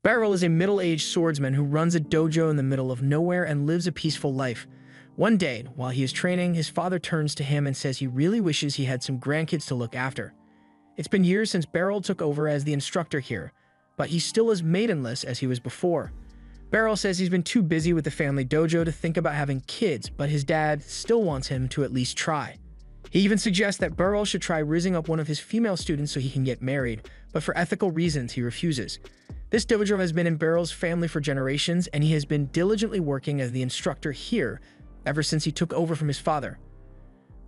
Beryl is a middle-aged swordsman who runs a dojo in the middle of nowhere and lives a peaceful life. One day, while he is training, his father turns to him and says he really wishes he had some grandkids to look after. It's been years since Beryl took over as the instructor here, but he's still as maidenless as he was before. Beryl says he's been too busy with the family dojo to think about having kids, but his dad still wants him to at least try. He even suggests that Beryl should try raising up one of his female students so he can get married, but for ethical reasons he refuses. This dojo has been in Beryl's family for generations, and he has been diligently working as the instructor here ever since he took over from his father.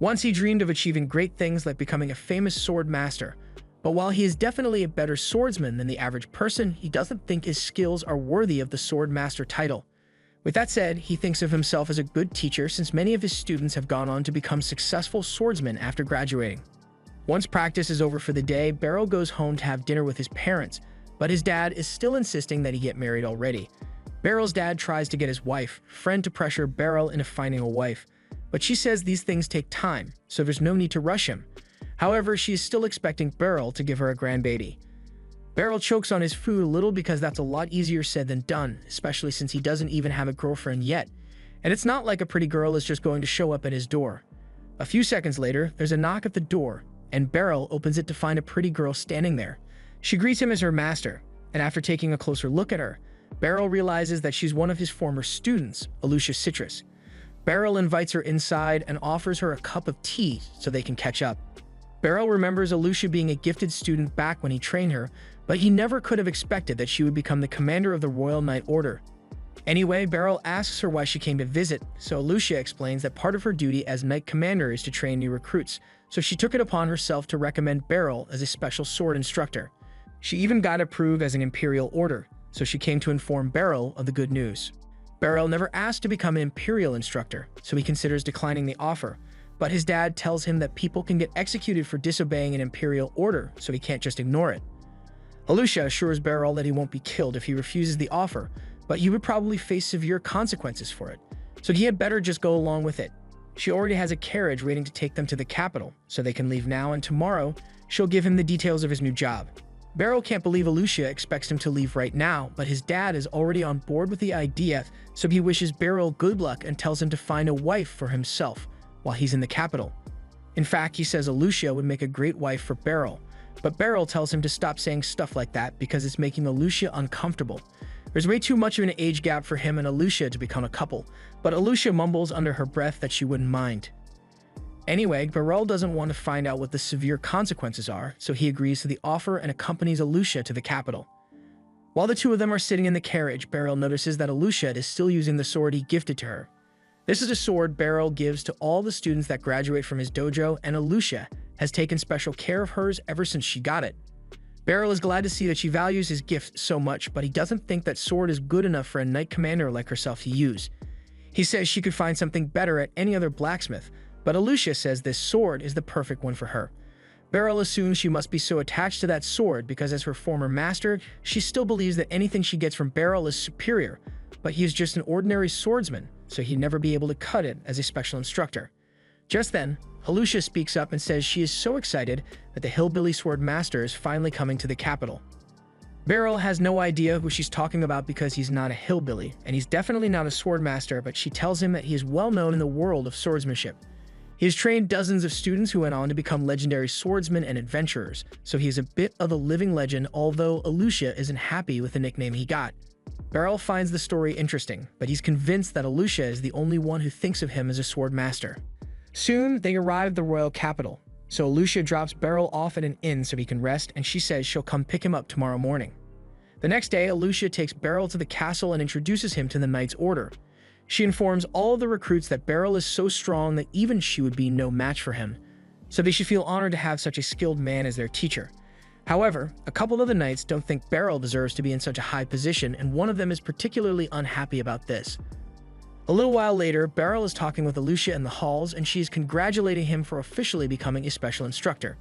Once he dreamed of achieving great things like becoming a famous sword master, but while he is definitely a better swordsman than the average person, he doesn't think his skills are worthy of the sword master title. With that said, he thinks of himself as a good teacher since many of his students have gone on to become successful swordsmen after graduating. Once practice is over for the day, Beryl goes home to have dinner with his parents, but his dad is still insisting that he get married already. Beryl's dad tries to get his friend to pressure Beryl into finding a wife, but she says these things take time, so there's no need to rush him. However, she is still expecting Beryl to give her a grandbaby. Beryl chokes on his food a little because that's a lot easier said than done, especially since he doesn't even have a girlfriend yet. And it's not like a pretty girl is just going to show up at his door. A few seconds later, there's a knock at the door, and Beryl opens it to find a pretty girl standing there. She greets him as her master, and after taking a closer look at her, Beryl realizes that she's one of his former students, Alicia Citrus. Beryl invites her inside and offers her a cup of tea so they can catch up. Beryl remembers Alicia being a gifted student back when he trained her, but he never could have expected that she would become the commander of the Royal Knight Order. Anyway, Beryl asks her why she came to visit, so Alicia explains that part of her duty as Knight Commander is to train new recruits, so she took it upon herself to recommend Beryl as a special sword instructor. She even got approved as an Imperial Order, so she came to inform Beryl of the good news. Beryl never asked to become an Imperial instructor, so he considers declining the offer, but his dad tells him that people can get executed for disobeying an Imperial order, so he can't just ignore it. Alicia assures Beryl that he won't be killed if he refuses the offer, but he would probably face severe consequences for it, so he had better just go along with it. She already has a carriage waiting to take them to the capital, so they can leave now, and tomorrow, she'll give him the details of his new job. Beryl can't believe Alicia expects him to leave right now, but his dad is already on board with the idea, so he wishes Beryl good luck and tells him to find a wife for himself while he's in the capital. In fact, he says Alicia would make a great wife for Beryl, but Beryl tells him to stop saying stuff like that because it's making Alicia uncomfortable. There's way too much of an age gap for him and Alicia to become a couple, but Alicia mumbles under her breath that she wouldn't mind. Anyway, Beryl doesn't want to find out what the severe consequences are, so he agrees to the offer and accompanies Alicia to the capital. While the two of them are sitting in the carriage, Beryl notices that Alicia is still using the sword he gifted to her. This is a sword Beryl gives to all the students that graduate from his dojo, and Alicia has taken special care of hers ever since she got it. Beryl is glad to see that she values his gift so much, but he doesn't think that sword is good enough for a knight commander like herself to use. He says she could find something better at any other blacksmith, but Alicia says this sword is the perfect one for her. Beryl assumes she must be so attached to that sword because as her former master, she still believes that anything she gets from Beryl is superior, but he is just an ordinary swordsman, so he'd never be able to cut it as a special instructor. Just then, Alicia speaks up and says she is so excited that the hillbilly sword master is finally coming to the capital. Beryl has no idea who she's talking about because he's not a hillbilly, and he's definitely not a sword master, but she tells him that he is well known in the world of swordsmanship. He has trained dozens of students who went on to become legendary swordsmen and adventurers, so he is a bit of a living legend, although Alicia isn't happy with the nickname he got. Beryl finds the story interesting, but he's convinced that Alicia is the only one who thinks of him as a sword master. Soon, they arrive at the royal capital, so Alicia drops Beryl off at an inn so he can rest, and she says she'll come pick him up tomorrow morning. The next day, Alicia takes Beryl to the castle and introduces him to the Knight's Order. She informs all of the recruits that Beryl is so strong that even she would be no match for him, so they should feel honored to have such a skilled man as their teacher. However, a couple of the knights don't think Beryl deserves to be in such a high position, and one of them is particularly unhappy about this. A little while later, Beryl is talking with Alicia in the halls, and she is congratulating him for officially becoming a special instructor.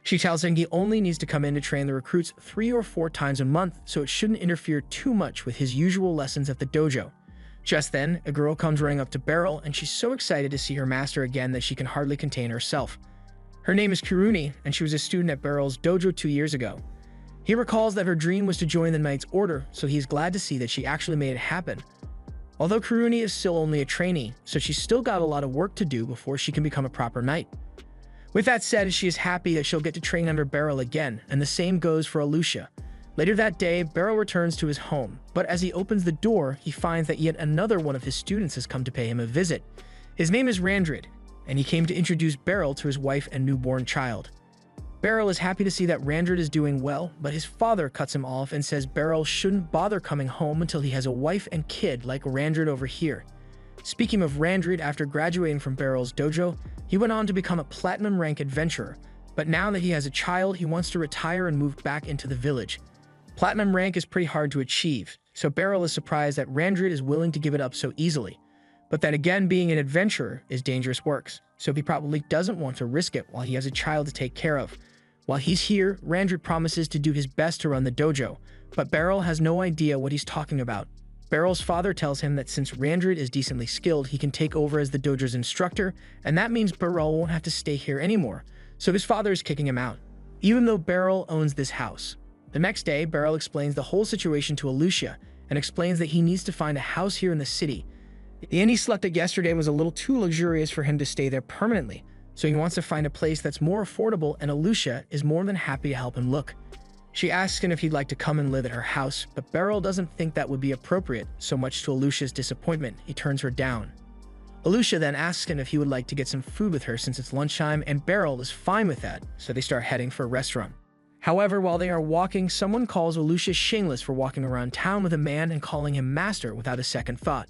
She tells him he only needs to come in to train the recruits 3 or 4 times a month, so it shouldn't interfere too much with his usual lessons at the dojo. Just then, a girl comes running up to Beryl, and she's so excited to see her master again that she can hardly contain herself. Her name is Kiruni, and she was a student at Beryl's dojo 2 years ago. He recalls that her dream was to join the Knight's Order, so he is glad to see that she actually made it happen. Although Kuruni is still only a trainee, so she's still got a lot of work to do before she can become a proper knight. With that said, she is happy that she'll get to train under Beryl again, and the same goes for Alucia. Later that day, Beryl returns to his home, but as he opens the door, he finds that yet another one of his students has come to pay him a visit. His name is Randrid, and he came to introduce Beryl to his wife and newborn child. Beryl is happy to see that Randrid is doing well, but his father cuts him off and says Beryl shouldn't bother coming home until he has a wife and kid like Randrid over here. Speaking of Randrid, after graduating from Beryl's dojo, he went on to become a platinum rank adventurer, but now that he has a child, he wants to retire and move back into the village. Platinum rank is pretty hard to achieve, so Beryl is surprised that Randrid is willing to give it up so easily. But then again, being an adventurer is dangerous work, so he probably doesn't want to risk it while he has a child to take care of. While he's here, Randrid promises to do his best to run the dojo, but Beryl has no idea what he's talking about. Beryl's father tells him that since Randrid is decently skilled, he can take over as the dojo's instructor, and that means Beryl won't have to stay here anymore, so his father is kicking him out, even though Beryl owns this house. The next day, Beryl explains the whole situation to Alucia, and explains that he needs to find a house here in the city. The inn he slept at yesterday was a little too luxurious for him to stay there permanently, so he wants to find a place that's more affordable, and Alucia is more than happy to help him look. She asks him if he'd like to come and live at her house, but Beryl doesn't think that would be appropriate, so much to Alucia's disappointment, he turns her down. Alucia then asks him if he would like to get some food with her since it's lunchtime, and Beryl is fine with that, so they start heading for a restaurant. However, while they are walking, someone calls Alucia shameless for walking around town with a man and calling him master without a second thought.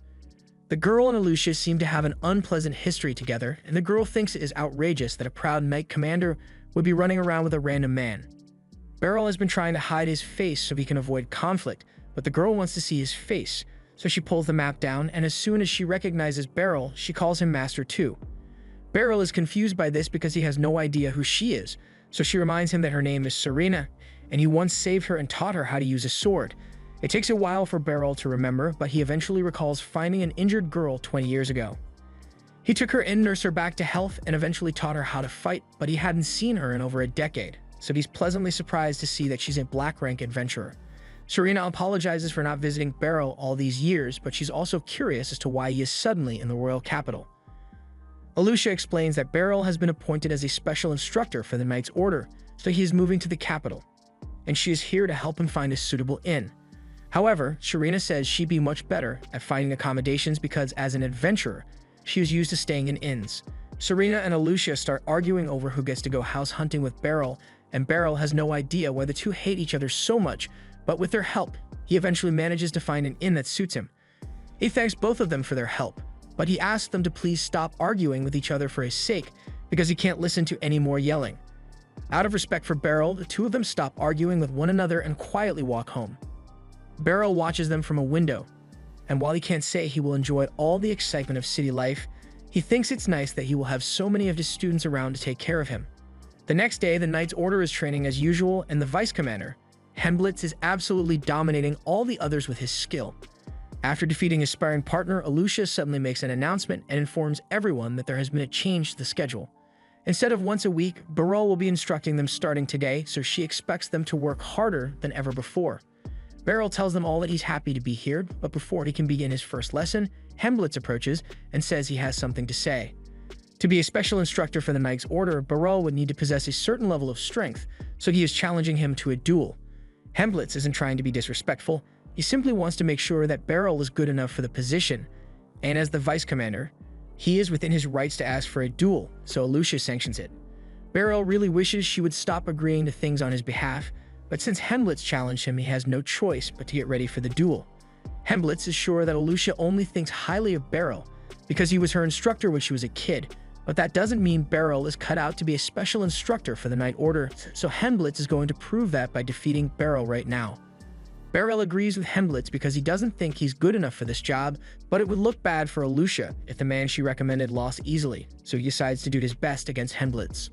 The girl and Alucia seem to have an unpleasant history together, and the girl thinks it is outrageous that a proud knight commander would be running around with a random man. Beryl has been trying to hide his face so he can avoid conflict, but the girl wants to see his face, so she pulls the map down, and as soon as she recognizes Beryl, she calls him master too. Beryl is confused by this because he has no idea who she is, so she reminds him that her name is Serena, and he once saved her and taught her how to use a sword. It takes a while for Beryl to remember, but he eventually recalls finding an injured girl 20 years ago. He took her in, nursed her back to health, and eventually taught her how to fight, but he hadn't seen her in over a decade, so he's pleasantly surprised to see that she's a black rank adventurer. Serena apologizes for not visiting Beryl all these years, but she's also curious as to why he is suddenly in the royal capital. Alucia explains that Beryl has been appointed as a special instructor for the Knight's Order, so he is moving to the capital, and she is here to help him find a suitable inn. However, Serena says she'd be much better at finding accommodations because, as an adventurer, she is used to staying in inns. Serena and Alucia start arguing over who gets to go house hunting with Beryl, and Beryl has no idea why the two hate each other so much, but with their help, he eventually manages to find an inn that suits him. He thanks both of them for their help, but he asks them to please stop arguing with each other for his sake, because he can't listen to any more yelling. Out of respect for Beryl, the two of them stop arguing with one another and quietly walk home. Beryl watches them from a window, and while he can't say he will enjoy all the excitement of city life, he thinks it's nice that he will have so many of his students around to take care of him. The next day, the Knight's Order is training as usual, and the Vice Commander, Hemblitz, is absolutely dominating all the others with his skill. After defeating his sparring partner, Alucia suddenly makes an announcement and informs everyone that there has been a change to the schedule. Instead of once a week, Beryl will be instructing them starting today, so she expects them to work harder than ever before. Beryl tells them all that he's happy to be here, but before he can begin his first lesson, Hemblitz approaches and says he has something to say. To be a special instructor for the Knight's Order, Beryl would need to possess a certain level of strength, so he is challenging him to a duel. Hemblitz isn't trying to be disrespectful, he simply wants to make sure that Beryl is good enough for the position, and as the Vice Commander, he is within his rights to ask for a duel, so Alucia sanctions it. Beryl really wishes she would stop agreeing to things on his behalf, but since Hemblitz challenged him, he has no choice but to get ready for the duel. Hemblitz is sure that Alucia only thinks highly of Beryl because he was her instructor when she was a kid, but that doesn't mean Beryl is cut out to be a special instructor for the Knight Order, so Hemblitz is going to prove that by defeating Beryl right now. Beryl agrees with Hemblitz because he doesn't think he's good enough for this job, but it would look bad for Alucia if the man she recommended lost easily, so he decides to do his best against Hemblitz.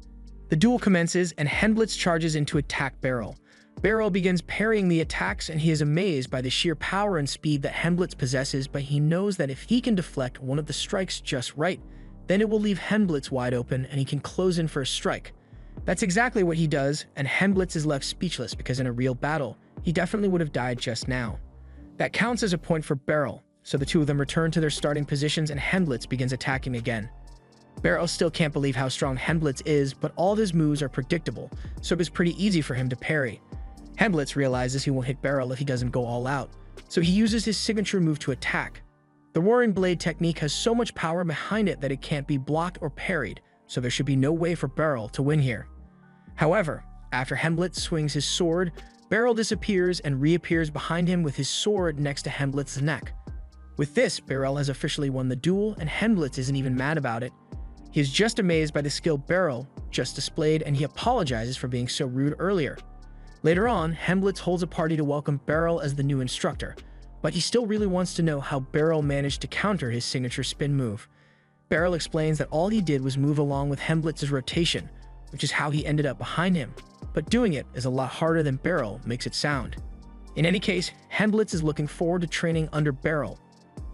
The duel commences, and Hemblitz charges in to attack Beryl. Beryl begins parrying the attacks, and he is amazed by the sheer power and speed that Hemblitz possesses, but he knows that if he can deflect one of the strikes just right, then it will leave Hemblitz wide open and he can close in for a strike. That's exactly what he does, and Hemblitz is left speechless because in a real battle, he definitely would have died just now. That counts as a point for Beryl, so the two of them return to their starting positions and Hemblitz begins attacking again. Beryl still can't believe how strong Hemblitz is, but all of his moves are predictable, so it was pretty easy for him to parry. Hemblitz realizes he won't hit Beryl if he doesn't go all out, so he uses his signature move to attack. The Roaring Blade technique has so much power behind it that it can't be blocked or parried, so there should be no way for Beryl to win here. However, after Hemblitz swings his sword, Beryl disappears and reappears behind him with his sword next to Hemblitz's neck. With this, Beryl has officially won the duel, and Hemblitz isn't even mad about it. He is just amazed by the skill Beryl just displayed, and he apologizes for being so rude earlier. Later on, Hemblitz holds a party to welcome Beryl as the new instructor, but he still really wants to know how Beryl managed to counter his signature spin move. Beryl explains that all he did was move along with Hemblitz's rotation, which is how he ended up behind him, but doing it is a lot harder than Beryl makes it sound. In any case, Hemblitz is looking forward to training under Beryl,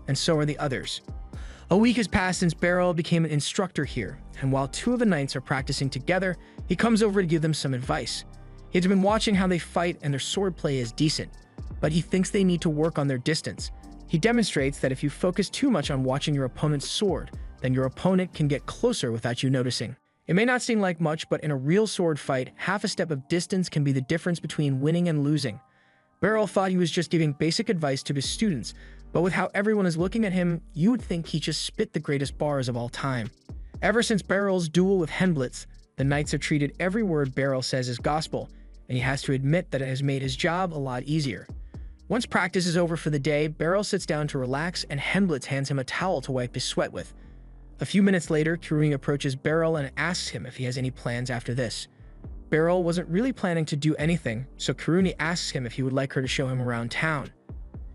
and so are the others. A week has passed since Beryl became an instructor here, and while two of the knights are practicing together, he comes over to give them some advice. He has been watching how they fight and their swordplay is decent, but he thinks they need to work on their distance. He demonstrates that if you focus too much on watching your opponent's sword, then your opponent can get closer without you noticing. It may not seem like much, but in a real sword fight, half a step of distance can be the difference between winning and losing. Beryl thought he was just giving basic advice to his students, but with how everyone is looking at him, you would think he just spit the greatest bars of all time. Ever since Beryl's duel with Hemblitz, the knights have treated every word Beryl says as gospel, and he has to admit that it has made his job a lot easier. Once practice is over for the day, Beryl sits down to relax and Hemblitz hands him a towel to wipe his sweat with. A few minutes later, Kiruni approaches Beryl and asks him if he has any plans after this. Beryl wasn't really planning to do anything, so Kiruni asks him if he would like her to show him around town.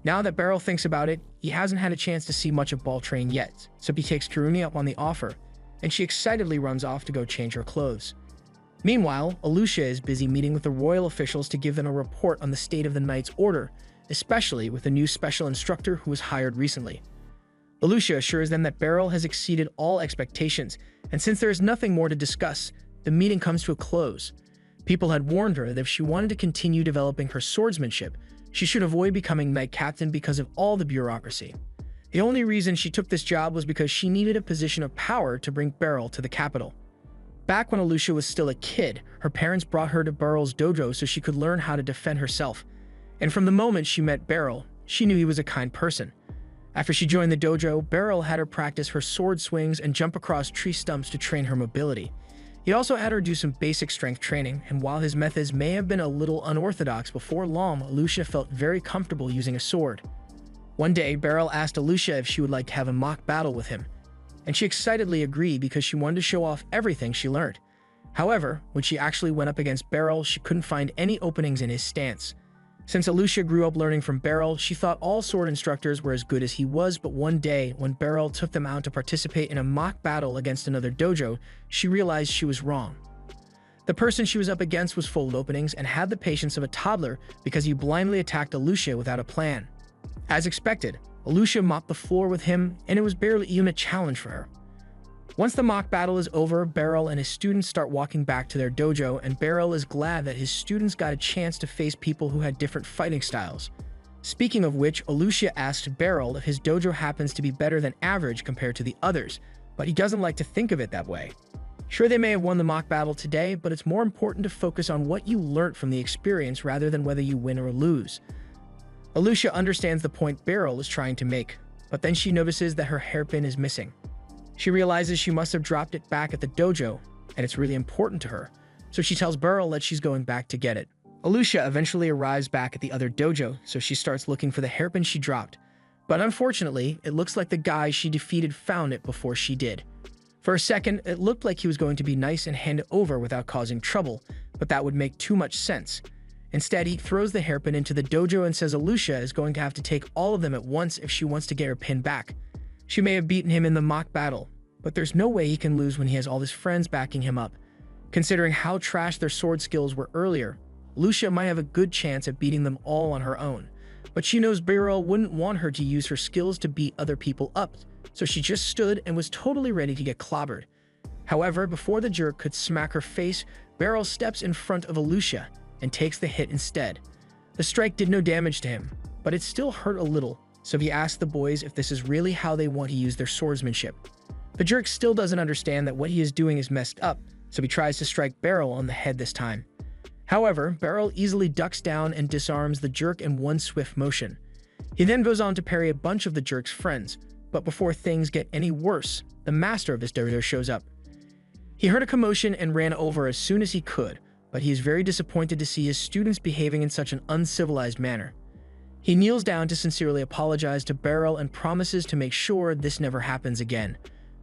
Now that Beryl thinks about it, he hasn't had a chance to see much of Baltrain yet, so he takes Kiruni up on the offer, and she excitedly runs off to go change her clothes. Meanwhile, Alucia is busy meeting with the royal officials to give them a report on the state of the Knight's Order, especially with the new special instructor who was hired recently. Alucia assures them that Beryl has exceeded all expectations, and since there is nothing more to discuss, the meeting comes to a close. People had warned her that if she wanted to continue developing her swordsmanship, she should avoid becoming knight captain because of all the bureaucracy. The only reason she took this job was because she needed a position of power to bring Beryl to the capital. Back when Alucia was still a kid, her parents brought her to Beryl's dojo so she could learn how to defend herself. And from the moment she met Beryl, she knew he was a kind person. After she joined the dojo, Beryl had her practice her sword swings and jump across tree stumps to train her mobility. He also had her do some basic strength training, and while his methods may have been a little unorthodox, before long, Alucia felt very comfortable using a sword. One day, Beryl asked Alucia if she would like to have a mock battle with him, and she excitedly agreed because she wanted to show off everything she learned. However, when she actually went up against Beryl, she couldn't find any openings in his stance. Since Alucia grew up learning from Beryl, she thought all sword instructors were as good as he was, but one day, when Beryl took them out to participate in a mock battle against another dojo, she realized she was wrong. The person she was up against was full of openings and had the patience of a toddler because he blindly attacked Alucia without a plan. As expected, Alucia mopped the floor with him, and it was barely even a challenge for her. Once the mock battle is over, Beryl and his students start walking back to their dojo, and Beryl is glad that his students got a chance to face people who had different fighting styles. Speaking of which, Alucia asked Beryl if his dojo happens to be better than average compared to the others, but he doesn't like to think of it that way. Sure, they may have won the mock battle today, but it's more important to focus on what you learned from the experience rather than whether you win or lose. Alucia understands the point Beryl is trying to make, but then she notices that her hairpin is missing. She realizes she must have dropped it back at the dojo, and it's really important to her, so she tells Beryl that she's going back to get it. Alucia eventually arrives back at the other dojo, so she starts looking for the hairpin she dropped. But unfortunately, it looks like the guy she defeated found it before she did. For a second, it looked like he was going to be nice and hand it over without causing trouble, but that would make too much sense. Instead, he throws the hairpin into the dojo and says Alucia is going to have to take all of them at once if she wants to get her pin back. She may have beaten him in the mock battle, but there's no way he can lose when he has all his friends backing him up. Considering how trash their sword skills were earlier, Alucia might have a good chance at beating them all on her own. But she knows Beryl wouldn't want her to use her skills to beat other people up, so she just stood and was totally ready to get clobbered. However, before the jerk could smack her face, Beryl steps in front of Alucia and takes the hit instead. The strike did no damage to him, but it still hurt a little, so he asks the boys if this is really how they want to use their swordsmanship. The jerk still doesn't understand that what he is doing is messed up, so he tries to strike Beryl on the head this time. However, Beryl easily ducks down and disarms the jerk in one swift motion. He then goes on to parry a bunch of the jerk's friends, but before things get any worse, the master of his dojo shows up. He heard a commotion and ran over as soon as he could, but he is very disappointed to see his students behaving in such an uncivilized manner. He kneels down to sincerely apologize to Beryl and promises to make sure this never happens again.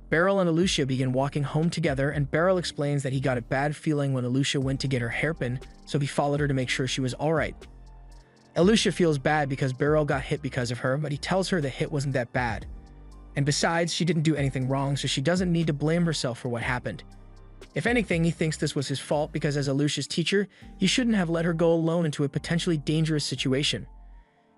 Beryl and Alucia begin walking home together, and Beryl explains that he got a bad feeling when Alucia went to get her hairpin, so he followed her to make sure she was alright. Alucia feels bad because Beryl got hit because of her, but he tells her the hit wasn't that bad. And besides, she didn't do anything wrong, so she doesn't need to blame herself for what happened. If anything, he thinks this was his fault because as Alucia's teacher, he shouldn't have let her go alone into a potentially dangerous situation.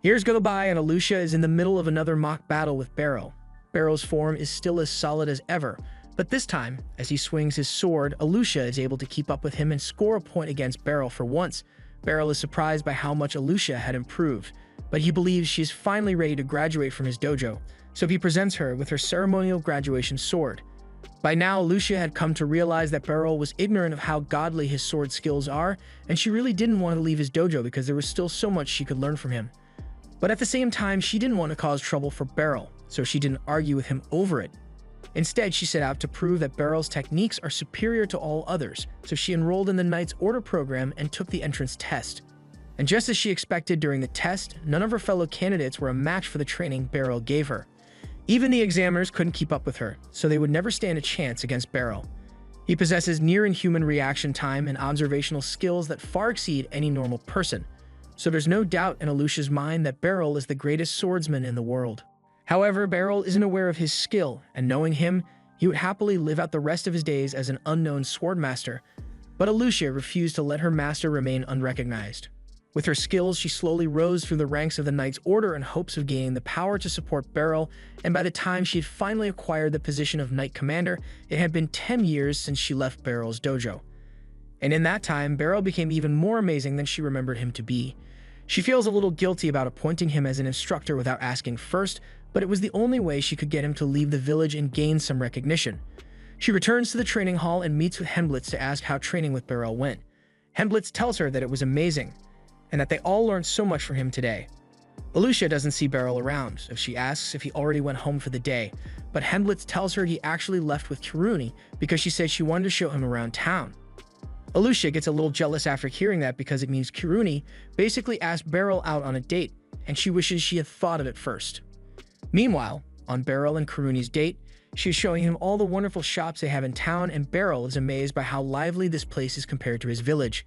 Years go by and Alucia is in the middle of another mock battle with Beryl. Beryl's form is still as solid as ever, but this time, as he swings his sword, Alucia is able to keep up with him and score a point against Beryl for once. Beryl is surprised by how much Alucia had improved, but he believes she is finally ready to graduate from his dojo, so he presents her with her ceremonial graduation sword. By now, Alucia had come to realize that Beryl was ignorant of how godly his sword skills are, and she really didn't want to leave his dojo because there was still so much she could learn from him. But at the same time, she didn't want to cause trouble for Beryl, so she didn't argue with him over it. Instead, she set out to prove that Beryl's techniques are superior to all others, so she enrolled in the Knight's Order program and took the entrance test. And just as she expected during the test, none of her fellow candidates were a match for the training Beryl gave her. Even the examiners couldn't keep up with her, so they would never stand a chance against Beryl. He possesses near-inhuman reaction time and observational skills that far exceed any normal person, so there's no doubt in Alucia's mind that Beryl is the greatest swordsman in the world. However, Beryl isn't aware of his skill, and knowing him, he would happily live out the rest of his days as an unknown swordmaster, but Alucia refused to let her master remain unrecognized. With her skills, she slowly rose through the ranks of the Knight's Order in hopes of gaining the power to support Beryl, and by the time she had finally acquired the position of Knight Commander, it had been 10 years since she left Beryl's dojo. And in that time, Beryl became even more amazing than she remembered him to be. She feels a little guilty about appointing him as an instructor without asking first, but it was the only way she could get him to leave the village and gain some recognition. She returns to the training hall and meets with Hemblitz to ask how training with Beryl went. Hemblitz tells her that it was amazing, and that they all learned so much from him today. Alucia doesn't see Beryl around, so she asks if he already went home for the day, but Hemblitz tells her he actually left with Kiruni because she said she wanted to show him around town. Alucia gets a little jealous after hearing that because it means Kiruni basically asked Beryl out on a date, and she wishes she had thought of it first. Meanwhile, on Beryl and Kiruni's date, she is showing him all the wonderful shops they have in town, and Beryl is amazed by how lively this place is compared to his village.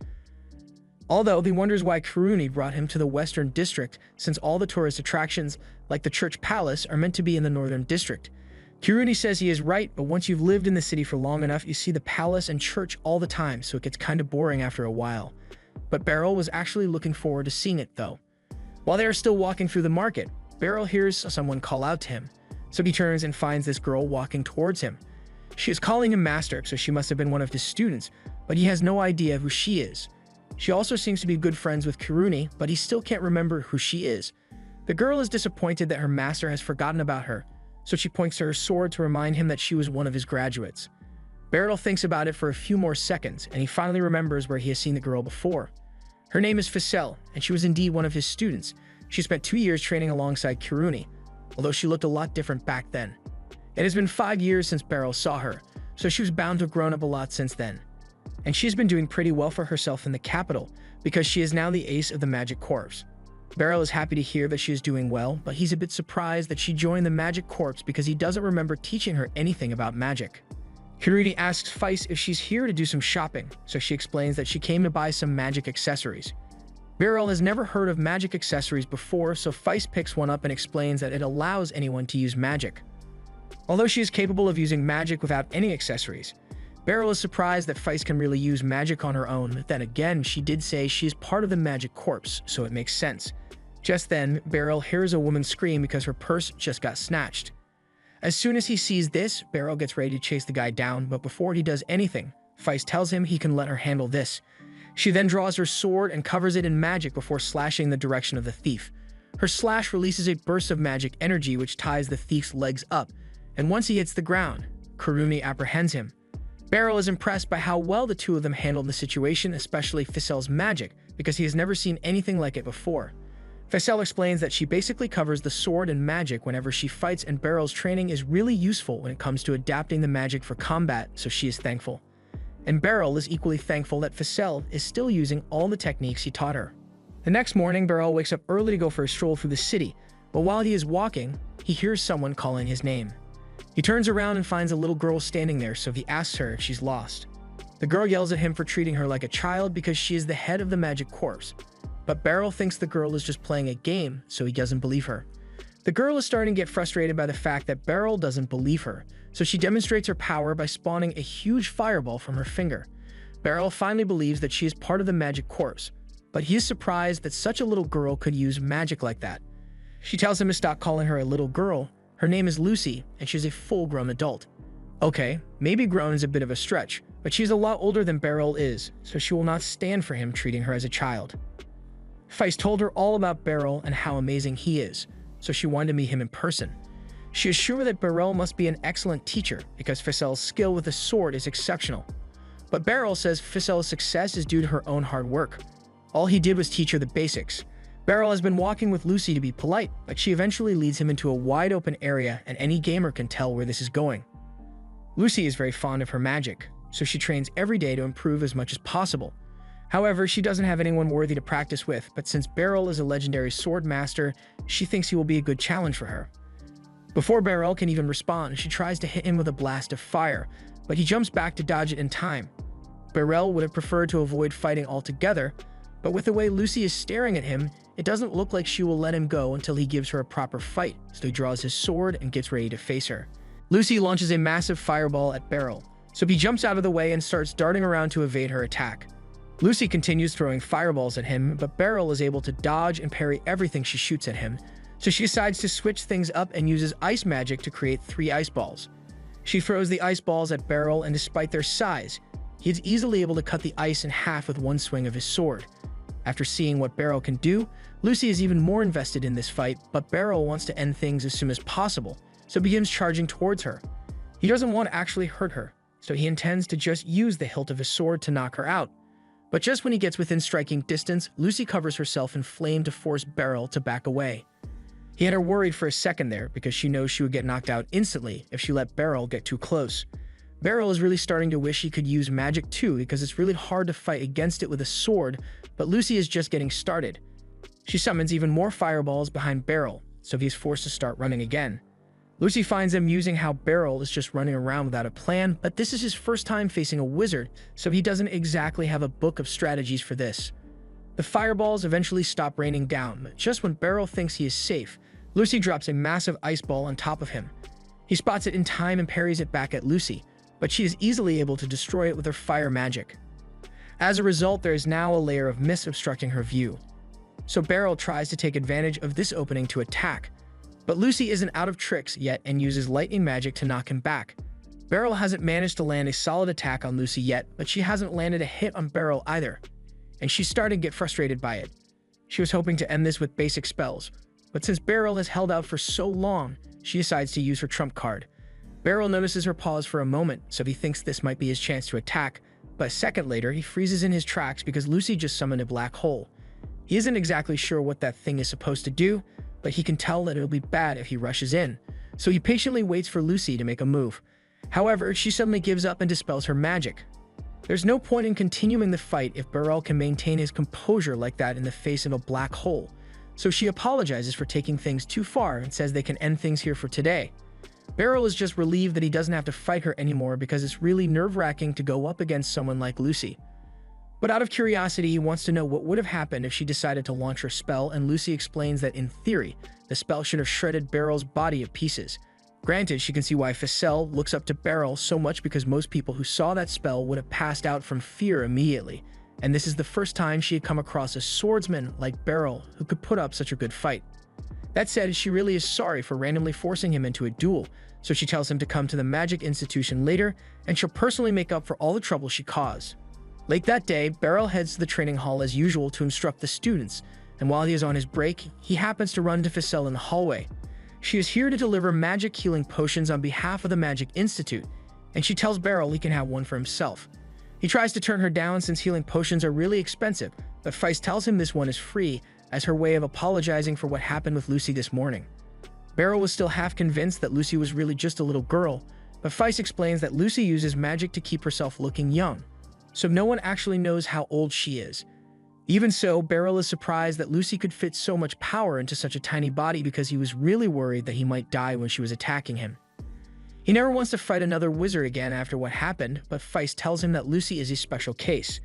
Although he wonders why Kiruni brought him to the Western District, since all the tourist attractions, like the Church Palace, are meant to be in the Northern District. Kiruni says he is right, but once you've lived in the city for long enough, you see the palace and church all the time, so it gets kind of boring after a while. But Beryl was actually looking forward to seeing it, though. While they are still walking through the market, Beryl hears someone call out to him, so he turns and finds this girl walking towards him. She is calling him master, so she must have been one of his students, but he has no idea who she is. She also seems to be good friends with Kiruni, but he still can't remember who she is. The girl is disappointed that her master has forgotten about her, so she points to her sword to remind him that she was one of his graduates. Beryl thinks about it for a few more seconds, and he finally remembers where he has seen the girl before. Her name is Ficelle, and she was indeed one of his students. She spent 2 years training alongside Kiruni, although she looked a lot different back then. It has been 5 years since Beryl saw her, so she was bound to have grown up a lot since then. And she's been doing pretty well for herself in the capital, because she is now the ace of the Magic Corps. Beryl is happy to hear that she is doing well, but he's a bit surprised that she joined the Magic Corps because he doesn't remember teaching her anything about magic. Kiruni asks Feist if she's here to do some shopping, so she explains that she came to buy some magic accessories. Beryl has never heard of magic accessories before, so Feist picks one up and explains that it allows anyone to use magic. Although she is capable of using magic without any accessories, Beryl is surprised that Feist can really use magic on her own, but then again, she did say she is part of the Magic Corps, so it makes sense. Just then, Beryl hears a woman scream because her purse just got snatched. As soon as he sees this, Beryl gets ready to chase the guy down, but before he does anything, Feist tells him he can let her handle this. She then draws her sword and covers it in magic before slashing the direction of the thief. Her slash releases a burst of magic energy which ties the thief's legs up, and once he hits the ground, Kurumi apprehends him. Beryl is impressed by how well the two of them handled the situation, especially Ficel's magic, because he has never seen anything like it before. Ficel explains that she basically covers the sword in magic whenever she fights, and Beryl's training is really useful when it comes to adapting the magic for combat, so she is thankful. And Beryl is equally thankful that Ficel is still using all the techniques he taught her. The next morning, Beryl wakes up early to go for a stroll through the city, but while he is walking, he hears someone calling his name. He turns around and finds a little girl standing there, so he asks her if she's lost. The girl yells at him for treating her like a child because she is the head of the magic corps, but Beryl thinks the girl is just playing a game, so he doesn't believe her. The girl is starting to get frustrated by the fact that Beryl doesn't believe her, so she demonstrates her power by spawning a huge fireball from her finger. Beryl finally believes that she is part of the magic corps, but he is surprised that such a little girl could use magic like that. She tells him to stop calling her a little girl. Her name is Lucy, and she's a full-grown adult. Okay, maybe grown is a bit of a stretch, but she's a lot older than Beryl is, so she will not stand for him treating her as a child. Feist told her all about Beryl and how amazing he is, so she wanted to meet him in person. She is sure that Beryl must be an excellent teacher because Ficel's skill with the sword is exceptional. But Beryl says Ficel's success is due to her own hard work. All he did was teach her the basics. Beryl has been walking with Lucy to be polite, but she eventually leads him into a wide-open area, and any gamer can tell where this is going. Lucy is very fond of her magic, so she trains every day to improve as much as possible. However, she doesn't have anyone worthy to practice with, but since Beryl is a legendary sword master, she thinks he will be a good challenge for her. Before Beryl can even respond, she tries to hit him with a blast of fire, but he jumps back to dodge it in time. Beryl would have preferred to avoid fighting altogether, but with the way Lucy is staring at him, it doesn't look like she will let him go until he gives her a proper fight, so he draws his sword and gets ready to face her. Lucy launches a massive fireball at Beryl, so he jumps out of the way and starts darting around to evade her attack. Lucy continues throwing fireballs at him, but Beryl is able to dodge and parry everything she shoots at him, so she decides to switch things up and uses ice magic to create 3 ice balls. She throws the ice balls at Beryl, and despite their size, he is easily able to cut the ice in half with one swing of his sword. After seeing what Beryl can do, Lucy is even more invested in this fight, but Beryl wants to end things as soon as possible, so begins charging towards her. He doesn't want to actually hurt her, so he intends to just use the hilt of his sword to knock her out. But just when he gets within striking distance, Lucy covers herself in flame to force Beryl to back away. He had her worried for a second there because she knows she would get knocked out instantly if she let Beryl get too close. Beryl is really starting to wish he could use magic too because it's really hard to fight against it with a sword, but Lucy is just getting started. She summons even more fireballs behind Beryl, so he's forced to start running again. Lucy finds amusing how Beryl is just running around without a plan, but this is his first time facing a wizard, so he doesn't exactly have a book of strategies for this. The fireballs eventually stop raining down, but just when Beryl thinks he is safe, Lucy drops a massive ice ball on top of him. He spots it in time and parries it back at Lucy, but she is easily able to destroy it with her fire magic. As a result, there is now a layer of mist obstructing her view. So Beryl tries to take advantage of this opening to attack, but Lucy isn't out of tricks yet and uses lightning magic to knock him back. Beryl hasn't managed to land a solid attack on Lucy yet, but she hasn't landed a hit on Beryl either, and she's starting to get frustrated by it. She was hoping to end this with basic spells, but since Beryl has held out for so long, she decides to use her trump card. Beryl notices her pause for a moment, so he thinks this might be his chance to attack, but a second later, he freezes in his tracks because Lucy just summoned a black hole. He isn't exactly sure what that thing is supposed to do, but he can tell that it'll be bad if he rushes in, so he patiently waits for Lucy to make a move. However, she suddenly gives up and dispels her magic. There's no point in continuing the fight if Beryl can maintain his composure like that in the face of a black hole, so she apologizes for taking things too far and says they can end things here for today. Beryl is just relieved that he doesn't have to fight her anymore because it's really nerve-wracking to go up against someone like Lucy. But out of curiosity, he wants to know what would have happened if she decided to launch her spell, and Lucy explains that in theory, the spell should have shredded Beryl's body to pieces. Granted, she can see why Ficel looks up to Beryl so much because most people who saw that spell would have passed out from fear immediately, and this is the first time she had come across a swordsman like Beryl who could put up such a good fight. That said, she really is sorry for randomly forcing him into a duel, so she tells him to come to the Magic Institution later, and she'll personally make up for all the trouble she caused. Late that day, Beryl heads to the training hall as usual to instruct the students, and while he is on his break, he happens to run into Ficelle in the hallway. She is here to deliver magic healing potions on behalf of the Magic Institute, and she tells Beryl he can have one for himself. He tries to turn her down since healing potions are really expensive, but Feist tells him this one is free as her way of apologizing for what happened with Lucy this morning. Beryl was still half convinced that Lucy was really just a little girl, but Feist explains that Lucy uses magic to keep herself looking young, so no one actually knows how old she is. Even so, Beryl is surprised that Lucy could fit so much power into such a tiny body because he was really worried that he might die when she was attacking him. He never wants to fight another wizard again after what happened, but Feist tells him that Lucy is a special case.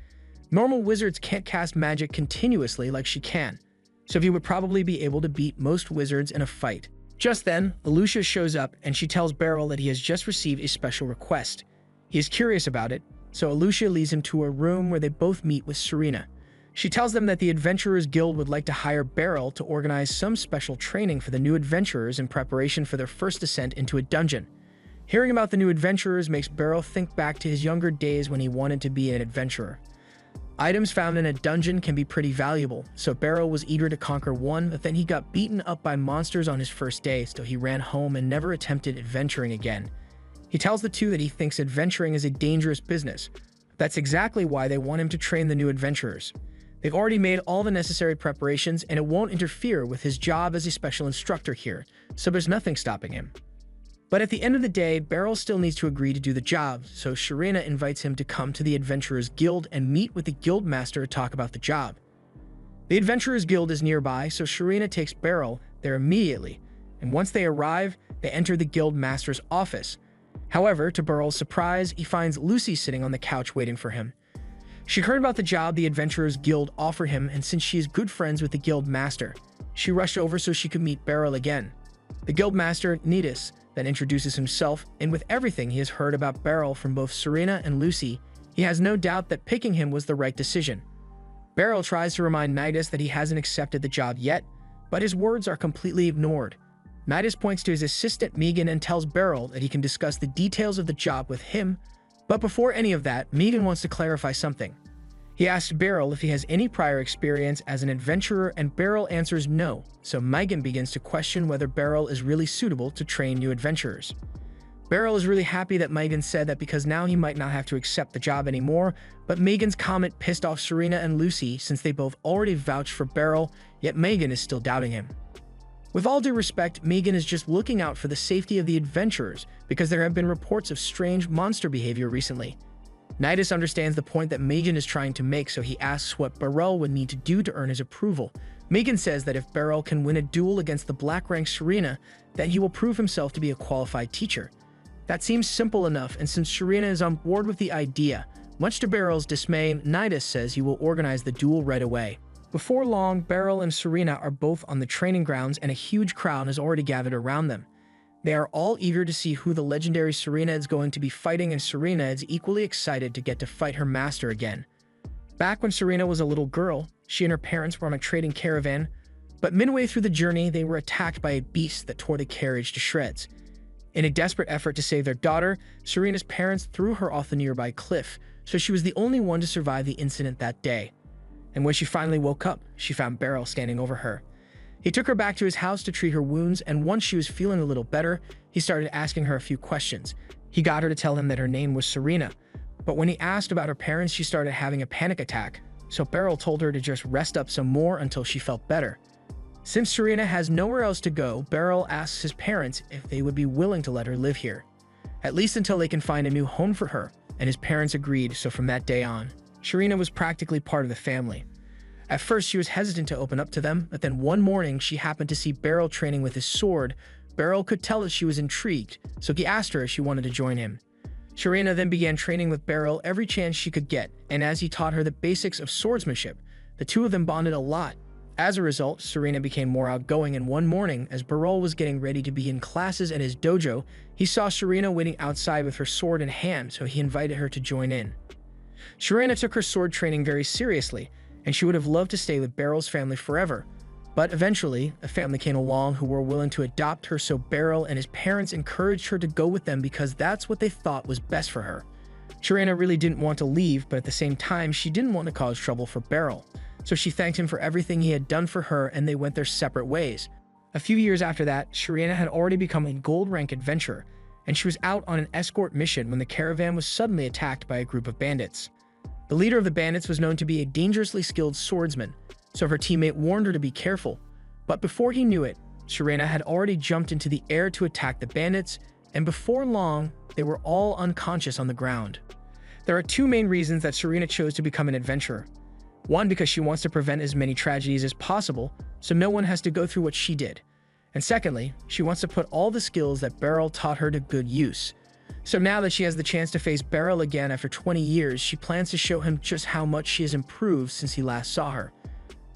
Normal wizards can't cast magic continuously like she can, so he would probably be able to beat most wizards in a fight. Just then, Lucia shows up and she tells Beryl that he has just received a special request. He is curious about it, so Lucia leads him to a room where they both meet with Serena. She tells them that the Adventurers Guild would like to hire Beryl to organize some special training for the new adventurers in preparation for their first descent into a dungeon. Hearing about the new adventurers makes Beryl think back to his younger days when he wanted to be an adventurer. Items found in a dungeon can be pretty valuable, so Beryl was eager to conquer one, but then he got beaten up by monsters on his first day, so he ran home and never attempted adventuring again. He tells the two that he thinks adventuring is a dangerous business. That's exactly why they want him to train the new adventurers. They've already made all the necessary preparations, and it won't interfere with his job as a special instructor here, so there's nothing stopping him. But at the end of the day, Beryl still needs to agree to do the job, so Serena invites him to come to the Adventurers Guild and meet with the guild master to talk about the job. The Adventurers Guild is nearby, so Serena takes Beryl there immediately, and once they arrive, they enter the guild master's office. However, to Beryl's surprise, he finds Lucy sitting on the couch waiting for him. She heard about the job the Adventurers Guild offered him, and since she is good friends with the guild master, she rushed over so she could meet Beryl again. The guild master, Nidus, then introduces himself, and with everything he has heard about Beryl from both Serena and Lucy, he has no doubt that picking him was the right decision. Beryl tries to remind Nidus that he hasn't accepted the job yet, but his words are completely ignored. Nidus points to his assistant Megan and tells Beryl that he can discuss the details of the job with him, but before any of that, Megan wants to clarify something. He asks Beryl if he has any prior experience as an adventurer, and Beryl answers no, so Megan begins to question whether Beryl is really suitable to train new adventurers. Beryl is really happy that Megan said that because now he might not have to accept the job anymore, but Megan's comment pissed off Serena and Lucy since they both already vouched for Beryl, yet Megan is still doubting him. With all due respect, Megan is just looking out for the safety of the adventurers because there have been reports of strange monster behavior recently. Nidus understands the point that Megan is trying to make, so he asks what Beryl would need to do to earn his approval. Megan says that if Beryl can win a duel against the black-rank Serena, then he will prove himself to be a qualified teacher. That seems simple enough, and since Serena is on board with the idea, much to Beryl's dismay, Nidus says he will organize the duel right away. Before long, Beryl and Serena are both on the training grounds and a huge crowd has already gathered around them. They are all eager to see who the legendary Serena is going to be fighting, and Serena is equally excited to get to fight her master again. Back when Serena was a little girl, she and her parents were on a trading caravan, but midway through the journey, they were attacked by a beast that tore the carriage to shreds. In a desperate effort to save their daughter, Serena's parents threw her off the nearby cliff, so she was the only one to survive the incident that day. And when she finally woke up, she found Beryl standing over her. He took her back to his house to treat her wounds, and once she was feeling a little better, he started asking her a few questions. He got her to tell him that her name was Serena, but when he asked about her parents, she started having a panic attack, so Beryl told her to just rest up some more until she felt better. Since Serena has nowhere else to go, Beryl asks his parents if they would be willing to let her live here, at least until they can find a new home for her, and his parents agreed, so from that day on, Serena was practically part of the family. At first, she was hesitant to open up to them, but then one morning, she happened to see Beryl training with his sword. Beryl could tell that she was intrigued, so he asked her if she wanted to join him. Serena then began training with Beryl every chance she could get, and as he taught her the basics of swordsmanship, the two of them bonded a lot. As a result, Serena became more outgoing, and one morning, as Beryl was getting ready to begin classes at his dojo, he saw Serena waiting outside with her sword in hand, so he invited her to join in. Serena took her sword training very seriously, and she would have loved to stay with Beryl's family forever. But eventually, a family came along who were willing to adopt her, so Beryl and his parents encouraged her to go with them because that's what they thought was best for her. Sharena really didn't want to leave, but at the same time, she didn't want to cause trouble for Beryl. So she thanked him for everything he had done for her, and they went their separate ways. A few years after that, Sharena had already become a gold rank adventurer, and she was out on an escort mission when the caravan was suddenly attacked by a group of bandits. The leader of the bandits was known to be a dangerously skilled swordsman, so her teammate warned her to be careful. But before he knew it, Sharena had already jumped into the air to attack the bandits, and before long, they were all unconscious on the ground. There are two main reasons that Sharena chose to become an adventurer. One, because she wants to prevent as many tragedies as possible, so no one has to go through what she did. And secondly, she wants to put all the skills that Beryl taught her to good use. So now that she has the chance to face Beryl again after 20 years, she plans to show him just how much she has improved since he last saw her.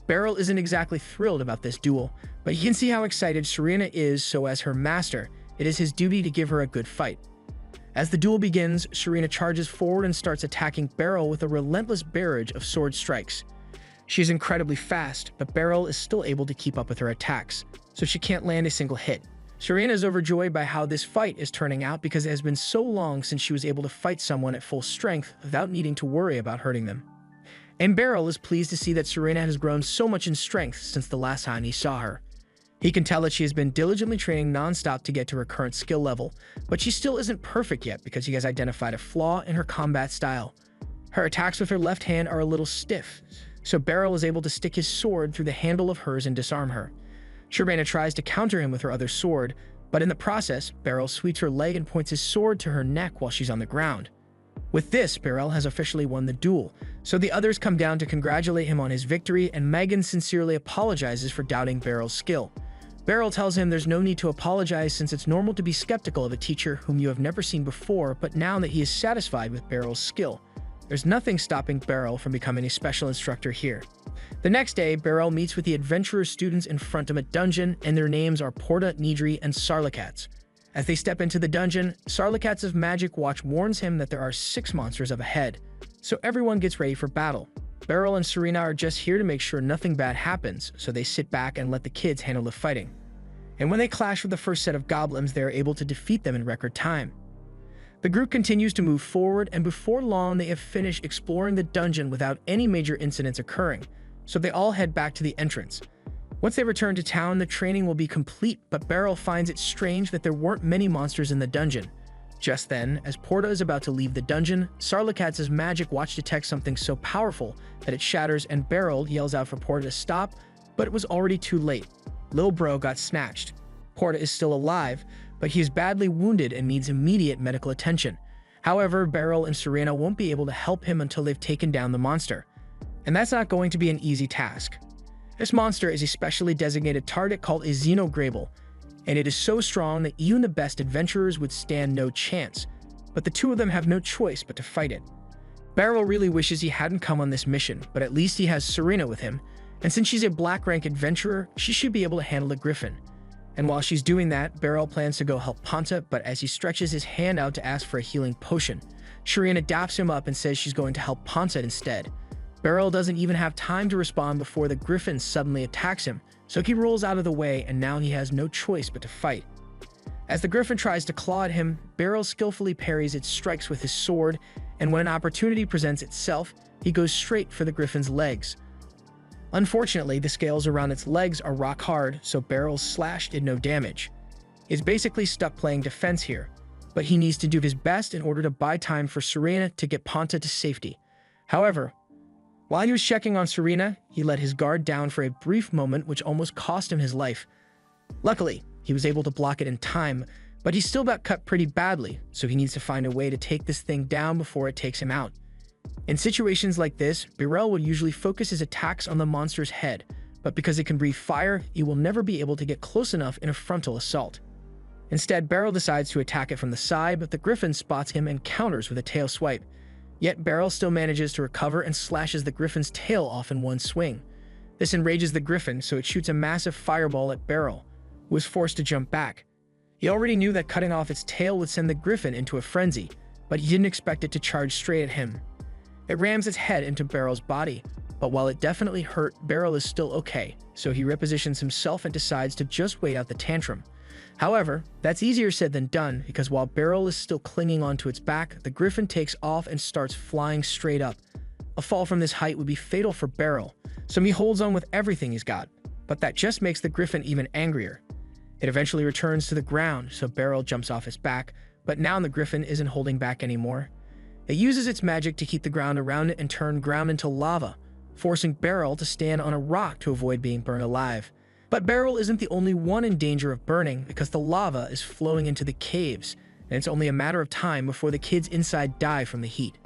Beryl isn't exactly thrilled about this duel, but he can see how excited Sharena is, so as her master, it is his duty to give her a good fight. As the duel begins, Sharena charges forward and starts attacking Beryl with a relentless barrage of sword strikes. She is incredibly fast, but Beryl is still able to keep up with her attacks, so she can't land a single hit. Sharena is overjoyed by how this fight is turning out because it has been so long since she was able to fight someone at full strength without needing to worry about hurting them. And Beryl is pleased to see that Sharena has grown so much in strength since the last time he saw her. He can tell that she has been diligently training non-stop to get to her current skill level, but she still isn't perfect yet because he has identified a flaw in her combat style. Her attacks with her left hand are a little stiff, so Beryl is able to stick his sword through the handle of hers and disarm her. Sharena tries to counter him with her other sword, but in the process, Beryl sweeps her leg and points his sword to her neck while she's on the ground. With this, Beryl has officially won the duel, so the others come down to congratulate him on his victory, and Megan sincerely apologizes for doubting Beryl's skill. Beryl tells him there's no need to apologize since it's normal to be skeptical of a teacher whom you have never seen before, but now that he is satisfied with Beryl's skill, there's nothing stopping Beryl from becoming a special instructor here. The next day, Beryl meets with the adventurer students in front of a dungeon, and their names are Porta, Nidri, and Sarlacats. As they step into the dungeon, Sarlacats of Magic Watch warns him that there are 6 monsters up ahead, so everyone gets ready for battle. Beryl and Sharena are just here to make sure nothing bad happens, so they sit back and let the kids handle the fighting. And when they clash with the first set of goblins, they are able to defeat them in record time. The group continues to move forward, and before long they have finished exploring the dungeon without any major incidents occurring, so they all head back to the entrance. Once they return to town, the training will be complete, but Beryl finds it strange that there weren't many monsters in the dungeon. Just then, as Porta is about to leave the dungeon, Sarlacats' magic watch detects something so powerful that it shatters, and Beryl yells out for Porta to stop, but it was already too late. Lil Bro got snatched. Porta is still alive, but he is badly wounded and needs immediate medical attention. However, Beryl and Sharena won't be able to help him until they've taken down the monster. And that's not going to be an easy task. This monster is a specially designated target called a Xenograble, and it is so strong that even the best adventurers would stand no chance, but the two of them have no choice but to fight it. Beryl really wishes he hadn't come on this mission, but at least he has Sharena with him, and since she's a black rank adventurer, she should be able to handle the griffin. And while she's doing that, Beryl plans to go help Ponta, but as he stretches his hand out to ask for a healing potion, Sharena daps him up and says she's going to help Ponta instead. Beryl doesn't even have time to respond before the griffin suddenly attacks him, so he rolls out of the way, and now he has no choice but to fight. As the griffin tries to claw at him, Beryl skillfully parries its strikes with his sword, and when an opportunity presents itself, he goes straight for the griffin's legs. Unfortunately, the scales around its legs are rock hard, so Beryl's slash did no damage. He's basically stuck playing defense here, but he needs to do his best in order to buy time for Sharena to get Ponta to safety. However, while he was checking on Sharena, he let his guard down for a brief moment, which almost cost him his life. Luckily, he was able to block it in time, but he still got cut pretty badly, so he needs to find a way to take this thing down before it takes him out. In situations like this, Beryl would usually focus his attacks on the monster's head, but because it can breathe fire, he will never be able to get close enough in a frontal assault. Instead, Beryl decides to attack it from the side, but the griffin spots him and counters with a tail swipe. Yet Beryl still manages to recover and slashes the griffin's tail off in one swing. This enrages the griffin, so it shoots a massive fireball at Beryl, who is forced to jump back. He already knew that cutting off its tail would send the griffin into a frenzy, but he didn't expect it to charge straight at him. It rams its head into Beryl's body, But while it definitely hurt, Beryl is still okay, so he repositions himself and decides to just wait out the tantrum. However, that's easier said than done, because while Beryl is still clinging onto its back, the griffin takes off and starts flying straight up. A fall from this height would be fatal for Beryl, so he holds on with everything he's got. But that just makes the griffin even angrier. It eventually returns to the ground, so Beryl jumps off its back, but now the griffin isn't holding back anymore. It uses its magic to keep the ground around it and turn ground into lava, forcing Beryl to stand on a rock to avoid being burned alive. But Beryl isn't the only one in danger of burning, because the lava is flowing into the caves, and it's only a matter of time before the kids inside die from the heat.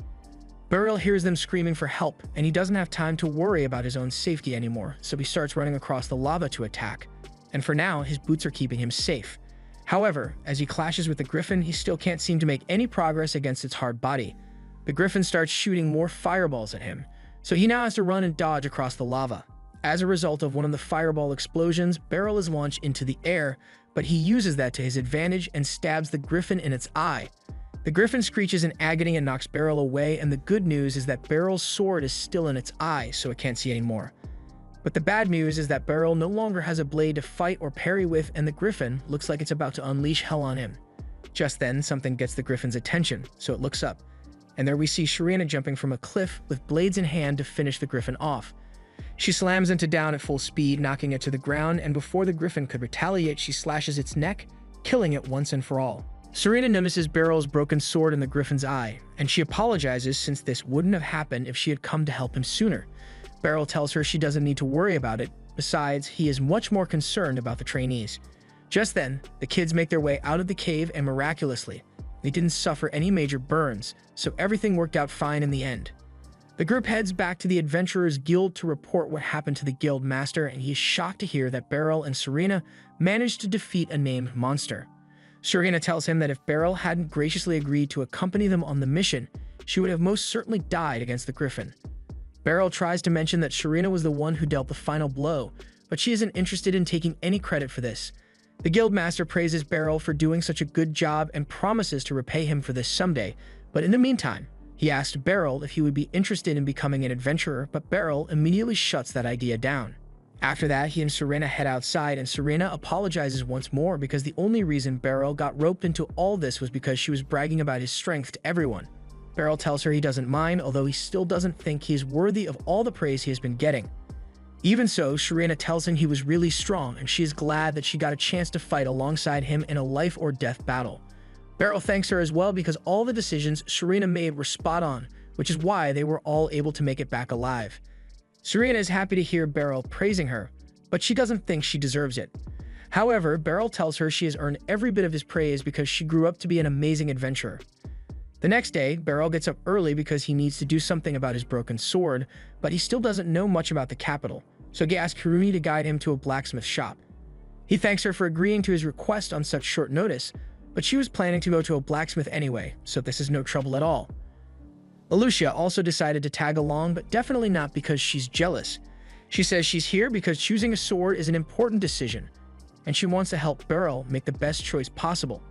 Beryl hears them screaming for help, and he doesn't have time to worry about his own safety anymore, so he starts running across the lava to attack. And for now, his boots are keeping him safe. However, as he clashes with the griffin, he still can't seem to make any progress against its hard body. The griffin starts shooting more fireballs at him, so he now has to run and dodge across the lava. As a result of one of the fireball explosions, Beryl is launched into the air, but he uses that to his advantage and stabs the griffin in its eye. The griffin screeches in agony and knocks Beryl away, and the good news is that Beryl's sword is still in its eye, so it can't see anymore. But the bad news is that Beryl no longer has a blade to fight or parry with, and the griffin looks like it's about to unleash hell on him. Just then, something gets the griffin's attention, so it looks up. And there we see Sharina jumping from a cliff with blades in hand to finish the griffin off. She slams into down at full speed, knocking it to the ground, and before the griffin could retaliate, she slashes its neck, killing it once and for all. Sharina notices Beryl's broken sword in the griffin's eye, and she apologizes since this wouldn't have happened if she had come to help him sooner. Beryl tells her she doesn't need to worry about it. Besides, he is much more concerned about the trainees. Just then, the kids make their way out of the cave, and miraculously, they didn't suffer any major burns, so everything worked out fine in the end. The group heads back to the Adventurers Guild to report what happened to the guild master, and he is shocked to hear that Beryl and Sharina managed to defeat a named monster. Sharina tells him that if Beryl hadn't graciously agreed to accompany them on the mission, she would have most certainly died against the griffin. Beryl tries to mention that Sharina was the one who dealt the final blow, but she isn't interested in taking any credit for this. The guildmaster praises Beryl for doing such a good job and promises to repay him for this someday, but in the meantime, he asked Beryl if he would be interested in becoming an adventurer, but Beryl immediately shuts that idea down. After that, he and Sharina head outside, and Sharina apologizes once more because the only reason Beryl got roped into all this was because she was bragging about his strength to everyone. Beryl tells her he doesn't mind, although he still doesn't think he is worthy of all the praise he has been getting. Even so, Sharina tells him he was really strong, and she is glad that she got a chance to fight alongside him in a life-or-death battle. Beryl thanks her as well because all the decisions Sharina made were spot on, which is why they were all able to make it back alive. Sharina is happy to hear Beryl praising her, but she doesn't think she deserves it. However, Beryl tells her she has earned every bit of his praise because she grew up to be an amazing adventurer. The next day, Beryl gets up early because he needs to do something about his broken sword, but he still doesn't know much about the capital, so he asks Kirumi to guide him to a blacksmith shop. He thanks her for agreeing to his request on such short notice, but she was planning to go to a blacksmith anyway, so this is no trouble at all. Alucia also decided to tag along, but definitely not because she's jealous. She says she's here because choosing a sword is an important decision, and she wants to help Beryl make the best choice possible.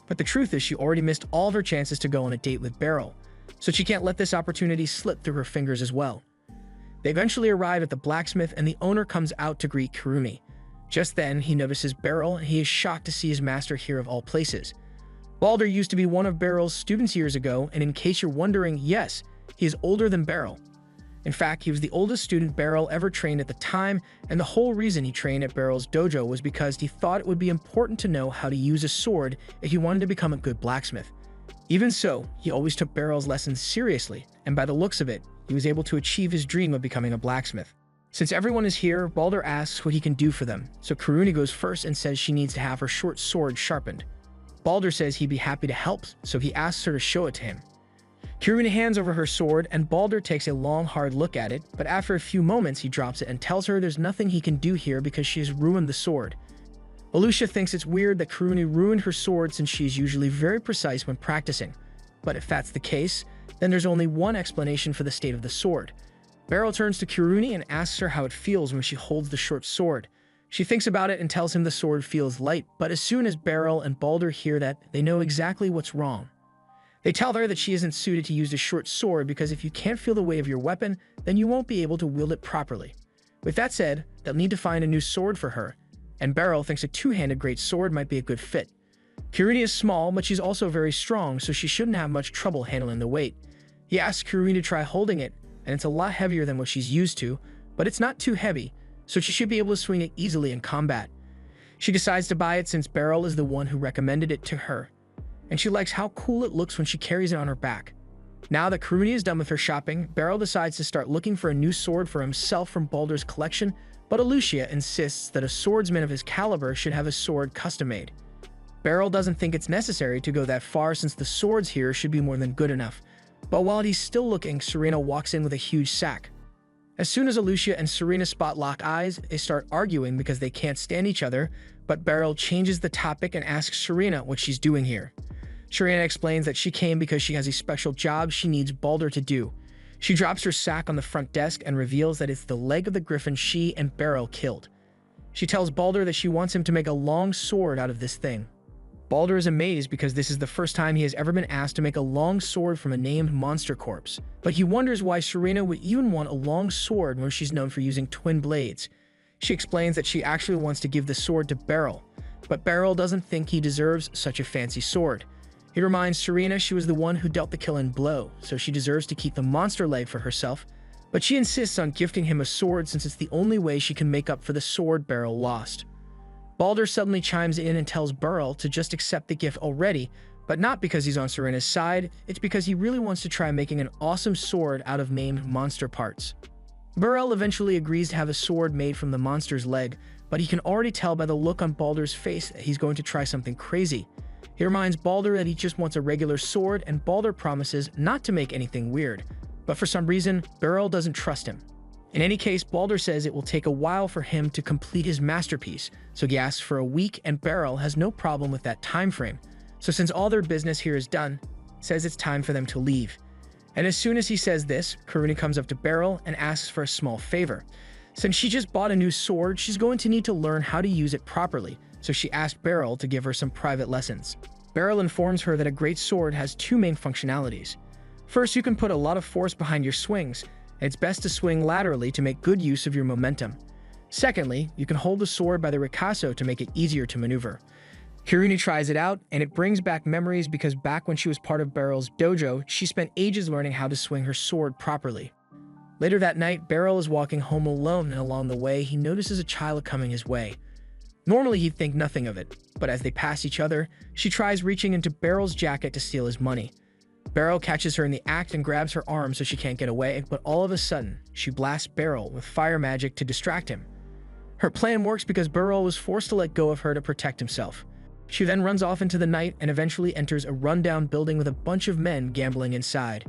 But the truth is she already missed all of her chances to go on a date with Beryl, so she can't let this opportunity slip through her fingers as well. They eventually arrive at the blacksmith, and the owner comes out to greet Kirumi. Just then, he notices Beryl, and he is shocked to see his master here of all places. Balder used to be one of Beryl's students years ago, and in case you're wondering, yes, he is older than Beryl. In fact, he was the oldest student Beryl ever trained at the time, and the whole reason he trained at Beryl's dojo was because he thought it would be important to know how to use a sword if he wanted to become a good blacksmith. Even so, he always took Beryl's lessons seriously, and by the looks of it, he was able to achieve his dream of becoming a blacksmith. Since everyone is here, Balder asks what he can do for them, so Kirumi goes first and says she needs to have her short sword sharpened. Balder says he'd be happy to help, so he asks her to show it to him. Kirumi hands over her sword, and Balder takes a long, hard look at it, but after a few moments he drops it and tells her there's nothing he can do here because she has ruined the sword. Alucia thinks it's weird that Kirumi ruined her sword since she is usually very precise when practicing, but if that's the case, then there's only one explanation for the state of the sword. Beryl turns to Kirumi and asks her how it feels when she holds the short sword. She thinks about it and tells him the sword feels light, but as soon as Beryl and Balder hear that, they know exactly what's wrong. They tell her that she isn't suited to use a short sword because if you can't feel the weight of your weapon, then you won't be able to wield it properly. With that said, they'll need to find a new sword for her, and Beryl thinks a two-handed great sword might be a good fit. Kiruni is small, but she's also very strong, so she shouldn't have much trouble handling the weight. He asks Kiruni to try holding it, and it's a lot heavier than what she's used to, but it's not too heavy, so she should be able to swing it easily in combat. She decides to buy it since Beryl is the one who recommended it to her, and she likes how cool it looks when she carries it on her back. Now that Kiruni is done with her shopping, Beryl decides to start looking for a new sword for himself from Baldur's collection, but Alucia insists that a swordsman of his caliber should have a sword custom-made. Beryl doesn't think it's necessary to go that far since the swords here should be more than good enough. But while he's still looking, Serena walks in with a huge sack. As soon as Alucia and Serena spot lock eyes, they start arguing because they can't stand each other, but Beryl changes the topic and asks Serena what she's doing here. Serena explains that she came because she has a special job she needs Baldur to do. She drops her sack on the front desk and reveals that it's the leg of the griffin she and Beryl killed. She tells Baldur that she wants him to make a long sword out of this thing. Baldur is amazed because this is the first time he has ever been asked to make a long sword from a named monster corpse. But he wonders why Serena would even want a long sword when she's known for using twin blades. She explains that she actually wants to give the sword to Beryl, but Beryl doesn't think he deserves such a fancy sword. He reminds Serena she was the one who dealt the killing blow, so she deserves to keep the monster leg for herself, but she insists on gifting him a sword since it's the only way she can make up for the sword Beryl lost. Baldur suddenly chimes in and tells Beryl to just accept the gift already, but not because he's on Serena's side, it's because he really wants to try making an awesome sword out of maimed monster parts. Beryl eventually agrees to have a sword made from the monster's leg, but he can already tell by the look on Baldur's face that he's going to try something crazy. He reminds Baldur that he just wants a regular sword, and Baldur promises not to make anything weird, but for some reason, Beryl doesn't trust him. In any case, Baldur says it will take a while for him to complete his masterpiece, so he asks for a week, and Beryl has no problem with that time frame. So since all their business here is done, says it's time for them to leave. And as soon as he says this, Kiruni comes up to Beryl and asks for a small favor. Since she just bought a new sword, she's going to need to learn how to use it properly, so she asked Beryl to give her some private lessons. Beryl informs her that a great sword has two main functionalities. First, you can put a lot of force behind your swings, and it's best to swing laterally to make good use of your momentum. Secondly, you can hold the sword by the ricasso to make it easier to maneuver. Kiruni tries it out, and it brings back memories because back when she was part of Beryl's dojo, she spent ages learning how to swing her sword properly. Later that night, Beryl is walking home alone, and along the way, he notices a child coming his way. Normally, he'd think nothing of it, but as they pass each other, she tries reaching into Beryl's jacket to steal his money. Beryl catches her in the act and grabs her arm so she can't get away, but all of a sudden, she blasts Beryl with fire magic to distract him. Her plan works because Beryl was forced to let go of her to protect himself. She then runs off into the night and eventually enters a rundown building with a bunch of men gambling inside.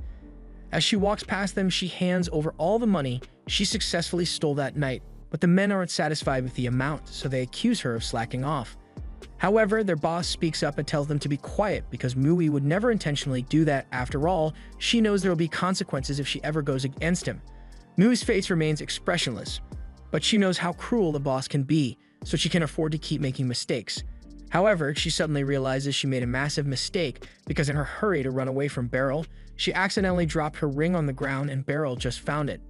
As she walks past them, she hands over all the money she successfully stole that night, but the men aren't satisfied with the amount, so they accuse her of slacking off. However, their boss speaks up and tells them to be quiet because Mui would never intentionally do that. After all, she knows there will be consequences if she ever goes against him. Mui's face remains expressionless, but she knows how cruel the boss can be, so she can afford to keep making mistakes. However, she suddenly realizes she made a massive mistake because in her hurry to run away from Beryl, she accidentally dropped her ring on the ground and Beryl just found it.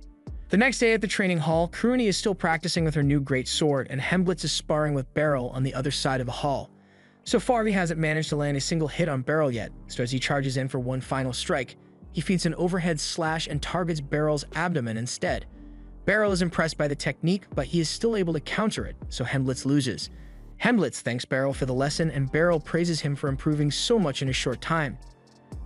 The next day at the training hall, Kiruni is still practicing with her new great sword, and Hemblitz is sparring with Beryl on the other side of the hall. So far, he hasn't managed to land a single hit on Beryl yet, so as he charges in for one final strike, he feeds an overhead slash and targets Beryl's abdomen instead. Beryl is impressed by the technique, but he is still able to counter it, so Hemblitz loses. Hemblitz thanks Beryl for the lesson, and Beryl praises him for improving so much in a short time.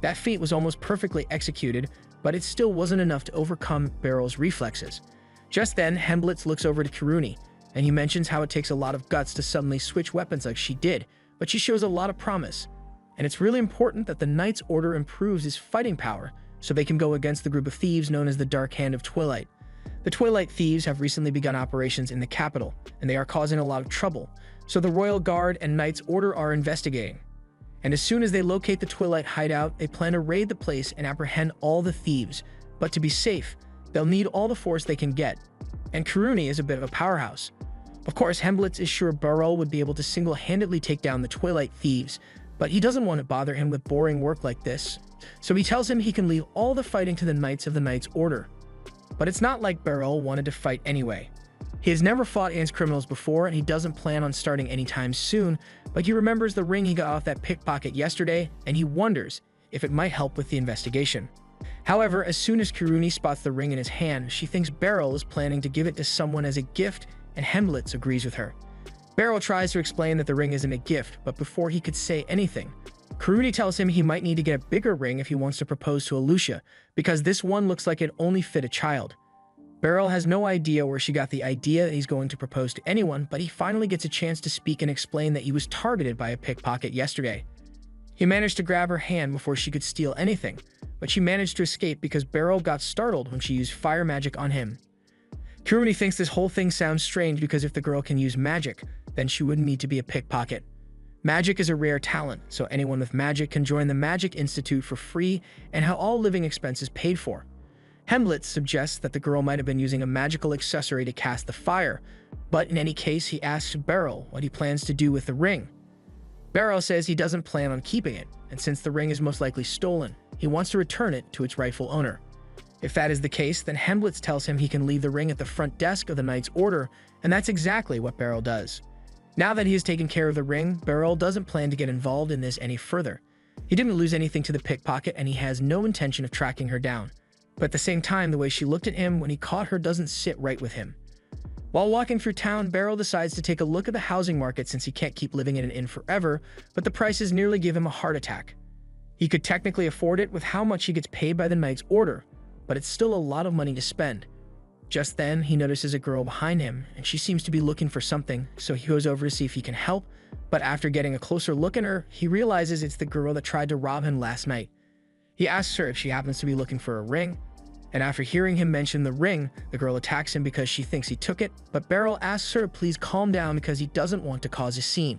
That feat was almost perfectly executed, but it still wasn't enough to overcome Beryl's reflexes. Just then, Hemblitz looks over to Kiruni, and he mentions how it takes a lot of guts to suddenly switch weapons like she did, but she shows a lot of promise. And it's really important that the Knight's Order improves his fighting power so they can go against the group of thieves known as the Dark Hand of Twilight. The Twilight Thieves have recently begun operations in the capital, and they are causing a lot of trouble, so the Royal Guard and Knight's Order are investigating. And as soon as they locate the Twilight hideout, they plan to raid the place and apprehend all the thieves. But to be safe, they'll need all the force they can get. And Kiruni is a bit of a powerhouse. Of course, Hemblitz is sure Beryl would be able to single-handedly take down the Twilight Thieves, But he doesn't want to bother him with boring work like this, so he tells him he can leave all the fighting to the Knights of the Knight's Order. But it's not like Beryl wanted to fight anyway. He has never fought against criminals before, and he doesn't plan on starting anytime soon, but he remembers the ring he got off that pickpocket yesterday, and he wonders if it might help with the investigation. However, as soon as Kiruni spots the ring in his hand, she thinks Beryl is planning to give it to someone as a gift, and Hemblitz agrees with her. Beryl tries to explain that the ring isn't a gift, but before he could say anything, Kiruni tells him he might need to get a bigger ring if he wants to propose to Alucia, because this one looks like it only fit a child. Beryl has no idea where she got the idea that he's going to propose to anyone, but he finally gets a chance to speak and explain that he was targeted by a pickpocket yesterday. He managed to grab her hand before she could steal anything, but she managed to escape because Beryl got startled when she used fire magic on him. Kiruni thinks this whole thing sounds strange because if the girl can use magic, then she wouldn't need to be a pickpocket. Magic is a rare talent, so anyone with magic can join the Magic Institute for free and have all living expenses paid for. Hemblitz suggests that the girl might have been using a magical accessory to cast the fire, but in any case, he asks Beryl what he plans to do with the ring. Beryl says he doesn't plan on keeping it, and since the ring is most likely stolen, he wants to return it to its rightful owner. If that is the case, then Hemblitz tells him he can leave the ring at the front desk of the Knight's Order, and that's exactly what Beryl does. Now that he has taken care of the ring, Beryl doesn't plan to get involved in this any further. He didn't lose anything to the pickpocket, and he has no intention of tracking her down. But at the same time, the way she looked at him when he caught her doesn't sit right with him. While walking through town, Beryl decides to take a look at the housing market since he can't keep living in an inn forever, but the prices nearly give him a heart attack. He could technically afford it with how much he gets paid by the Knight's Order, but it's still a lot of money to spend. Just then, he notices a girl behind him, and she seems to be looking for something, so he goes over to see if he can help, but after getting a closer look at her, he realizes it's the girl that tried to rob him last night. He asks her if she happens to be looking for a ring, and after hearing him mention the ring, the girl attacks him because she thinks he took it, but Beryl asks her to please calm down because he doesn't want to cause a scene.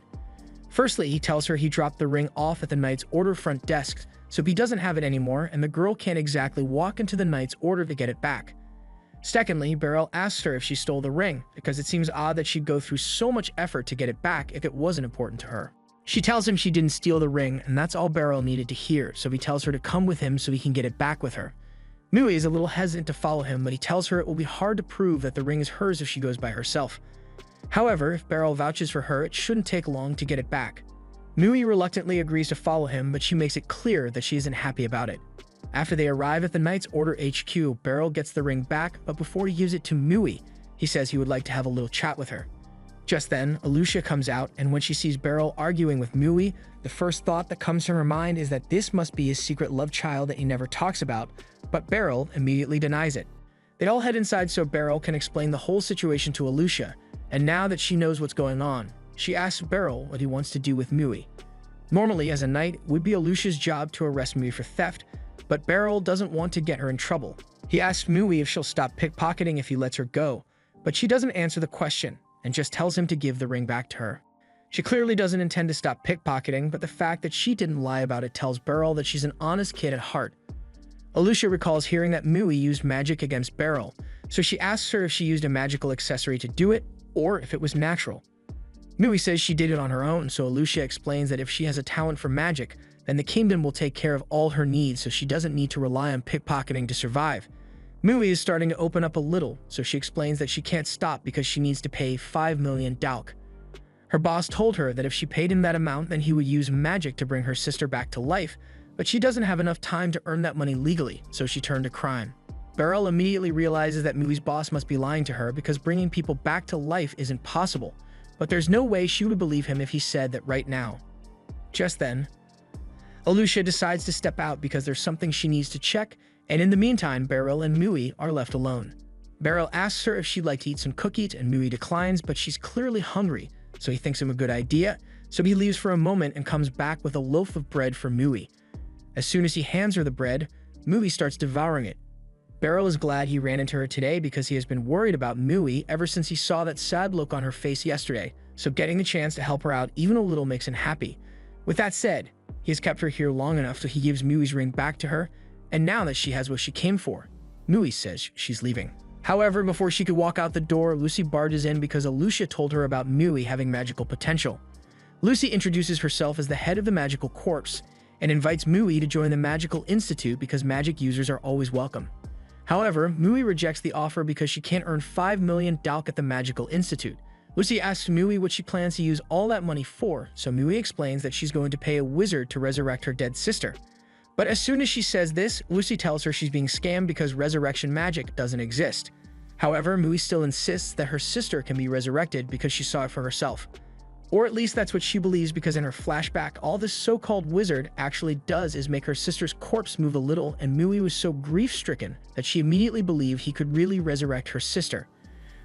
Firstly, he tells her he dropped the ring off at the Knight's Order front desk, so he doesn't have it anymore, and the girl can't exactly walk into the Knight's Order to get it back. Secondly, Beryl asks her if she stole the ring, because it seems odd that she'd go through so much effort to get it back if it wasn't important to her. She tells him she didn't steal the ring, and that's all Beryl needed to hear, so he tells her to come with him so he can get it back with her. Mui is a little hesitant to follow him, but he tells her it will be hard to prove that the ring is hers if she goes by herself. However, if Beryl vouches for her, it shouldn't take long to get it back. Mui reluctantly agrees to follow him, but she makes it clear that she isn't happy about it. After they arrive at the Knight's Order HQ, Beryl gets the ring back, but before he gives it to Mui, he says he would like to have a little chat with her. Just then, Alucia comes out, and when she sees Beryl arguing with Mui, the first thought that comes to her mind is that this must be his secret love child that he never talks about, but Beryl immediately denies it. They all head inside so Beryl can explain the whole situation to Alucia, and now that she knows what's going on, she asks Beryl what he wants to do with Mui. Normally, as a knight, it would be Alucia's job to arrest Mui for theft, but Beryl doesn't want to get her in trouble. He asks Mui if she'll stop pickpocketing if he lets her go, but she doesn't answer the question, and just tells him to give the ring back to her. She clearly doesn't intend to stop pickpocketing, but the fact that she didn't lie about it tells Beryl that she's an honest kid at heart. Alucia recalls hearing that Mui used magic against Beryl, so she asks her if she used a magical accessory to do it, or if it was natural. Mui says she did it on her own, so Alucia explains that if she has a talent for magic, then the kingdom will take care of all her needs so she doesn't need to rely on pickpocketing to survive. Mui is starting to open up a little, so she explains that she can't stop because she needs to pay 5 million Dauk. Her boss told her that if she paid him that amount, then he would use magic to bring her sister back to life, but she doesn't have enough time to earn that money legally, so she turned to crime. Beryl immediately realizes that Mui's boss must be lying to her because bringing people back to life isn't possible, but there's no way she would believe him if he said that right now. Just then, Alucia decides to step out because there's something she needs to check, and in the meantime, Beryl and Mui are left alone. Beryl asks her if she'd like to eat some cookies, and Mui declines, but she's clearly hungry, so he thinks him a good idea, so he leaves for a moment and comes back with a loaf of bread for Mui. As soon as he hands her the bread, Mui starts devouring it. Beryl is glad he ran into her today because he has been worried about Mui ever since he saw that sad look on her face yesterday, so getting the chance to help her out even a little makes him happy. With that said, he has kept her here long enough so he gives Mui's ring back to her, and now that she has what she came for, Mui says she's leaving. However, before she could walk out the door, Lucy barges in because Alucia told her about Mui having magical potential. Lucy introduces herself as the head of the magical corps and invites Mui to join the Magical Institute because magic users are always welcome. However, Mui rejects the offer because she can't earn 5 million dalk at the Magical Institute. Lucy asks Mui what she plans to use all that money for, so Mui explains that she's going to pay a wizard to resurrect her dead sister. But as soon as she says this, Lucy tells her she's being scammed because resurrection magic doesn't exist. However, Mui still insists that her sister can be resurrected because she saw it for herself. Or at least that's what she believes, because in her flashback, all this so-called wizard actually does is make her sister's corpse move a little, and Mui was so grief-stricken that she immediately believed he could really resurrect her sister.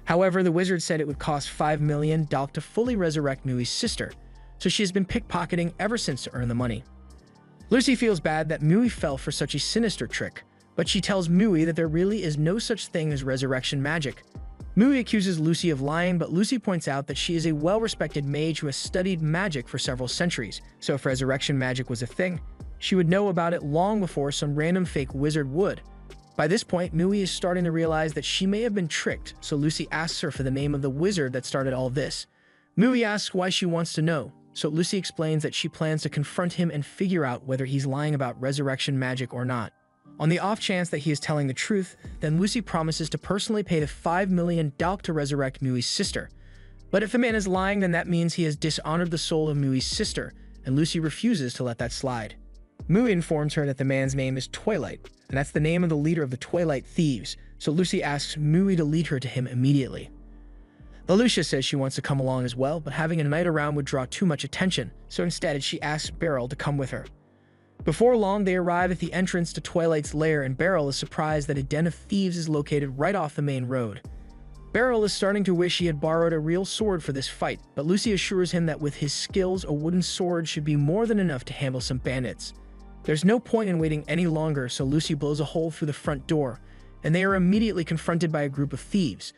However, the wizard said it would cost 5 million dalk to fully resurrect Mui's sister, so she has been pickpocketing ever since to earn the money. Lucy feels bad that Mui fell for such a sinister trick, but she tells Mui that there really is no such thing as resurrection magic. Mui accuses Lucy of lying, but Lucy points out that she is a well-respected mage who has studied magic for several centuries, so if resurrection magic was a thing, she would know about it long before some random fake wizard would. By this point, Mui is starting to realize that she may have been tricked, so Lucy asks her for the name of the wizard that started all this. Mui asks why she wants to know, so Lucy explains that she plans to confront him and figure out whether he's lying about resurrection magic or not. On the off chance that he is telling the truth, then Lucy promises to personally pay the 5 million dalk to resurrect Mui's sister. But if the man is lying, then that means he has dishonored the soul of Mui's sister, and Lucy refuses to let that slide. Mui informs her that the man's name is Twilight, and that's the name of the leader of the Twilight Thieves, so Lucy asks Mui to lead her to him immediately. Alicia says she wants to come along as well, but having a knight around would draw too much attention, so instead she asks Beryl to come with her. Before long, they arrive at the entrance to Twilight's lair, and Beryl is surprised that a den of thieves is located right off the main road. Beryl is starting to wish he had borrowed a real sword for this fight, but Lucy assures him that with his skills, a wooden sword should be more than enough to handle some bandits. There's no point in waiting any longer, so Lucy blows a hole through the front door, and they are immediately confronted by a group of thieves.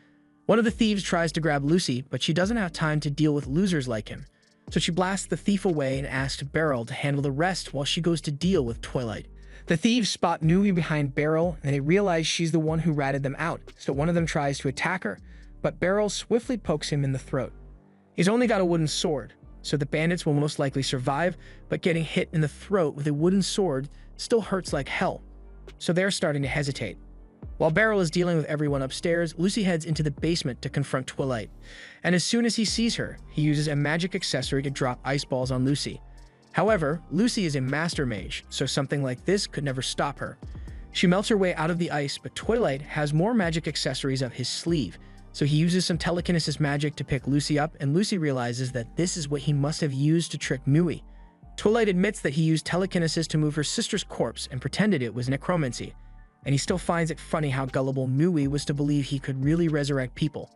One of the thieves tries to grab Lucy, but she doesn't have time to deal with losers like him. So she blasts the thief away and asks Beryl to handle the rest while she goes to deal with Twilight. The thieves spot Mui behind Beryl, and they realize she's the one who ratted them out, so one of them tries to attack her, but Beryl swiftly pokes him in the throat. He's only got a wooden sword, so the bandits will most likely survive, but getting hit in the throat with a wooden sword still hurts like hell, so they're starting to hesitate. While Beryl is dealing with everyone upstairs, Lucy heads into the basement to confront Twilight, and as soon as he sees her, he uses a magic accessory to drop ice balls on Lucy. However, Lucy is a master mage, so something like this could never stop her. She melts her way out of the ice, but Twilight has more magic accessories up his sleeve, so he uses some telekinesis magic to pick Lucy up, and Lucy realizes that this is what he must have used to trick Mui. Twilight admits that he used telekinesis to move her sister's corpse and pretended it was necromancy, and he still finds it funny how gullible Mui was to believe he could really resurrect people.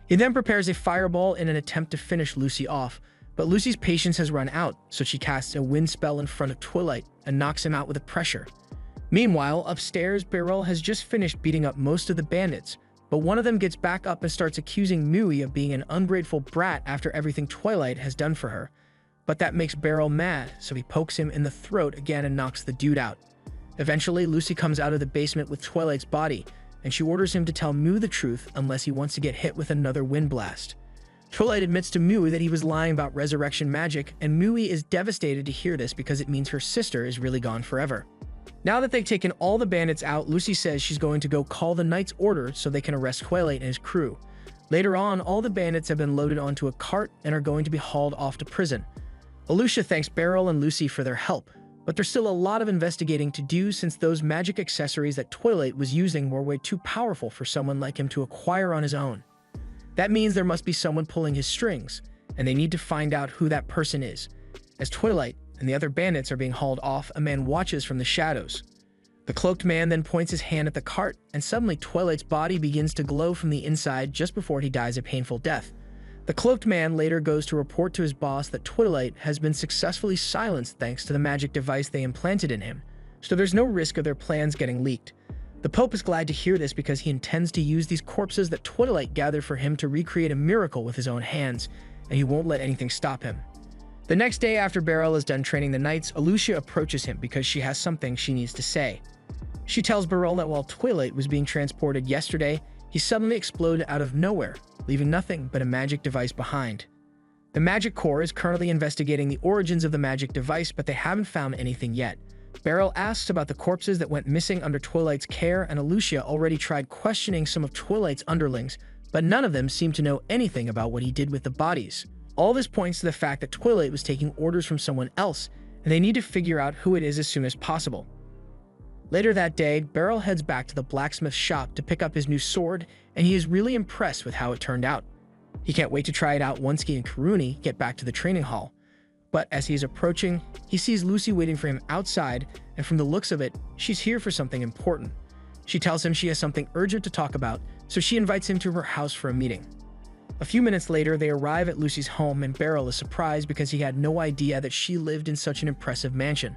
He then prepares a fireball in an attempt to finish Lucy off, but Lucy's patience has run out, so she casts a wind spell in front of Twilight and knocks him out with a pressure. Meanwhile, upstairs, Beryl has just finished beating up most of the bandits, but one of them gets back up and starts accusing Mui of being an ungrateful brat after everything Twilight has done for her. But that makes Beryl mad, so he pokes him in the throat again and knocks the dude out. Eventually, Lucy comes out of the basement with Twilight's body, and she orders him to tell Mui the truth unless he wants to get hit with another wind blast. Twilight admits to Mui that he was lying about resurrection magic, and Mui is devastated to hear this because it means her sister is really gone forever. Now that they've taken all the bandits out, Lucy says she's going to go call the Knight's Order so they can arrest Twilight and his crew. Later on, all the bandits have been loaded onto a cart and are going to be hauled off to prison. Alicia thanks Beryl and Lucy for their help, but there's still a lot of investigating to do since those magic accessories that Twilight was using were way too powerful for someone like him to acquire on his own. That means there must be someone pulling his strings, and they need to find out who that person is. As Twilight and the other bandits are being hauled off, a man watches from the shadows. The cloaked man then points his hand at the cart, and suddenly Twilight's body begins to glow from the inside just before he dies a painful death. The cloaked man later goes to report to his boss that Twilight has been successfully silenced thanks to the magic device they implanted in him, so there's no risk of their plans getting leaked. The Pope is glad to hear this because he intends to use these corpses that Twilight gathered for him to recreate a miracle with his own hands, and he won't let anything stop him. The next day after Beryl is done training the knights, Alicia approaches him because she has something she needs to say. She tells Beryl that while Twilight was being transported yesterday, he suddenly exploded out of nowhere, leaving nothing but a magic device behind. The Magic Corps is currently investigating the origins of the magic device, but they haven't found anything yet. Beryl asks about the corpses that went missing under Twilight's care, and Lucia already tried questioning some of Twilight's underlings, but none of them seem to know anything about what he did with the bodies. All this points to the fact that Twilight was taking orders from someone else, and they need to figure out who it is as soon as possible. Later that day, Beryl heads back to the blacksmith's shop to pick up his new sword, and he is really impressed with how it turned out. He can't wait to try it out once he and Karuni get back to the training hall. But as he is approaching, he sees Lucy waiting for him outside, and from the looks of it, she's here for something important. She tells him she has something urgent to talk about, so she invites him to her house for a meeting. A few minutes later, they arrive at Lucy's home, and Beryl is surprised because he had no idea that she lived in such an impressive mansion.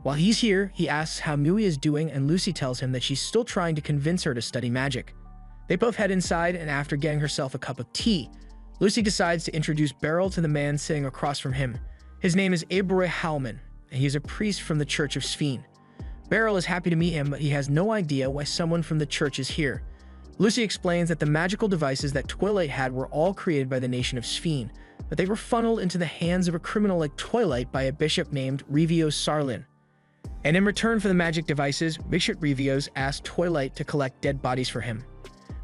While he's here, he asks how Mui is doing, and Lucy tells him that she's still trying to convince her to study magic. They both head inside, and after getting herself a cup of tea, Lucy decides to introduce Beryl to the man sitting across from him. His name is Abroy Howman, and he is a priest from the Church of Sphene. Beryl is happy to meet him, but he has no idea why someone from the church is here. Lucy explains that the magical devices that Twilight had were all created by the nation of Sphene, but they were funneled into the hands of a criminal like Twilight by a bishop named Revios Sarlin. And in return for the magic devices, Bishop Revios asked Twilight to collect dead bodies for him.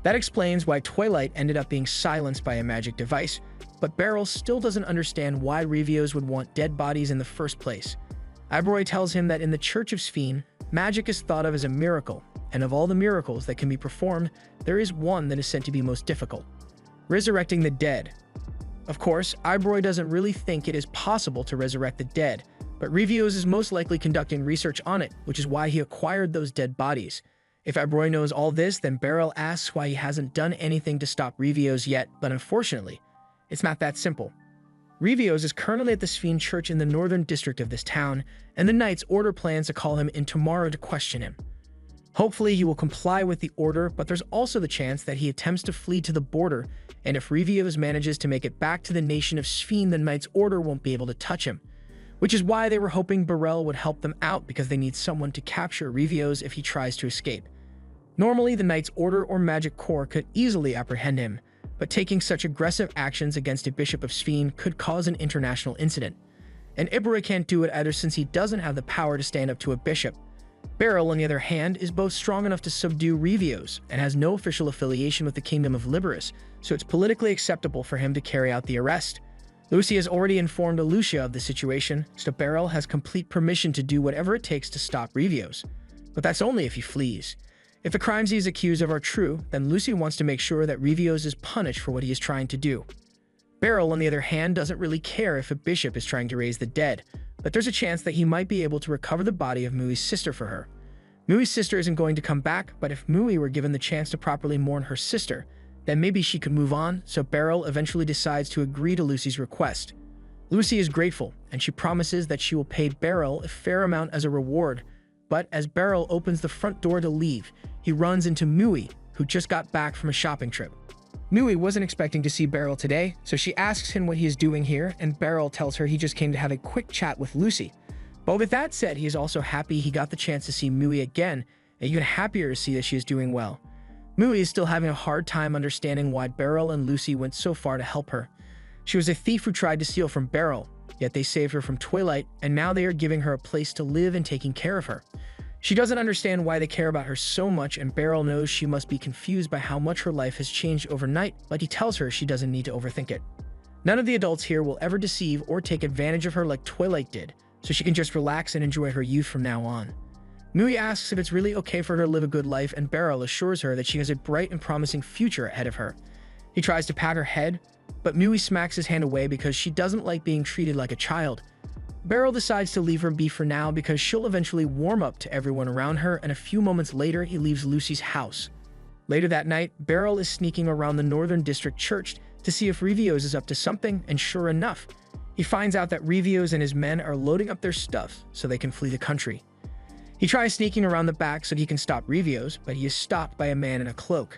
That explains why Twilight ended up being silenced by a magic device, but Beryl still doesn't understand why Revios would want dead bodies in the first place. Abroy tells him that in the Church of Sphene, magic is thought of as a miracle, and of all the miracles that can be performed, there is one that is said to be most difficult: resurrecting the dead. Of course, Abroy doesn't really think it is possible to resurrect the dead, but Revios is most likely conducting research on it, which is why he acquired those dead bodies. If Abroy knows all this, then Beryl asks why he hasn't done anything to stop Revios yet, but unfortunately, it's not that simple. Revios is currently at the Sphene Church in the northern district of this town, and the Knights Order plans to call him in tomorrow to question him. Hopefully he will comply with the order, but there's also the chance that he attempts to flee to the border, and if Revios manages to make it back to the nation of Sphene, the Knights Order won't be able to touch him. Which is why they were hoping Beryl would help them out, because they need someone to capture Revios if he tries to escape. Normally, the Knights Order or Magic Corps could easily apprehend him, but taking such aggressive actions against a Bishop of Sphene could cause an international incident. And Abroy can't do it either, since he doesn't have the power to stand up to a bishop. Beryl, on the other hand, is both strong enough to subdue Revios and has no official affiliation with the Kingdom of Liberus, so it's politically acceptable for him to carry out the arrest. Lucy has already informed Lucia of the situation, so Beryl has complete permission to do whatever it takes to stop Revios. But that's only if he flees. If the crimes he is accused of are true, then Lucy wants to make sure that Revios is punished for what he is trying to do. Beryl, on the other hand, doesn't really care if a bishop is trying to raise the dead, but there's a chance that he might be able to recover the body of Mui's sister for her. Mui's sister isn't going to come back, but if Mui were given the chance to properly mourn her sister, then maybe she could move on, so Beryl eventually decides to agree to Lucy's request. Lucy is grateful, and she promises that she will pay Beryl a fair amount as a reward, but as Beryl opens the front door to leave, he runs into Mui, who just got back from a shopping trip. Mui wasn't expecting to see Beryl today, so she asks him what he is doing here, and Beryl tells her he just came to have a quick chat with Lucy. But with that said, he is also happy he got the chance to see Mui again, and even happier to see that she is doing well. Mui is still having a hard time understanding why Beryl and Lucy went so far to help her. She was a thief who tried to steal from Beryl, yet they saved her from Twilight, and now they are giving her a place to live and taking care of her. She doesn't understand why they care about her so much, and Beryl knows she must be confused by how much her life has changed overnight, but he tells her she doesn't need to overthink it. None of the adults here will ever deceive or take advantage of her like Twilight did, so she can just relax and enjoy her youth from now on. Mui asks if it's really okay for her to live a good life, and Beryl assures her that she has a bright and promising future ahead of her. He tries to pat her head, but Mui smacks his hand away because she doesn't like being treated like a child. Beryl decides to leave her be for now because she'll eventually warm up to everyone around her, and a few moments later he leaves Lucy's house. Later that night, Beryl is sneaking around the Northern District Church to see if Revios is up to something, and sure enough, he finds out that Revios and his men are loading up their stuff so they can flee the country. He tries sneaking around the back so he can stop Revios, but he is stopped by a man in a cloak.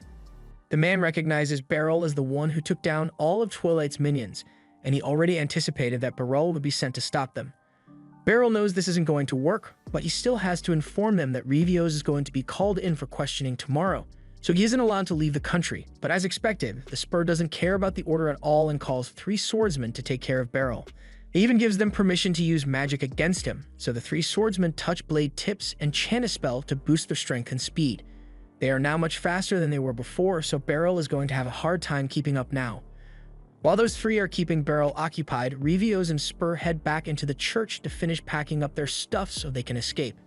The man recognizes Beryl as the one who took down all of Twilight's minions, and he already anticipated that Beryl would be sent to stop them. Beryl knows this isn't going to work, but he still has to inform them that Revios is going to be called in for questioning tomorrow, so he isn't allowed to leave the country. But as expected, the Spur doesn't care about the order at all and calls 3 swordsmen to take care of Beryl. He even gives them permission to use magic against him, so the 3 swordsmen touch blade tips and chant a spell to boost their strength and speed. They are now much faster than they were before, so Beryl is going to have a hard time keeping up now. While those 3 are keeping Beryl occupied, Revios and Spur head back into the church to finish packing up their stuff so they can escape.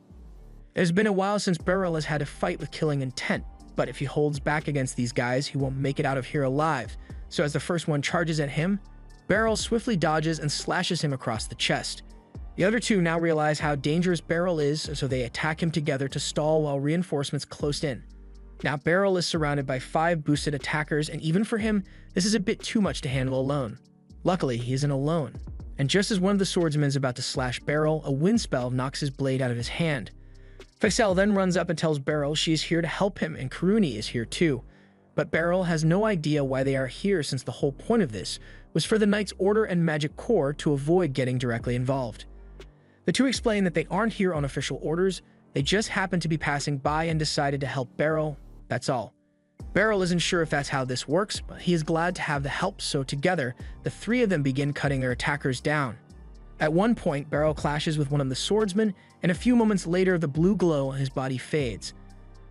It has been a while since Beryl has had a fight with killing intent, but if he holds back against these guys, he won't make it out of here alive. So as the first one charges at him, Beryl swiftly dodges and slashes him across the chest. The other 2 now realize how dangerous Beryl is, so they attack him together to stall while reinforcements close in. Now Beryl is surrounded by 5 boosted attackers, and even for him, this is a bit too much to handle alone. Luckily, he isn't alone. And just as one of the swordsmen is about to slash Beryl, a wind spell knocks his blade out of his hand. Fixel then runs up and tells Beryl she is here to help him, and Karuni is here too. But Beryl has no idea why they are here, since the whole point of this was for the Knight's Order and Magic Corps to avoid getting directly involved. The 2 explain that they aren't here on official orders, they just happened to be passing by and decided to help Beryl, that's all. Beryl isn't sure if that's how this works, but he is glad to have the help, so together, the 3 of them begin cutting their attackers down. At one point, Beryl clashes with one of the swordsmen, and a few moments later, the blue glow on his body fades.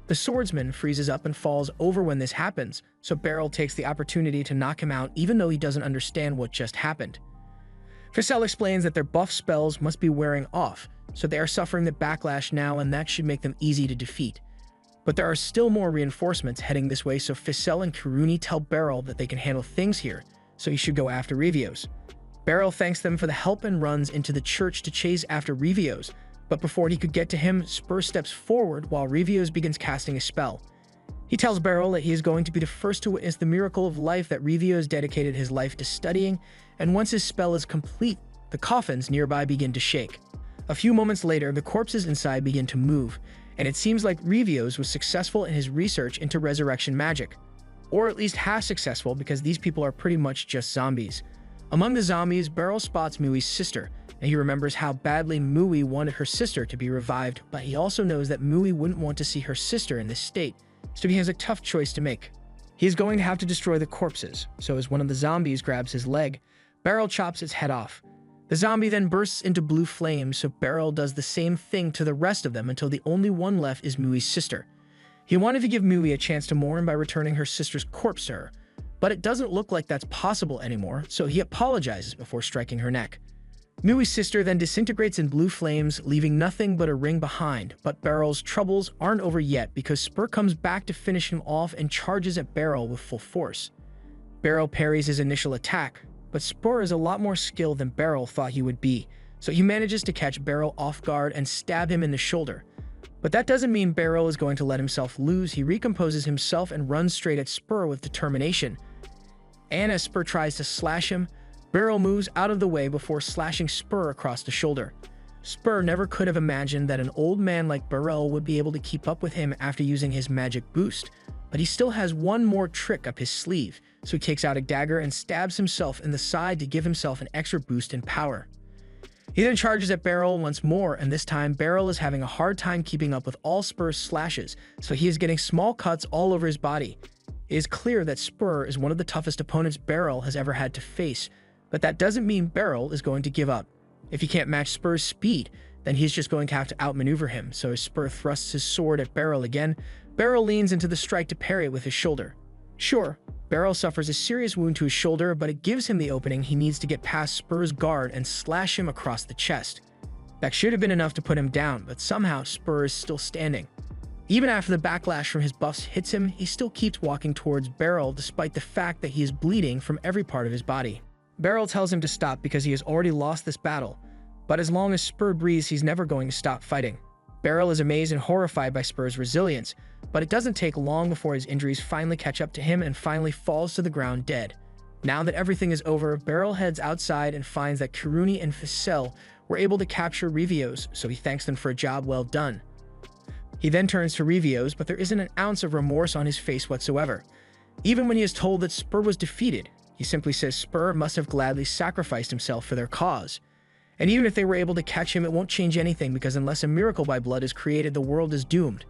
The swordsman freezes up and falls over when this happens, so Beryl takes the opportunity to knock him out even though he doesn't understand what just happened. Fixel explains that their buff spells must be wearing off, so they are suffering the backlash now, and that should make them easy to defeat. But there are still more reinforcements heading this way, so Fixel and Karuni tell Beryl that they can handle things here, so he should go after Revios. Beryl thanks them for the help and runs into the church to chase after Revios, but before he could get to him, Spur steps forward while Revios begins casting a spell. He tells Beryl that he is going to be the first to witness the miracle of life that Revios dedicated his life to studying, and once his spell is complete, the coffins nearby begin to shake. A few moments later, the corpses inside begin to move, and it seems like Revios was successful in his research into resurrection magic. Or at least half successful, because these people are pretty much just zombies. Among the zombies, Beryl spots Mui's sister, and he remembers how badly Mui wanted her sister to be revived, but he also knows that Mui wouldn't want to see her sister in this state, so he has a tough choice to make. He is going to have to destroy the corpses, so as one of the zombies grabs his leg, Beryl chops its head off. The zombie then bursts into blue flames, so Beryl does the same thing to the rest of them until the only one left is Mui's sister. He wanted to give Mui a chance to mourn by returning her sister's corpse to her, but it doesn't look like that's possible anymore, so he apologizes before striking her neck. Mui's sister then disintegrates in blue flames, leaving nothing but a ring behind, but Beryl's troubles aren't over yet because Spur comes back to finish him off and charges at Beryl with full force. Beryl parries his initial attack, but Spur is a lot more skilled than Beryl thought he would be, so he manages to catch Beryl off guard and stab him in the shoulder. But that doesn't mean Beryl is going to let himself lose. He recomposes himself and runs straight at Spur with determination. And as Spur tries to slash him, Beryl moves out of the way before slashing Spur across the shoulder. Spur never could have imagined that an old man like Beryl would be able to keep up with him after using his magic boost, but he still has one more trick up his sleeve, so he takes out a dagger and stabs himself in the side to give himself an extra boost in power. He then charges at Beryl once more, and this time Beryl is having a hard time keeping up with all Spur's slashes, so he is getting small cuts all over his body. It is clear that Spur is one of the toughest opponents Beryl has ever had to face, but that doesn't mean Beryl is going to give up. If he can't match Spur's speed, then he's just going to have to outmaneuver him, so as Spur thrusts his sword at Beryl again, Beryl leans into the strike to parry it with his shoulder. Sure, Beryl suffers a serious wound to his shoulder, but it gives him the opening he needs to get past Spur's guard and slash him across the chest. That should have been enough to put him down, but somehow Spur is still standing. Even after the backlash from his buffs hits him, he still keeps walking towards Beryl despite the fact that he is bleeding from every part of his body. Beryl tells him to stop because he has already lost this battle, but as long as Spur breathes, he's never going to stop fighting. Beryl is amazed and horrified by Spur's resilience, but it doesn't take long before his injuries finally catch up to him and finally falls to the ground dead. Now that everything is over, Beryl heads outside and finds that Karuni and Fixel were able to capture Revios, so he thanks them for a job well done. He then turns to Revios, but there isn't an ounce of remorse on his face whatsoever. Even when he is told that Spur was defeated, he simply says Spur must have gladly sacrificed himself for their cause. And even if they were able to catch him, it won't change anything because unless a miracle by blood is created, the world is doomed.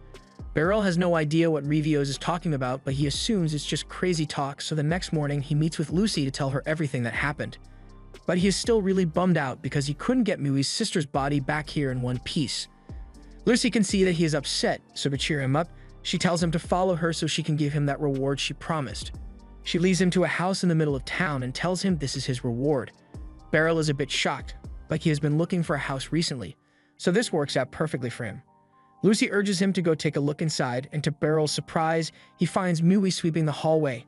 Beryl has no idea what Revios is talking about, but he assumes it's just crazy talk, so the next morning he meets with Lucy to tell her everything that happened. But he is still really bummed out because he couldn't get Mui's sister's body back here in one piece. Lucy can see that he is upset, so to cheer him up, she tells him to follow her so she can give him that reward she promised. She leads him to a house in the middle of town and tells him this is his reward. Beryl is a bit shocked, like he has been looking for a house recently, so this works out perfectly for him. Lucy urges him to go take a look inside, and to Beryl's surprise, he finds Mui sweeping the hallway.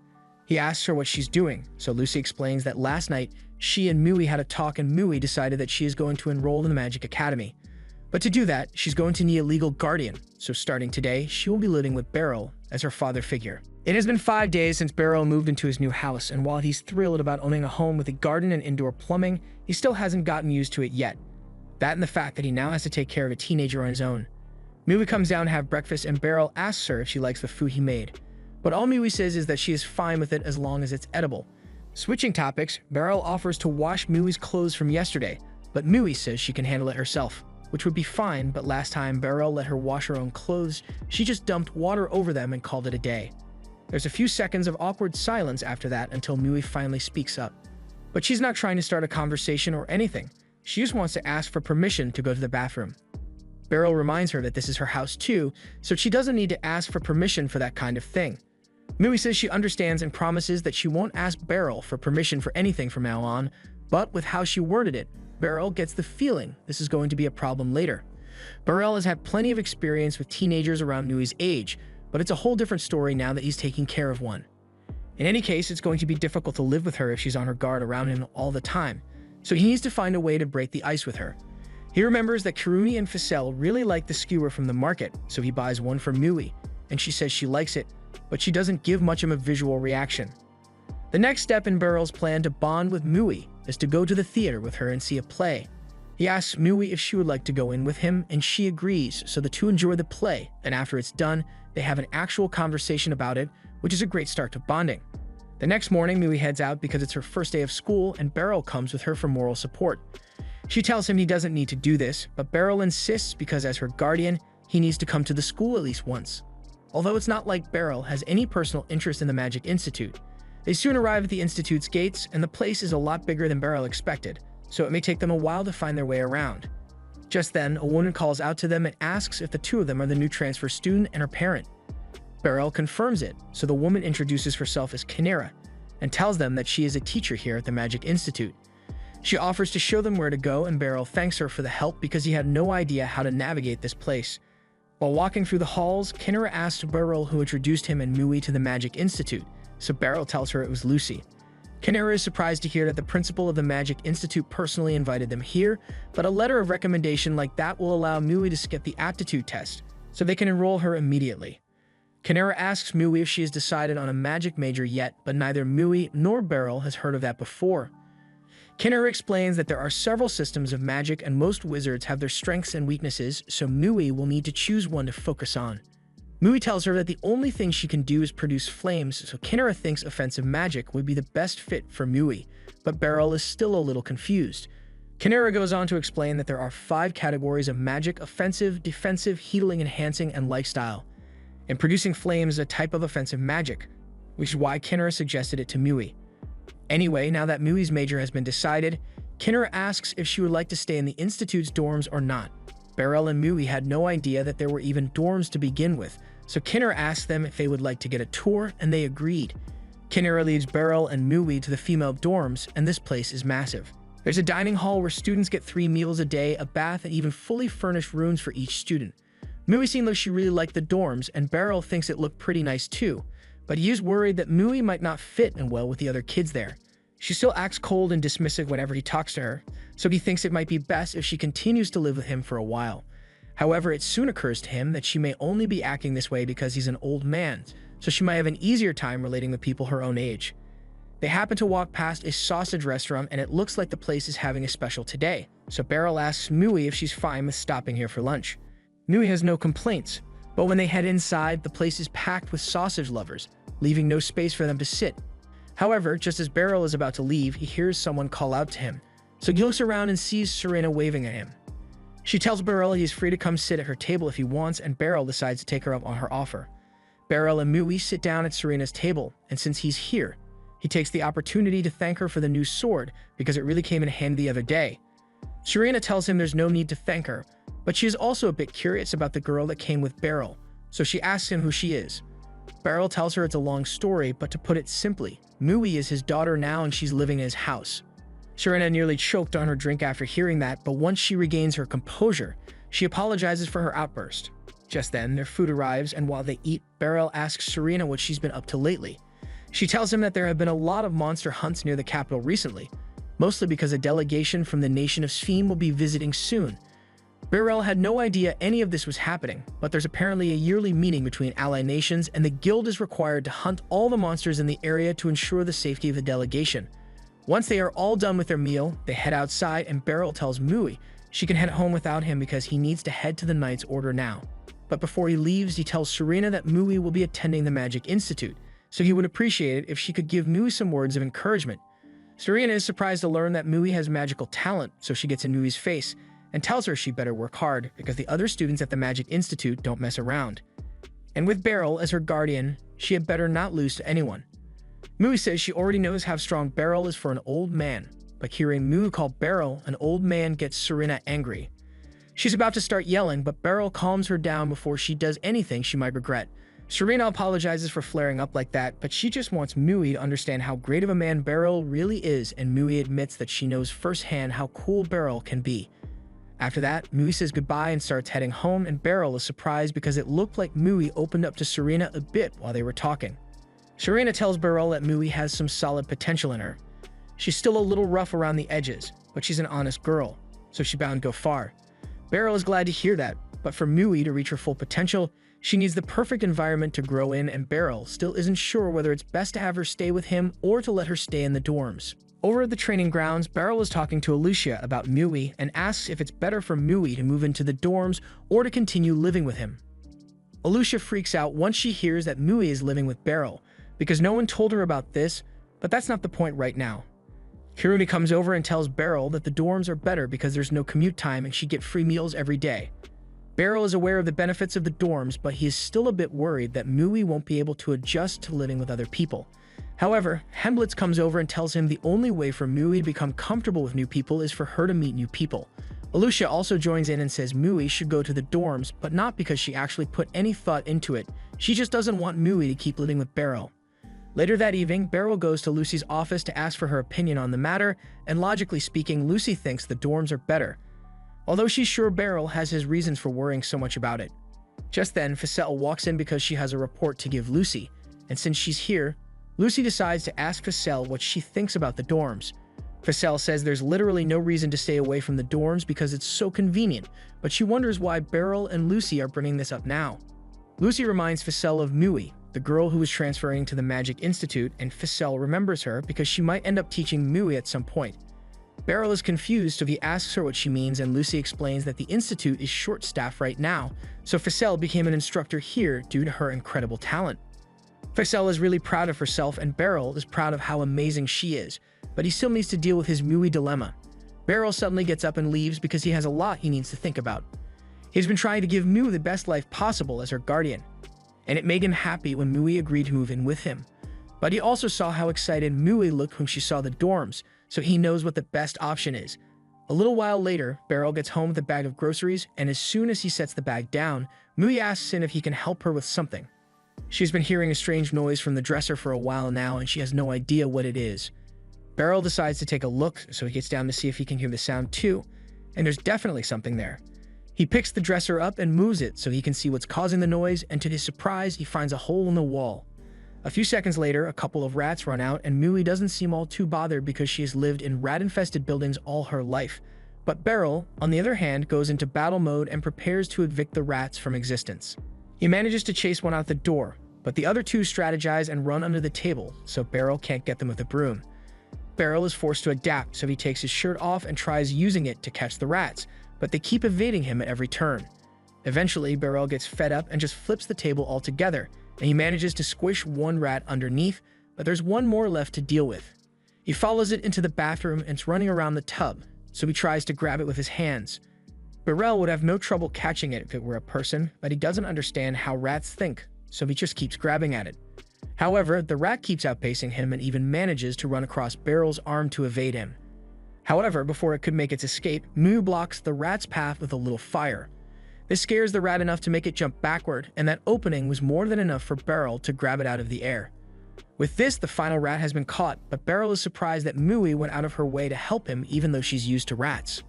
He asks her what she's doing, so Lucy explains that last night she and Mui had a talk and Mui decided that she is going to enroll in the Magic Academy. But to do that, she's going to need a legal guardian, so starting today, she will be living with Beryl as her father figure. It has been 5 days since Beryl moved into his new house, and while he's thrilled about owning a home with a garden and indoor plumbing, he still hasn't gotten used to it yet. That and the fact that he now has to take care of a teenager on his own. Mui comes down to have breakfast and Beryl asks her if she likes the food he made. But all Mui says is that she is fine with it as long as it's edible. Switching topics, Beryl offers to wash Mui's clothes from yesterday, but Mui says she can handle it herself, which would be fine, but last time Beryl let her wash her own clothes, she just dumped water over them and called it a day. There's a few seconds of awkward silence after that until Mui finally speaks up. But she's not trying to start a conversation or anything. She just wants to ask for permission to go to the bathroom. Beryl reminds her that this is her house too, so she doesn't need to ask for permission for that kind of thing. Mui says she understands and promises that she won't ask Beryl for permission for anything from now on, but with how she worded it, Beryl gets the feeling this is going to be a problem later. Beryl has had plenty of experience with teenagers around Mui's age, but it's a whole different story now that he's taking care of one. In any case, it's going to be difficult to live with her if she's on her guard around him all the time, so he needs to find a way to break the ice with her. He remembers that Kirumi and Ficelle really like the skewer from the market, so he buys one for Mui, and she says she likes it, but she doesn't give much of a visual reaction. The next step in Beryl's plan to bond with Mui is to go to the theater with her and see a play. He asks Mui if she would like to go in with him, and she agrees, so the two enjoy the play, and after it's done, they have an actual conversation about it, which is a great start to bonding. The next morning, Mui heads out because it's her first day of school, and Beryl comes with her for moral support. She tells him he doesn't need to do this, but Beryl insists because as her guardian, he needs to come to the school at least once. Although it's not like Beryl has any personal interest in the Magic Institute. They soon arrive at the Institute's gates, and the place is a lot bigger than Beryl expected, so it may take them a while to find their way around. Just then, a woman calls out to them and asks if the two of them are the new transfer student and her parent. Beryl confirms it, so the woman introduces herself as Kinera, and tells them that she is a teacher here at the Magic Institute. She offers to show them where to go, and Beryl thanks her for the help because he had no idea how to navigate this place. While walking through the halls, Kinera asks Beryl who introduced him and Mui to the Magic Institute, so Beryl tells her it was Lucy. Kinera is surprised to hear that the principal of the Magic Institute personally invited them here, but a letter of recommendation like that will allow Mui to skip the aptitude test, so they can enroll her immediately. Kinera asks Mui if she has decided on a magic major yet, but neither Mui nor Beryl has heard of that before. Kinera explains that there are several systems of magic and most wizards have their strengths and weaknesses, so Mui will need to choose one to focus on. Mui tells her that the only thing she can do is produce flames, so Kinera thinks offensive magic would be the best fit for Mui, but Beryl is still a little confused. Kinera goes on to explain that there are 5 categories of magic: offensive, defensive, healing, enhancing, and lifestyle. And producing flames is a type of offensive magic, which is why Kinera suggested it to Mui. Anyway, now that Mui's major has been decided, Kinera asks if she would like to stay in the Institute's dorms or not. Beryl and Mui had no idea that there were even dorms to begin with, so Kinera asked them if they would like to get a tour, and they agreed. Kinera leads Beryl and Mui to the female dorms, and this place is massive. There's a dining hall where students get 3 meals a day, a bath, and even fully furnished rooms for each student. Mui seemed like she really liked the dorms, and Beryl thinks it looked pretty nice too, but he is worried that Mui might not fit in well with the other kids there. She still acts cold and dismissive whenever he talks to her, so he thinks it might be best if she continues to live with him for a while. However, it soon occurs to him that she may only be acting this way because he's an old man, so she might have an easier time relating with people her own age. They happen to walk past a sausage restaurant, and it looks like the place is having a special today, so Beryl asks Mui if she's fine with stopping here for lunch. Mui has no complaints, but when they head inside, the place is packed with sausage lovers, leaving no space for them to sit. However, just as Beryl is about to leave, he hears someone call out to him, so he looks around and sees Serena waving at him. She tells Beryl he is free to come sit at her table if he wants, and Beryl decides to take her up on her offer. Beryl and Mui sit down at Serena's table, and since he's here, he takes the opportunity to thank her for the new sword because it really came in handy the other day. Serena tells him there's no need to thank her, but she is also a bit curious about the girl that came with Beryl, so she asks him who she is. Beryl tells her it's a long story, but to put it simply, Mui is his daughter now and she's living in his house. Serena nearly choked on her drink after hearing that, but once she regains her composure, she apologizes for her outburst. Just then, their food arrives, and while they eat, Beryl asks Serena what she's been up to lately. She tells him that there have been a lot of monster hunts near the capital recently, mostly because a delegation from the nation of Spheme will be visiting soon. Beryl had no idea any of this was happening, but there's apparently a yearly meeting between ally nations, and the guild is required to hunt all the monsters in the area to ensure the safety of the delegation. Once they are all done with their meal, they head outside, and Beryl tells Mui she can head home without him because he needs to head to the Knight's Order now. But before he leaves, he tells Serena that Mui will be attending the Magic Institute, so he would appreciate it if she could give Mui some words of encouragement. Serena is surprised to learn that Mui has magical talent, so she gets in Mui's face and tells her she better work hard because the other students at the Magic Institute don't mess around. And with Beryl as her guardian, she had better not lose to anyone. Mui says she already knows how strong Beryl is for an old man, but hearing Mui call Beryl an old man gets Serena angry. She's about to start yelling, but Beryl calms her down before she does anything she might regret. Serena apologizes for flaring up like that, but she just wants Mui to understand how great of a man Beryl really is, and Mui admits that she knows firsthand how cool Beryl can be. After that, Mui says goodbye and starts heading home, and Beryl is surprised because it looked like Mui opened up to Serena a bit while they were talking. Serena tells Beryl that Mui has some solid potential in her. She's still a little rough around the edges, but she's an honest girl, so she's bound to go far. Beryl is glad to hear that, but for Mui to reach her full potential, she needs the perfect environment to grow in, and Beryl still isn't sure whether it's best to have her stay with him or to let her stay in the dorms. Over at the training grounds, Beryl is talking to Alicia about Mui and asks if it's better for Mui to move into the dorms or to continue living with him. Alicia freaks out once she hears that Mui is living with Beryl, because no one told her about this, but that's not the point right now. Hirumi comes over and tells Beryl that the dorms are better because there's no commute time and she gets free meals every day. Beryl is aware of the benefits of the dorms, but he is still a bit worried that Mui won't be able to adjust to living with other people. However, Hemblitz comes over and tells him the only way for Mui to become comfortable with new people is for her to meet new people. Alicia also joins in and says Mui should go to the dorms, but not because she actually put any thought into it. She just doesn't want Mui to keep living with Beryl. Later that evening, Beryl goes to Lucy's office to ask for her opinion on the matter, and logically speaking, Lucy thinks the dorms are better, although she's sure Beryl has his reasons for worrying so much about it. Just then, Ficelle walks in because she has a report to give Lucy, and since she's here, Lucy decides to ask Ficelle what she thinks about the dorms. Ficelle says there's literally no reason to stay away from the dorms because it's so convenient, but she wonders why Beryl and Lucy are bringing this up now. Lucy reminds Ficelle of Mui, the girl who was transferring to the Magic Institute, and Ficelle remembers her because she might end up teaching Mui at some point. Beryl is confused, so he asks her what she means, and Lucy explains that the Institute is short-staffed right now, so Ficelle became an instructor here due to her incredible talent. Ficelle is really proud of herself, and Beryl is proud of how amazing she is, but he still needs to deal with his Mui dilemma. Beryl suddenly gets up and leaves because he has a lot he needs to think about. He's been trying to give Mui the best life possible as her guardian, and it made him happy when Mui agreed to move in with him. But he also saw how excited Mui looked when she saw the dorms, so he knows what the best option is. A little while later, Beryl gets home with a bag of groceries, and as soon as he sets the bag down, Mui asks him if he can help her with something. She's been hearing a strange noise from the dresser for a while now, and she has no idea what it is. Beryl decides to take a look, so he gets down to see if he can hear the sound too, and there's definitely something there. He picks the dresser up and moves it so he can see what's causing the noise, and to his surprise, he finds a hole in the wall. A few seconds later, a couple of rats run out, and Mui doesn't seem all too bothered because she has lived in rat-infested buildings all her life. But Beryl, on the other hand, goes into battle mode and prepares to evict the rats from existence. He manages to chase one out the door, but the other two strategize and run under the table, so Beryl can't get them with a broom. Beryl is forced to adapt, so he takes his shirt off and tries using it to catch the rats, but they keep evading him at every turn. Eventually, Beryl gets fed up and just flips the table altogether, and he manages to squish one rat underneath, but there's one more left to deal with. He follows it into the bathroom and it's running around the tub, so he tries to grab it with his hands. Beryl would have no trouble catching it if it were a person, but he doesn't understand how rats think, so he just keeps grabbing at it. However, the rat keeps outpacing him and even manages to run across Beryl's arm to evade him. However, before it could make its escape, Mu blocks the rat's path with a little fire. This scares the rat enough to make it jump backward, and that opening was more than enough for Beryl to grab it out of the air. With this, the final rat has been caught, but Beryl is surprised that Mui went out of her way to help him even though she's used to rats.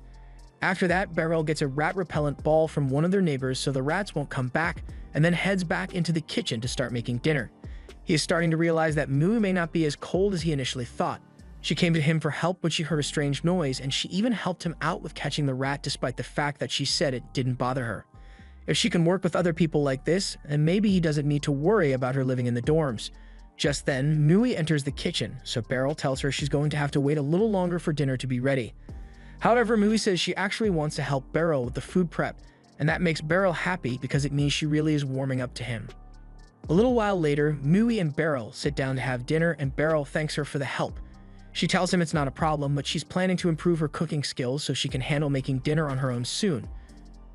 After that, Beryl gets a rat-repellent ball from one of their neighbors so the rats won't come back, and then heads back into the kitchen to start making dinner. He is starting to realize that Mui may not be as cold as he initially thought. She came to him for help when she heard a strange noise, and she even helped him out with catching the rat despite the fact that she said it didn't bother her. If she can work with other people like this, then maybe he doesn't need to worry about her living in the dorms. Just then, Mui enters the kitchen, so Beryl tells her she's going to have to wait a little longer for dinner to be ready. However, Mui says she actually wants to help Beryl with the food prep, and that makes Beryl happy because it means she really is warming up to him. A little while later, Mui and Beryl sit down to have dinner, and Beryl thanks her for the help. She tells him it's not a problem, but she's planning to improve her cooking skills so she can handle making dinner on her own soon.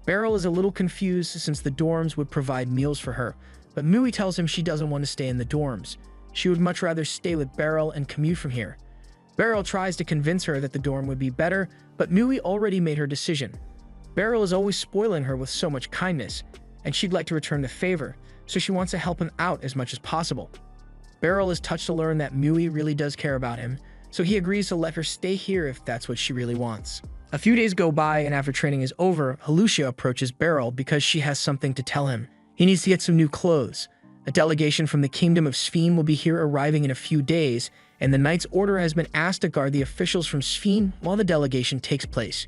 Beryl is a little confused since the dorms would provide meals for her, but Mui tells him she doesn't want to stay in the dorms. She would much rather stay with Beryl and commute from here. Beryl tries to convince her that the dorm would be better, but Mui already made her decision. Beryl is always spoiling her with so much kindness, and she'd like to return the favor, so she wants to help him out as much as possible. Beryl is touched to learn that Mui really does care about him, so he agrees to let her stay here if that's what she really wants. A few days go by, and after training is over, Lucia approaches Beryl because she has something to tell him. He needs to get some new clothes. A delegation from the Kingdom of Sphene will be here arriving in a few days, and the Knight's Order has been asked to guard the officials from Sphene while the delegation takes place.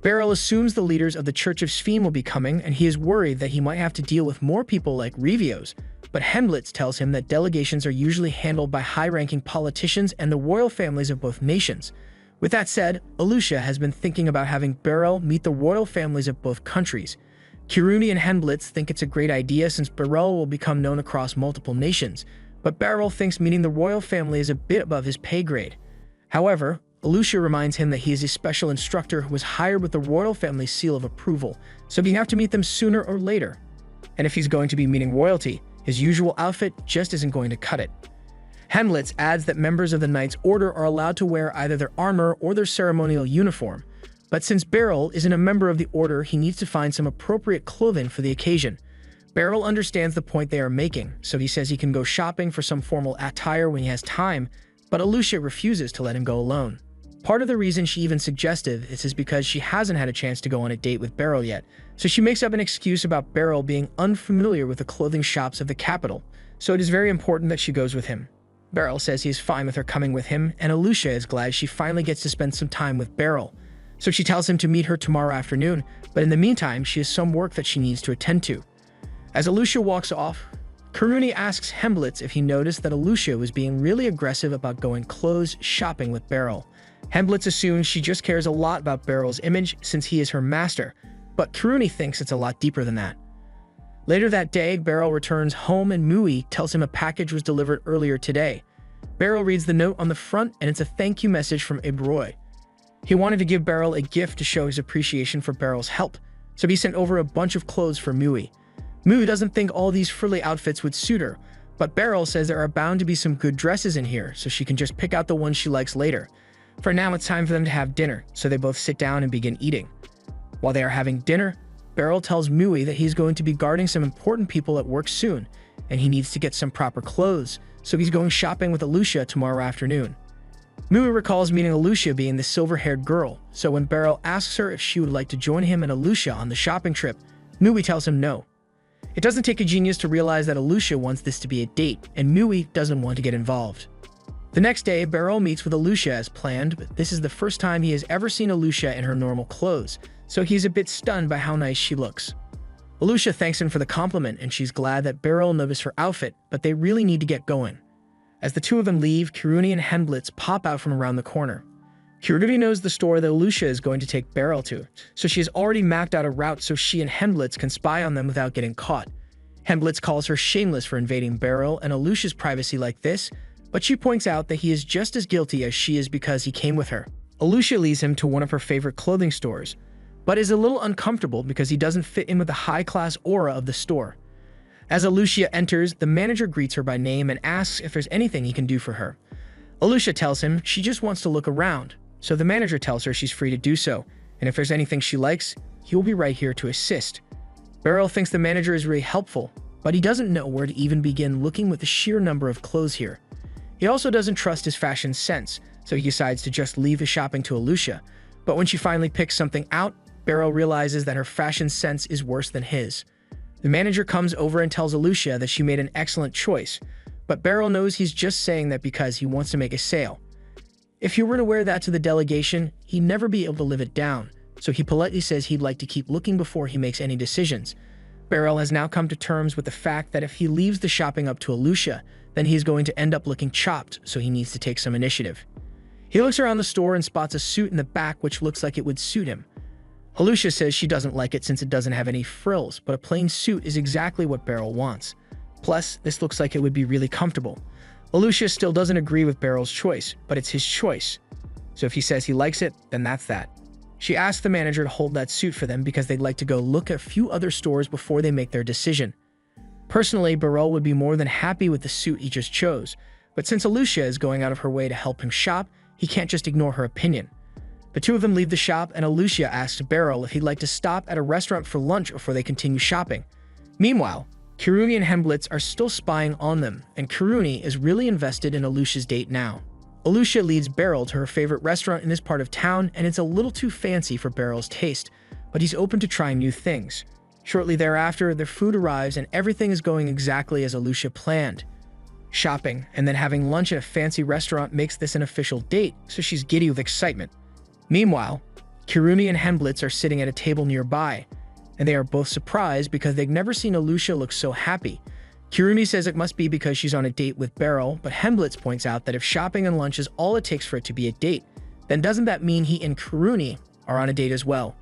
Beryl assumes the leaders of the Church of Sphene will be coming, and he is worried that he might have to deal with more people like Revios, but Hemblitz tells him that delegations are usually handled by high-ranking politicians and the royal families of both nations. With that said, Alucia has been thinking about having Beryl meet the royal families of both countries. Kiruni and Hemblitz think it's a great idea since Beryl will become known across multiple nations, but Beryl thinks meeting the royal family is a bit above his pay grade. However, Alucia reminds him that he is a special instructor who was hired with the royal family's seal of approval, so we have to meet them sooner or later. And if he's going to be meeting royalty, his usual outfit just isn't going to cut it. Hemblitz adds that members of the Knight's Order are allowed to wear either their armor or their ceremonial uniform, but since Beryl isn't a member of the Order, he needs to find some appropriate clothing for the occasion. Beryl understands the point they are making, so he says he can go shopping for some formal attire when he has time, but Alucia refuses to let him go alone. Part of the reason she even suggested is because she hasn't had a chance to go on a date with Beryl yet, so she makes up an excuse about Beryl being unfamiliar with the clothing shops of the capital, so it is very important that she goes with him. Beryl says he is fine with her coming with him, and Alucia is glad she finally gets to spend some time with Beryl. So she tells him to meet her tomorrow afternoon, but in the meantime, she has some work that she needs to attend to. As Alucia walks off, Karuni asks Hemblitz if he noticed that Alucia was being really aggressive about going clothes shopping with Beryl. Hemblitz assumes she just cares a lot about Beryl's image since he is her master, but Karuni thinks it's a lot deeper than that. Later that day, Beryl returns home and Mui tells him a package was delivered earlier today. Beryl reads the note on the front, and it's a thank you message from Ibroy. He wanted to give Beryl a gift to show his appreciation for Beryl's help, so he sent over a bunch of clothes for Mui. Mui doesn't think all these frilly outfits would suit her, but Beryl says there are bound to be some good dresses in here, so she can just pick out the ones she likes later. For now, it's time for them to have dinner, so they both sit down and begin eating. While they are having dinner, Beryl tells Mui that he's going to be guarding some important people at work soon, and he needs to get some proper clothes, so he's going shopping with Alucia tomorrow afternoon. Mui recalls meeting Alucia being the silver-haired girl, so when Beryl asks her if she would like to join him and Alucia on the shopping trip, Mui tells him no. It doesn't take a genius to realize that Alucia wants this to be a date, and Mui doesn't want to get involved. The next day, Beryl meets with Alucia as planned, but this is the first time he has ever seen Alucia in her normal clothes, so he's a bit stunned by how nice she looks. Alucia thanks him for the compliment, and she's glad that Beryl noticed her outfit, but they really need to get going. As the two of them leave, Kiruni and Hemblitz pop out from around the corner. Kiruni knows the store that Alucia is going to take Beryl to, so she has already mapped out a route so she and Hemblitz can spy on them without getting caught. Hemblitz calls her shameless for invading Beryl and Alucia's privacy like this, but she points out that he is just as guilty as she is because he came with her. Alucia leads him to one of her favorite clothing stores. but is a little uncomfortable because he doesn't fit in with the high-class aura of the store. As Alucia enters, the manager greets her by name and asks if there's anything he can do for her. Alucia tells him she just wants to look around, so the manager tells her she's free to do so, and if there's anything she likes, he will be right here to assist. Beryl thinks the manager is really helpful, but he doesn't know where to even begin looking with the sheer number of clothes here. He also doesn't trust his fashion sense, so he decides to just leave the shopping to Alucia, but when she finally picks something out, Beryl realizes that her fashion sense is worse than his. The manager comes over and tells Alucia that she made an excellent choice, but Beryl knows he's just saying that because he wants to make a sale. If he were to wear that to the delegation, he'd never be able to live it down, so he politely says he'd like to keep looking before he makes any decisions. Beryl has now come to terms with the fact that if he leaves the shopping up to Alucia, then he's going to end up looking chopped, so he needs to take some initiative. He looks around the store and spots a suit in the back which looks like it would suit him. Alucia says she doesn't like it since it doesn't have any frills, but a plain suit is exactly what Beryl wants. Plus, this looks like it would be really comfortable. Alucia still doesn't agree with Beryl's choice, but it's his choice. So if he says he likes it, then that's that. She asks the manager to hold that suit for them because they'd like to go look at a few other stores before they make their decision. Personally, Beryl would be more than happy with the suit he just chose, but since Alucia is going out of her way to help him shop, he can't just ignore her opinion. The two of them leave the shop, and Alucia asks Beryl if he'd like to stop at a restaurant for lunch before they continue shopping. Meanwhile, Kiruni and Hemblitz are still spying on them, and Kiruni is really invested in Alucia's date now. Alucia leads Beryl to her favorite restaurant in this part of town, and it's a little too fancy for Beryl's taste, but he's open to trying new things. Shortly thereafter, their food arrives and everything is going exactly as Alucia planned. Shopping and then having lunch at a fancy restaurant makes this an official date, so she's giddy with excitement. Meanwhile, Kiruni and Hemblitz are sitting at a table nearby, and they are both surprised because they've never seen Alucia look so happy. Kiruni says it must be because she's on a date with Beryl, but Hemblitz points out that if shopping and lunch is all it takes for it to be a date, then doesn't that mean he and Kiruni are on a date as well?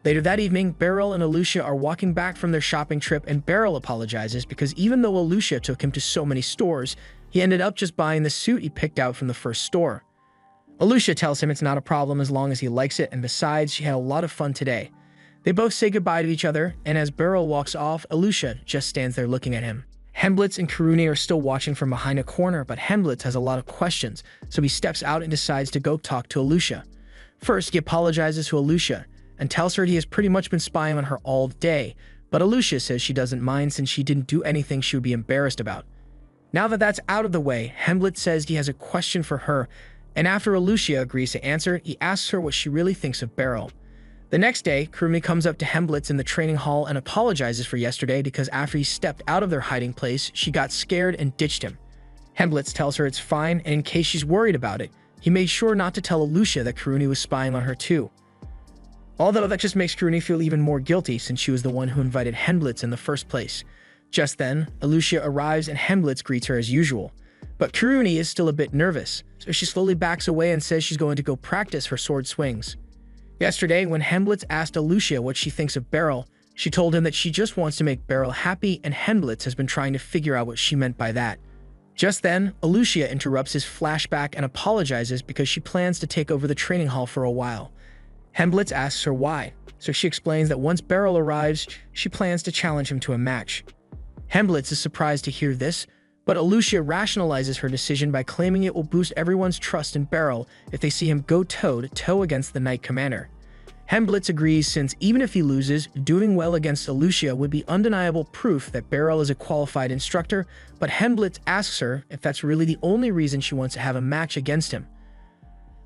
Later that evening, Beryl and Alucia are walking back from their shopping trip, and Beryl apologizes because even though Alucia took him to so many stores, he ended up just buying the suit he picked out from the first store. Alucia tells him it's not a problem as long as he likes it, and besides, she had a lot of fun today. They both say goodbye to each other, and as Beryl walks off, Alucia just stands there looking at him. Hemblitz and Kiruni are still watching from behind a corner, but Hemblitz has a lot of questions, so he steps out and decides to go talk to Alucia. First, he apologizes to Alucia and tells her he has pretty much been spying on her all day, but Alucia says she doesn't mind since she didn't do anything she would be embarrassed about. Now that that's out of the way, Hemblitz says he has a question for her, and after Alucia agrees to answer, he asks her what she really thinks of Beryl. The next day, Kirumi comes up to Hemblitz in the training hall and apologizes for yesterday because after he stepped out of their hiding place, she got scared and ditched him. Hemblitz tells her it's fine, and in case she's worried about it, he made sure not to tell Alucia that Kiruni was spying on her too. Although that just makes Kiruni feel even more guilty since she was the one who invited Hemblitz in the first place. Just then, Alucia arrives and Hemblitz greets her as usual. But Kiruni is still a bit nervous, so she slowly backs away and says she's going to go practice her sword swings. Yesterday, when Hemblitz asked Alucia what she thinks of Beryl, she told him that she just wants to make Beryl happy, and Hemblitz has been trying to figure out what she meant by that. Just then, Alucia interrupts his flashback and apologizes because she plans to take over the training hall for a while. Hemblitz asks her why, so she explains that once Beryl arrives, she plans to challenge him to a match. Hemblitz is surprised to hear this, but Alucia rationalizes her decision by claiming it will boost everyone's trust in Beryl if they see him go toe-to-toe against the Knight Commander. Hemblitz agrees since even if he loses, doing well against Alucia would be undeniable proof that Beryl is a qualified instructor, but Hemblitz asks her if that's really the only reason she wants to have a match against him.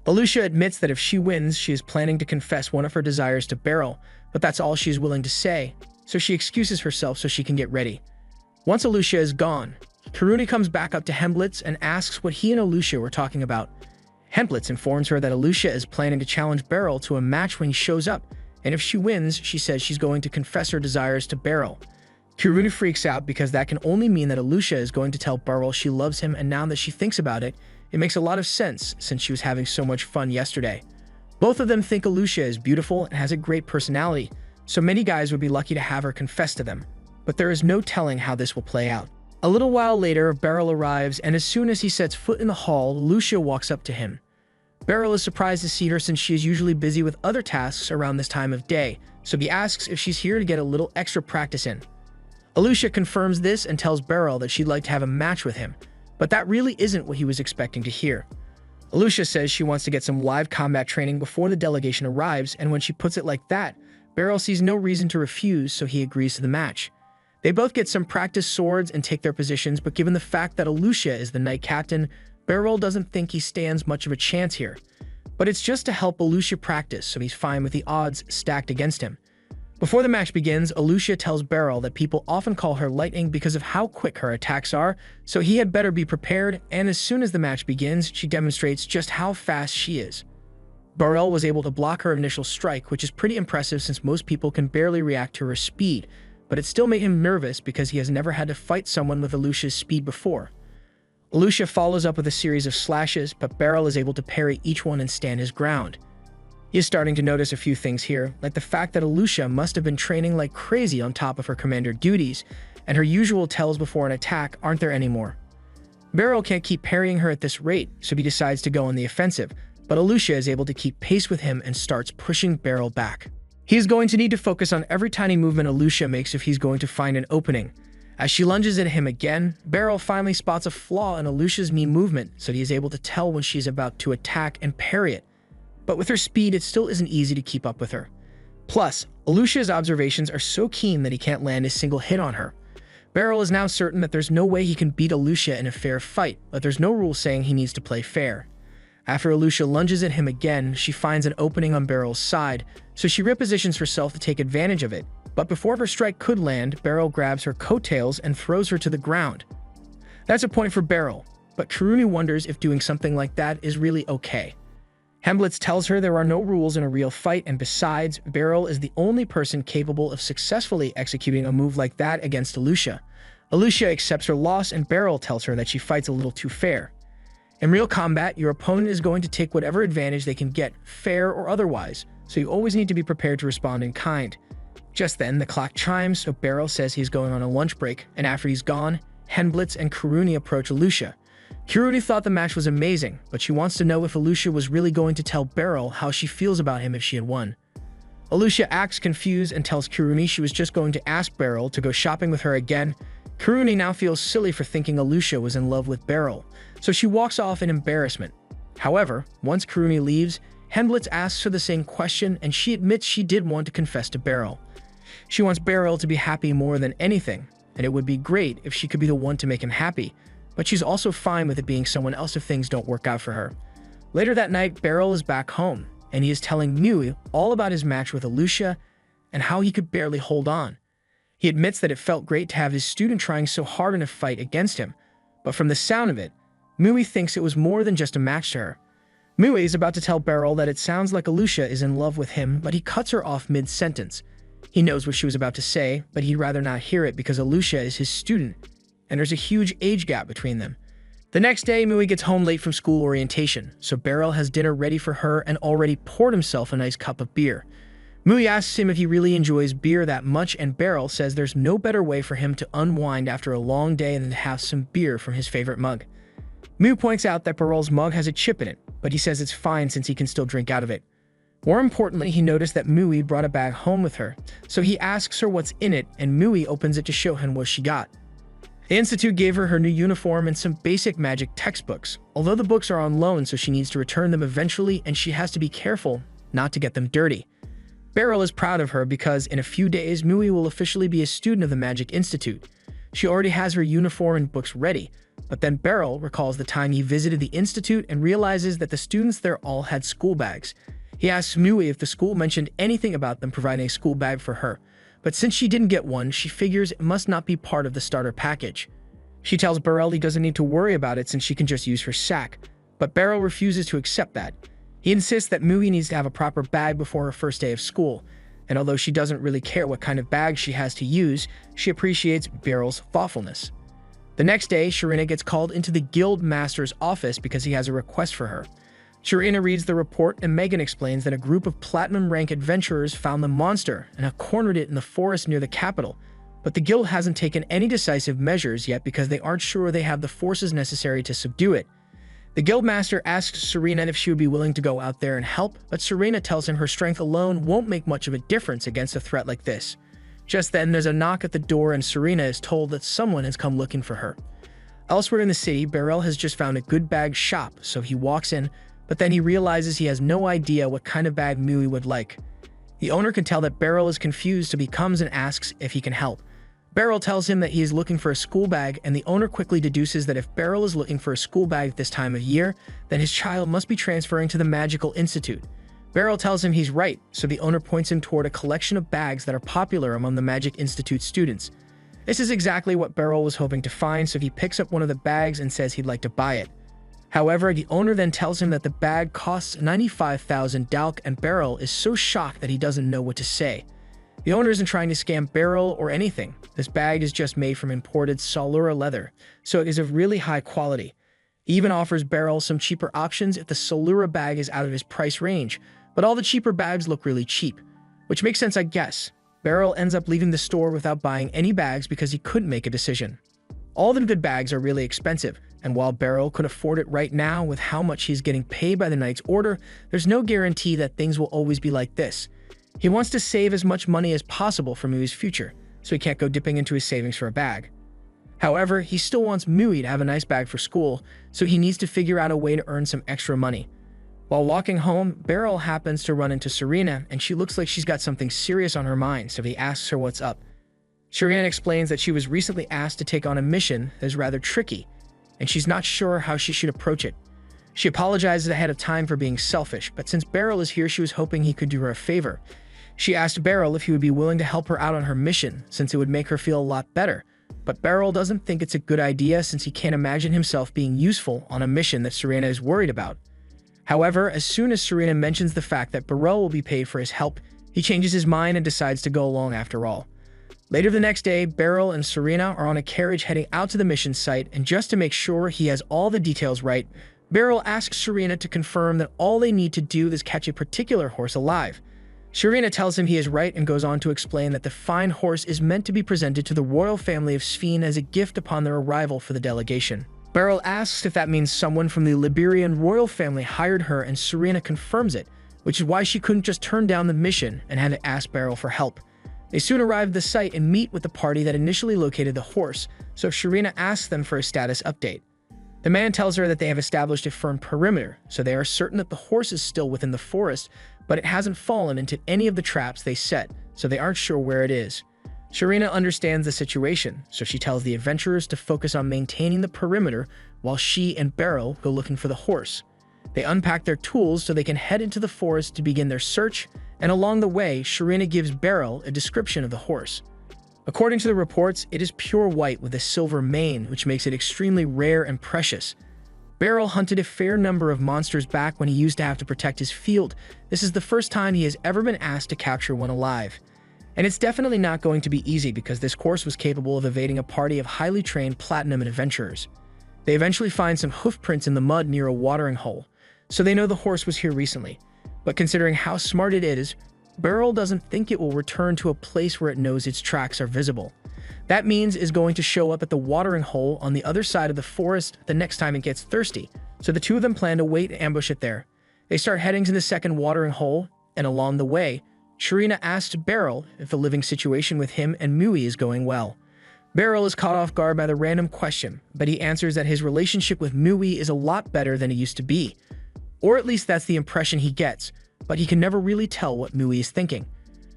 Alucia admits that if she wins, she is planning to confess one of her desires to Beryl, but that's all she is willing to say, so she excuses herself so she can get ready. Once Alucia is gone, Kiruni comes back up to Hemblitz and asks what he and Alucia were talking about. Hemblitz informs her that Alucia is planning to challenge Beryl to a match when he shows up, and if she wins, she says she's going to confess her desires to Beryl. Kiruni freaks out because that can only mean that Alucia is going to tell Beryl she loves him, and now that she thinks about it, it makes a lot of sense since she was having so much fun yesterday. Both of them think Alucia is beautiful and has a great personality, so many guys would be lucky to have her confess to them, but there is no telling how this will play out. A little while later, Beryl arrives, and as soon as he sets foot in the hall, Alucia walks up to him. Beryl is surprised to see her since she is usually busy with other tasks around this time of day, so he asks if she's here to get a little extra practice in. Alicia confirms this and tells Beryl that she'd like to have a match with him, but that really isn't what he was expecting to hear. Alicia says she wants to get some live combat training before the delegation arrives, and when she puts it like that, Beryl sees no reason to refuse, so he agrees to the match. They both get some practice swords and take their positions, but given the fact that Alicia is the knight captain, Beryl doesn't think he stands much of a chance here. But it's just to help Alicia practice, so he's fine with the odds stacked against him. Before the match begins, Alicia tells Beryl that people often call her lightning because of how quick her attacks are, so he had better be prepared, and as soon as the match begins, she demonstrates just how fast she is. Beryl was able to block her initial strike, which is pretty impressive since most people can barely react to her speed, but it still made him nervous because he has never had to fight someone with Alicia's speed before. Alicia follows up with a series of slashes, but Beryl is able to parry each one and stand his ground. He is starting to notice a few things here, like the fact that Alicia must have been training like crazy on top of her commander duties, and her usual tells before an attack aren't there anymore. Beryl can't keep parrying her at this rate, so he decides to go on the offensive, but Alicia is able to keep pace with him and starts pushing Beryl back. He is going to need to focus on every tiny movement Alicia makes if he's going to find an opening. As she lunges at him again, Beryl finally spots a flaw in Alicia's knee movement, so he is able to tell when she's about to attack and parry it. But with her speed, it still isn't easy to keep up with her. Plus, Alicia's observations are so keen that he can't land a single hit on her. Beryl is now certain that there's no way he can beat Alicia in a fair fight, but there's no rule saying he needs to play fair. After Alicia lunges at him again, she finds an opening on Beryl's side, so she repositions herself to take advantage of it. But before her strike could land, Beryl grabs her coattails and throws her to the ground. That's a point for Beryl, but Karuni wonders if doing something like that is really okay. Hemblitz tells her there are no rules in a real fight, and besides, Beryl is the only person capable of successfully executing a move like that against Alicia. Alicia accepts her loss, and Beryl tells her that she fights a little too fair. In real combat, your opponent is going to take whatever advantage they can get, fair or otherwise, so you always need to be prepared to respond in kind. Just then, the clock chimes, so Beryl says he's going on a lunch break, and after he's gone, Hemblitz and Karuni approach Alicia. Karuni thought the match was amazing, but she wants to know if Alicia was really going to tell Beryl how she feels about him if she had won. Alicia acts confused and tells Karuni she was just going to ask Beryl to go shopping with her again. Karuni now feels silly for thinking Alicia was in love with Beryl, so she walks off in embarrassment. However, once Karuni leaves, Hemblitz asks her the same question, and she admits she did want to confess to Beryl. She wants Beryl to be happy more than anything, and it would be great if she could be the one to make him happy, but she's also fine with it being someone else if things don't work out for her. Later that night, Beryl is back home, and he is telling Mui all about his match with Alicia and how he could barely hold on. He admits that it felt great to have his student trying so hard in a fight against him, but from the sound of it, Mui thinks it was more than just a match to her. Mui is about to tell Beryl that it sounds like Alicia is in love with him, but he cuts her off mid-sentence. He knows what she was about to say, but he'd rather not hear it because Alicia is his student, and there's a huge age gap between them. The next day, Mui gets home late from school orientation, so Beryl has dinner ready for her and already poured himself a nice cup of beer. Mui asks him if he really enjoys beer that much, and Beryl says there's no better way for him to unwind after a long day than to have some beer from his favorite mug. Mui points out that Beryl's mug has a chip in it, but he says it's fine since he can still drink out of it. More importantly, he noticed that Mui brought a bag home with her, so he asks her what's in it, and Mui opens it to show him what she got. The Institute gave her her new uniform and some basic magic textbooks, although the books are on loan, so she needs to return them eventually, and she has to be careful not to get them dirty. Beryl is proud of her because in a few days, Mui will officially be a student of the Magic Institute. She already has her uniform and books ready, but then Beryl recalls the time he visited the Institute and realizes that the students there all had school bags. He asks Mui if the school mentioned anything about them providing a school bag for her, but since she didn't get one, she figures it must not be part of the starter package. She tells Beryl he doesn't need to worry about it since she can just use her sack, but Beryl refuses to accept that. He insists that Mui needs to have a proper bag before her first day of school, and although she doesn't really care what kind of bag she has to use, she appreciates Beryl's thoughtfulness. The next day, Sharina gets called into the Guild Master's office because he has a request for her. Sharina reads the report, and Megan explains that a group of platinum-rank adventurers found the monster and have cornered it in the forest near the capital, but the guild hasn't taken any decisive measures yet because they aren't sure they have the forces necessary to subdue it. The guildmaster asks Serena if she would be willing to go out there and help, but Serena tells him her strength alone won't make much of a difference against a threat like this. Just then, there's a knock at the door and Serena is told that someone has come looking for her. Elsewhere in the city, Beryl has just found a good bag shop, so he walks in, but then he realizes he has no idea what kind of bag Mui would like. The owner can tell that Beryl is confused, so he comes and asks if he can help. Beryl tells him that he is looking for a school bag, and the owner quickly deduces that if Beryl is looking for a school bag at this time of year, then his child must be transferring to the Magical Institute. Beryl tells him he's right, so the owner points him toward a collection of bags that are popular among the Magic Institute students. This is exactly what Beryl was hoping to find, so he picks up one of the bags and says he'd like to buy it. However, the owner then tells him that the bag costs 95,000 dalk, and Beryl is so shocked that he doesn't know what to say. The owner isn't trying to scam Beryl or anything. This bag is just made from imported Salura leather, so it is of really high quality. He even offers Beryl some cheaper options if the Salura bag is out of his price range, but all the cheaper bags look really cheap, which makes sense, I guess. Beryl ends up leaving the store without buying any bags because he couldn't make a decision. All the good bags are really expensive, and while Beryl could afford it right now with how much he's getting paid by the knight's order, there's no guarantee that things will always be like this. He wants to save as much money as possible for Mui's future, so he can't go dipping into his savings for a bag. However, he still wants Mui to have a nice bag for school, so he needs to figure out a way to earn some extra money. While walking home, Beryl happens to run into Serena, and she looks like she's got something serious on her mind, so he asks her what's up. Serena explains that she was recently asked to take on a mission that is rather tricky, and she's not sure how she should approach it. She apologizes ahead of time for being selfish, but since Beryl is here, she was hoping he could do her a favor. She asked Beryl if he would be willing to help her out on her mission, since it would make her feel a lot better. But Beryl doesn't think it's a good idea since he can't imagine himself being useful on a mission that Serena is worried about. However, as soon as Serena mentions the fact that Beryl will be paid for his help, he changes his mind and decides to go along after all. Later the next day, Beryl and Serena are on a carriage heading out to the mission site, and just to make sure he has all the details right, Beryl asks Serena to confirm that all they need to do is catch a particular horse alive. Serena tells him he is right and goes on to explain that the fine horse is meant to be presented to the royal family of Sphene as a gift upon their arrival for the delegation. Beryl asks if that means someone from the Liberian royal family hired her, and Serena confirms it, which is why she couldn't just turn down the mission and had to ask Beryl for help. They soon arrive at the site and meet with the party that initially located the horse, so Serena asks them for a status update. The man tells her that they have established a firm perimeter, so they are certain that the horse is still within the forest, but it hasn't fallen into any of the traps they set, so they aren't sure where it is. Serena understands the situation, so she tells the adventurers to focus on maintaining the perimeter while she and Beryl go looking for the horse. They unpack their tools so they can head into the forest to begin their search, and along the way, Serena gives Beryl a description of the horse. According to the reports, it is pure white with a silver mane, which makes it extremely rare and precious. Beryl hunted a fair number of monsters back when he used to have to protect his field. This is the first time he has ever been asked to capture one alive. And it's definitely not going to be easy because this horse was capable of evading a party of highly trained platinum adventurers. They eventually find some hoof prints in the mud near a watering hole, so they know the horse was here recently. But considering how smart it is, Beryl doesn't think it will return to a place where it knows its tracks are visible. That means it's going to show up at the watering hole on the other side of the forest the next time it gets thirsty, so the two of them plan to wait and ambush it there. They start heading to the second watering hole, and along the way, Serena asks Beryl if the living situation with him and Mui is going well. Beryl is caught off guard by the random question, but he answers that his relationship with Mui is a lot better than it used to be. Or at least that's the impression he gets, but he can never really tell what Mui is thinking.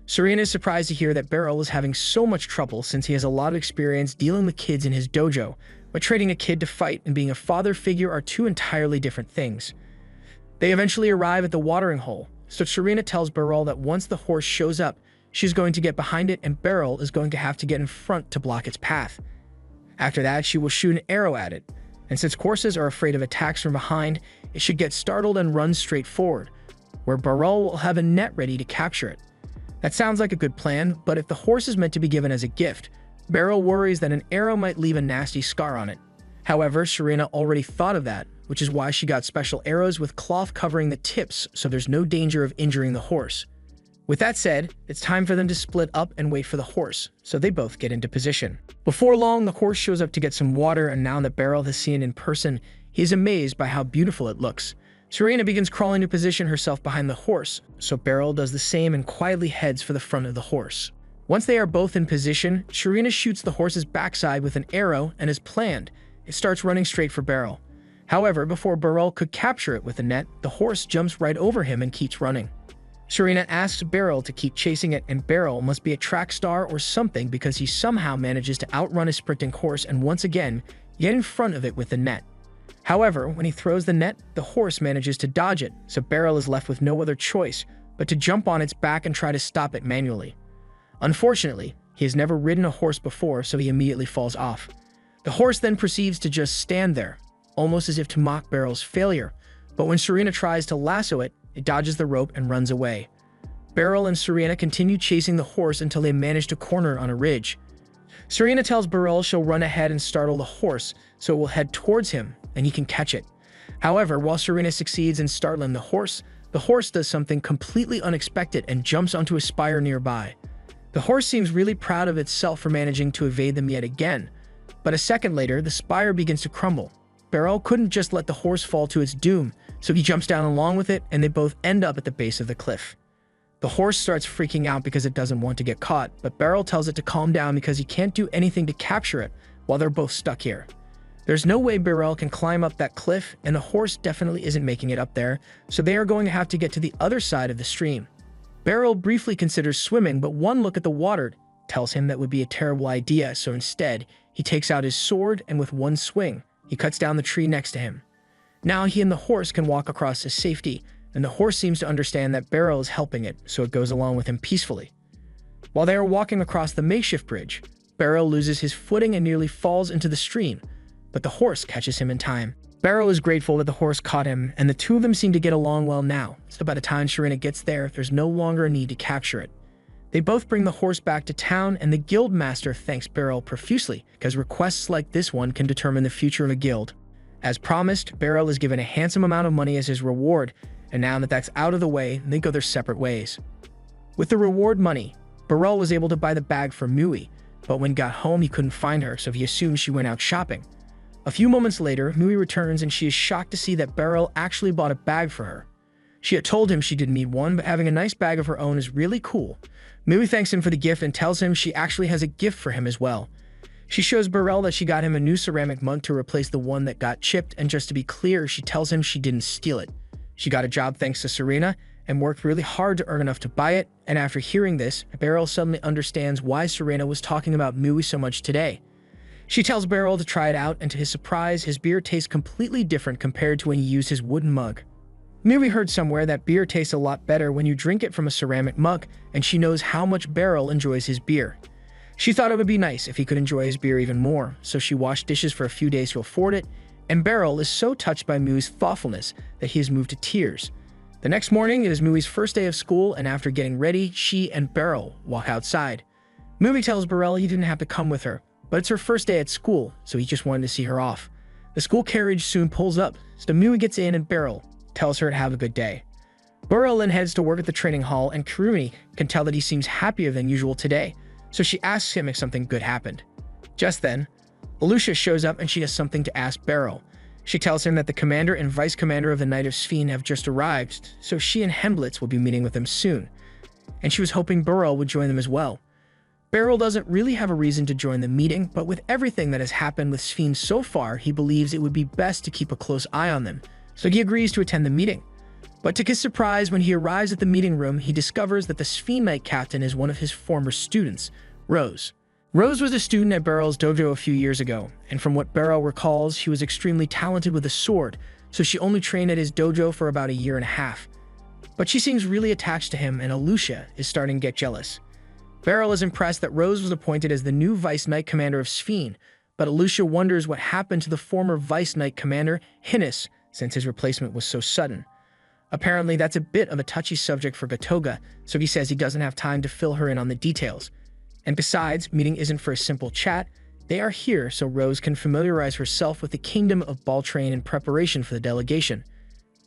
Serena is surprised to hear that Beryl is having so much trouble since he has a lot of experience dealing with kids in his dojo, but trading a kid to fight and being a father figure are two entirely different things. They eventually arrive at the watering hole, so Serena tells Beryl that once the horse shows up, she's going to get behind it and Beryl is going to have to get in front to block its path. After that, she will shoot an arrow at it, and since horses are afraid of attacks from behind, it should get startled and run straight forward, where Beryl will have a net ready to capture it. That sounds like a good plan, but if the horse is meant to be given as a gift, Beryl worries that an arrow might leave a nasty scar on it. However, Serena already thought of that, which is why she got special arrows with cloth covering the tips so there's no danger of injuring the horse. With that said, it's time for them to split up and wait for the horse, so they both get into position. Before long, the horse shows up to get some water, and now that Beryl has seen it in person, He is amazed by how beautiful it looks. Serena begins crawling to position herself behind the horse, so Beryl does the same and quietly heads for the front of the horse. Once they are both in position, Serena shoots the horse's backside with an arrow, and as planned, it starts running straight for Beryl. However, before Beryl could capture it with the net, the horse jumps right over him and keeps running. Serena asks Beryl to keep chasing it, and Beryl must be a track star or something because he somehow manages to outrun a sprinting horse and once again get in front of it with the net. However, when he throws the net, the horse manages to dodge it, so Beryl is left with no other choice but to jump on its back and try to stop it manually. Unfortunately, he has never ridden a horse before, so he immediately falls off. The horse then proceeds to just stand there, almost as if to mock Beryl's failure, but when Serena tries to lasso it, it dodges the rope and runs away. Beryl and Serena continue chasing the horse until they manage to corner it on a ridge. Serena tells Beryl she'll run ahead and startle the horse, so it will head towards him and he can catch it. However, while Serena succeeds in startling the horse does something completely unexpected and jumps onto a spire nearby. The horse seems really proud of itself for managing to evade them yet again, but a second later, the spire begins to crumble. Beryl couldn't just let the horse fall to its doom, so he jumps down along with it and they both end up at the base of the cliff. The horse starts freaking out because it doesn't want to get caught, but Beryl tells it to calm down because he can't do anything to capture it while they're both stuck here. There's no way Beryl can climb up that cliff, and the horse definitely isn't making it up there, so they are going to have to get to the other side of the stream. Beryl briefly considers swimming, but one look at the water tells him that would be a terrible idea, so instead, he takes out his sword and with one swing, he cuts down the tree next to him. Now he and the horse can walk across to safety, and the horse seems to understand that Beryl is helping it, so it goes along with him peacefully. While they are walking across the makeshift bridge, Beryl loses his footing and nearly falls into the stream, but the horse catches him in time. Beryl is grateful that the horse caught him, and the two of them seem to get along well now, so by the time Serena gets there, there's no longer a need to capture it. They both bring the horse back to town, and the guild master thanks Beryl profusely, because requests like this one can determine the future of a guild. As promised, Beryl is given a handsome amount of money as his reward, and now that that's out of the way, they go their separate ways. With the reward money, Beryl was able to buy the bag for Mui, but when he got home he couldn't find her, so he assumed she went out shopping. A few moments later, Mui returns and she is shocked to see that Beryl actually bought a bag for her. She had told him she didn't need one, but having a nice bag of her own is really cool. Mui thanks him for the gift and tells him she actually has a gift for him as well. She shows Beryl that she got him a new ceramic mug to replace the one that got chipped, and just to be clear, she tells him she didn't steal it. She got a job thanks to Serena and worked really hard to earn enough to buy it, and after hearing this, Beryl suddenly understands why Serena was talking about Mui so much today. She tells Beryl to try it out, and to his surprise, his beer tastes completely different compared to when he used his wooden mug. Mui heard somewhere that beer tastes a lot better when you drink it from a ceramic mug, and she knows how much Beryl enjoys his beer. She thought it would be nice if he could enjoy his beer even more, so she washed dishes for a few days to afford it, and Beryl is so touched by Mui's thoughtfulness that he is moved to tears. The next morning, it is Mui's first day of school, and after getting ready, she and Beryl walk outside. Mui tells Beryl he didn't have to come with her, but it's her first day at school, so he just wanted to see her off. The school carriage soon pulls up, so Mui gets in and Beryl tells her to have a good day. Beryl then heads to work at the training hall, and Kurumi can tell that he seems happier than usual today, so she asks him if something good happened. Just then, Alucia shows up and she has something to ask Beryl. She tells him that the commander and vice commander of the Knight of Sphene have just arrived, so she and Hemblitz will be meeting with them soon, and she was hoping Beryl would join them as well. Beryl doesn't really have a reason to join the meeting, but with everything that has happened with Sphene so far, he believes it would be best to keep a close eye on them, so he agrees to attend the meeting. But to his surprise, when he arrives at the meeting room, he discovers that the Sphene Knight captain is one of his former students, Rose. Rose was a student at Beryl's dojo a few years ago, and from what Beryl recalls, she was extremely talented with a sword, so she only trained at his dojo for about a year and a half. But she seems really attached to him, and Alucia is starting to get jealous. Beryl is impressed that Rose was appointed as the new Vice Knight Commander of Sphene, but Alucia wonders what happened to the former Vice Knight Commander, Hinnis, since his replacement was so sudden. Apparently, that's a bit of a touchy subject for Gotoga, so he says he doesn't have time to fill her in on the details. And besides, meeting isn't for a simple chat. They are here so Rose can familiarize herself with the kingdom of Baltrain in preparation for the delegation.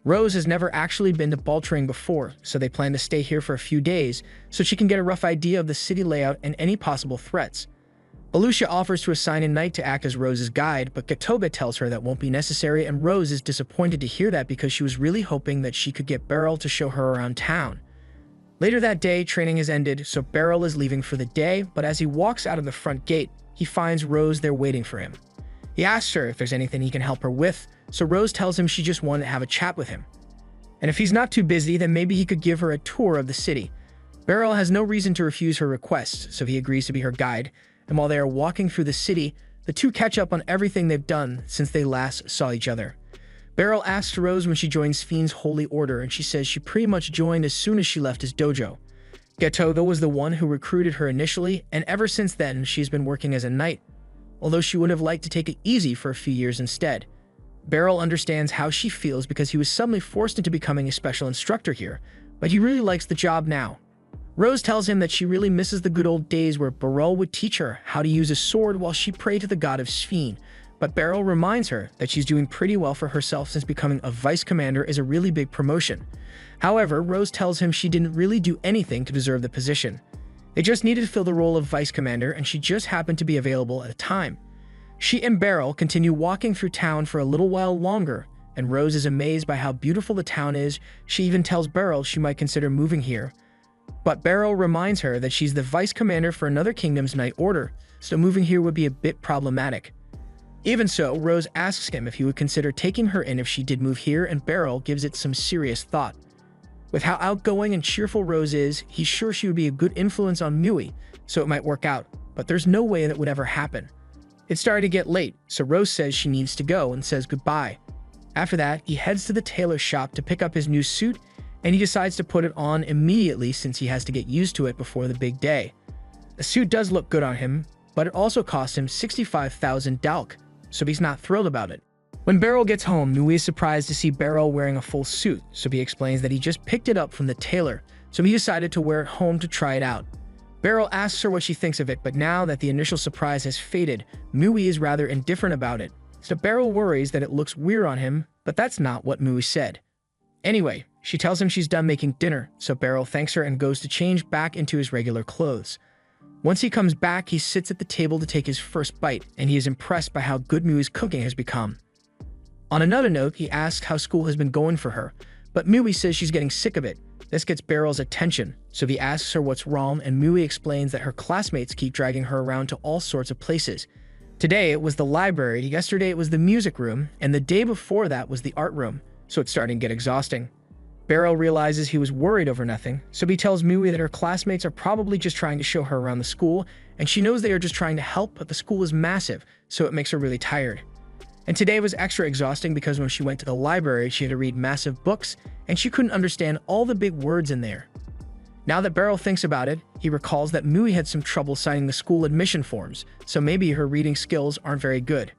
Rose has never actually been to Baltrain before, so they plan to stay here for a few days so she can get a rough idea of the city layout and any possible threats. Alucia offers to assign a knight to act as Rose's guide, but Gatoga tells her that won't be necessary, and Rose is disappointed to hear that because she was really hoping that she could get Beryl to show her around town. Later that day, training has ended, so Beryl is leaving for the day, but as he walks out of the front gate, he finds Rose there waiting for him. He asks her if there's anything he can help her with, so Rose tells him she just wanted to have a chat with him. And if he's not too busy, then maybe he could give her a tour of the city. Beryl has no reason to refuse her request, so he agrees to be her guide, and while they are walking through the city, the two catch up on everything they've done since they last saw each other. Beryl asks Rose when she joins Fiend's Holy Order, and she says she pretty much joined as soon as she left his dojo. Gatoga was the one who recruited her initially, and ever since then, she's been working as a knight, although she would have liked to take it easy for a few years instead. Beryl understands how she feels because he was suddenly forced into becoming a special instructor here, but he really likes the job now. Rose tells him that she really misses the good old days where Beryl would teach her how to use a sword while she prayed to the god of Sphene, but Beryl reminds her that she's doing pretty well for herself since becoming a vice commander is a really big promotion. However, Rose tells him she didn't really do anything to deserve the position. They just needed to fill the role of vice commander, and she just happened to be available at the time. She and Beryl continue walking through town for a little while longer, and Rose is amazed by how beautiful the town is. She even tells Beryl she might consider moving here. But Beryl reminds her that she's the vice commander for another kingdom's knight order, so moving here would be a bit problematic. Even so, Rose asks him if he would consider taking her in if she did move here, and Beryl gives it some serious thought. With how outgoing and cheerful Rose is, he's sure she would be a good influence on Mui, so it might work out, but there's no way that would ever happen. It's starting to get late, so Rose says she needs to go and says goodbye. After that, he heads to the tailor shop to pick up his new suit, and he decides to put it on immediately since he has to get used to it before the big day. The suit does look good on him, but it also costs him 65,000 dalk, so he's not thrilled about it. When Beryl gets home, Mui is surprised to see Beryl wearing a full suit, so he explains that he just picked it up from the tailor, so he decided to wear it home to try it out. Beryl asks her what she thinks of it, but now that the initial surprise has faded, Mui is rather indifferent about it, so Beryl worries that it looks weird on him, but that's not what Mui said. Anyway, she tells him she's done making dinner, so Beryl thanks her and goes to change back into his regular clothes. Once he comes back, he sits at the table to take his first bite, and he is impressed by how good Mui's cooking has become. On another note, he asks how school has been going for her, but Mui says she's getting sick of it. This gets Beryl's attention, so he asks her what's wrong, and Mui explains that her classmates keep dragging her around to all sorts of places. Today it was the library, yesterday it was the music room, and the day before that was the art room, so it's starting to get exhausting. Beryl realizes he was worried over nothing, so he tells Mui that her classmates are probably just trying to show her around the school, and she knows they are just trying to help, but the school is massive, so it makes her really tired. And today was extra exhausting because when she went to the library, she had to read massive books, and she couldn't understand all the big words in there. Now that Beryl thinks about it, he recalls that Mui had some trouble signing the school admission forms, so maybe her reading skills aren't very good.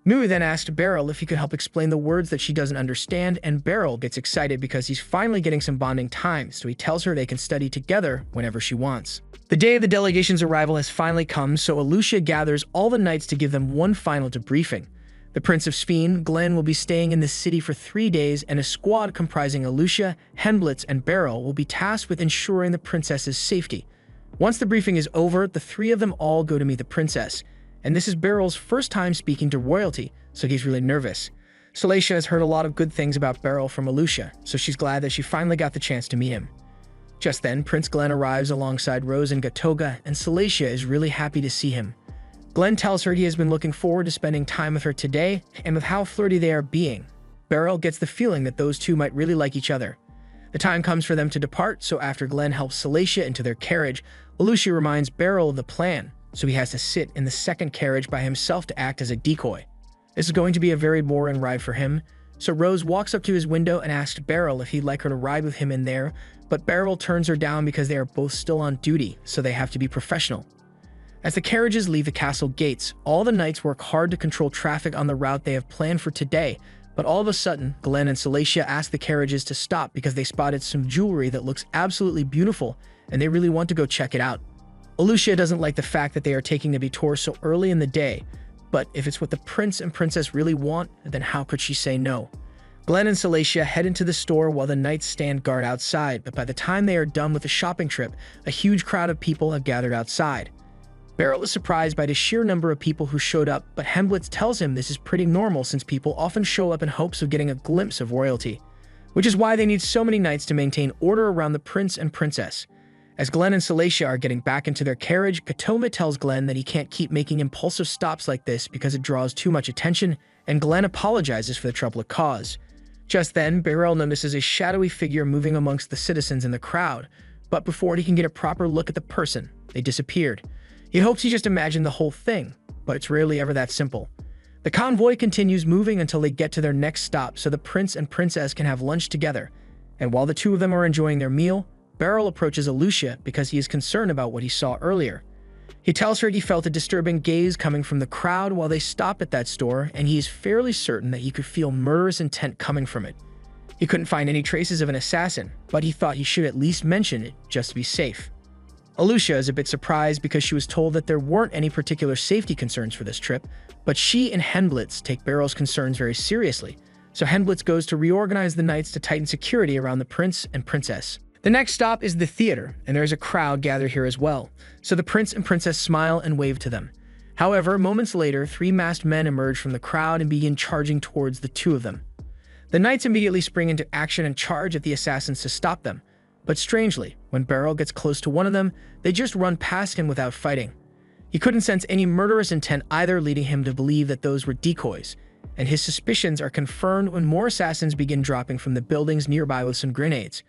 Mui then asked Beryl if he could help explain the words that she doesn't understand, and Beryl gets excited because he's finally getting some bonding time, so he tells her they can study together whenever she wants. The day of the delegation's arrival has finally come, so Alucia gathers all the knights to give them one final debriefing. The Prince of Sphene, Glenn, will be staying in the city for 3 days, and a squad comprising Alucia, Henblitz, and Beryl will be tasked with ensuring the princess's safety. Once the briefing is over, the three of them all go to meet the princess, and this is Beryl's first time speaking to royalty, so he's really nervous. Salacia has heard a lot of good things about Beryl from Alucia, so she's glad that she finally got the chance to meet him. Just then, Prince Glenn arrives alongside Rose and Gatoga, and Salacia is really happy to see him. Glenn tells her he has been looking forward to spending time with her today, and with how flirty they are being, Beryl gets the feeling that those two might really like each other. The time comes for them to depart, so after Glenn helps Salacia into their carriage, Alucia reminds Beryl of the plan, so he has to sit in the second carriage by himself to act as a decoy. This is going to be a very boring ride for him, so Rose walks up to his window and asks Beryl if he'd like her to ride with him in there, but Beryl turns her down because they are both still on duty, so they have to be professional. As the carriages leave the castle gates, all the knights work hard to control traffic on the route they have planned for today, but all of a sudden, Glenn and Salacia ask the carriages to stop because they spotted some jewelry that looks absolutely beautiful, and they really want to go check it out. Alucia doesn't like the fact that they are taking the detour so early in the day, but if it's what the prince and princess really want, then how could she say no? Glenn and Salacia head into the store while the knights stand guard outside, but by the time they are done with the shopping trip, a huge crowd of people have gathered outside. Beryl is surprised by the sheer number of people who showed up, but Hemblitz tells him this is pretty normal since people often show up in hopes of getting a glimpse of royalty, which is why they need so many knights to maintain order around the prince and princess. As Glenn and Salacia are getting back into their carriage, Katoma tells Glenn that he can't keep making impulsive stops like this because it draws too much attention, and Glenn apologizes for the trouble it caused. Just then, Beryl notices a shadowy figure moving amongst the citizens in the crowd, but before he can get a proper look at the person, they disappeared. He hopes he just imagined the whole thing, but it's rarely ever that simple. The convoy continues moving until they get to their next stop so the prince and princess can have lunch together, and while the two of them are enjoying their meal, Beryl approaches Alucia because he is concerned about what he saw earlier. He tells her he felt a disturbing gaze coming from the crowd while they stopped at that store, and he is fairly certain that he could feel murderous intent coming from it. He couldn't find any traces of an assassin, but he thought he should at least mention it just to be safe. Alucia is a bit surprised because she was told that there weren't any particular safety concerns for this trip, but she and Hemblitz take Beryl's concerns very seriously, so Hemblitz goes to reorganize the knights to tighten security around the prince and princess. The next stop is the theater, and there's a crowd gathered here as well, so the prince and princess smile and wave to them. However, moments later, 3 masked men emerge from the crowd and begin charging towards the two of them. The knights immediately spring into action and charge at the assassins to stop them, but strangely, when Beryl gets close to one of them, they just run past him without fighting. He couldn't sense any murderous intent either, leading him to believe that those were decoys, and his suspicions are confirmed when more assassins begin dropping from the buildings nearby with some grenades.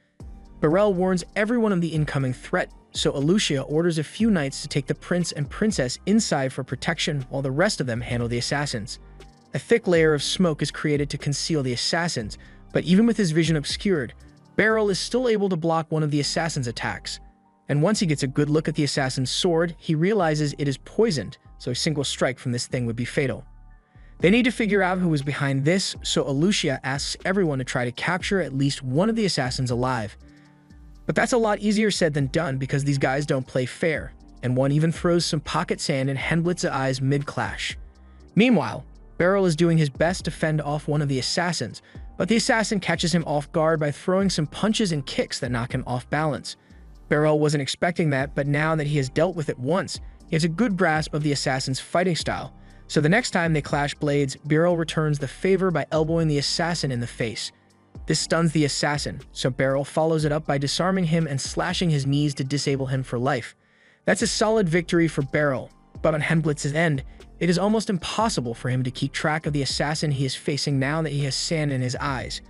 Beryl warns everyone of the incoming threat, so Alucia orders a few knights to take the prince and princess inside for protection while the rest of them handle the assassins. A thick layer of smoke is created to conceal the assassins, but even with his vision obscured, Beryl is still able to block one of the assassins' attacks. And once he gets a good look at the assassin's sword, he realizes it is poisoned, so a single strike from this thing would be fatal. They need to figure out who is behind this, so Alucia asks everyone to try to capture at least one of the assassins alive. But that's a lot easier said than done because these guys don't play fair, and one even throws some pocket sand in Hemblitz's eyes mid-clash. Meanwhile, Beryl is doing his best to fend off one of the assassins, but the assassin catches him off guard by throwing some punches and kicks that knock him off balance. Beryl wasn't expecting that, but now that he has dealt with it once, he has a good grasp of the assassin's fighting style. So the next time they clash blades, Beryl returns the favor by elbowing the assassin in the face. This stuns the assassin, so Beryl follows it up by disarming him and slashing his knees to disable him for life. That's a solid victory for Beryl, but on Hemblitz's end, it is almost impossible for him to keep track of the assassin he is facing now that he has sand in his eyes.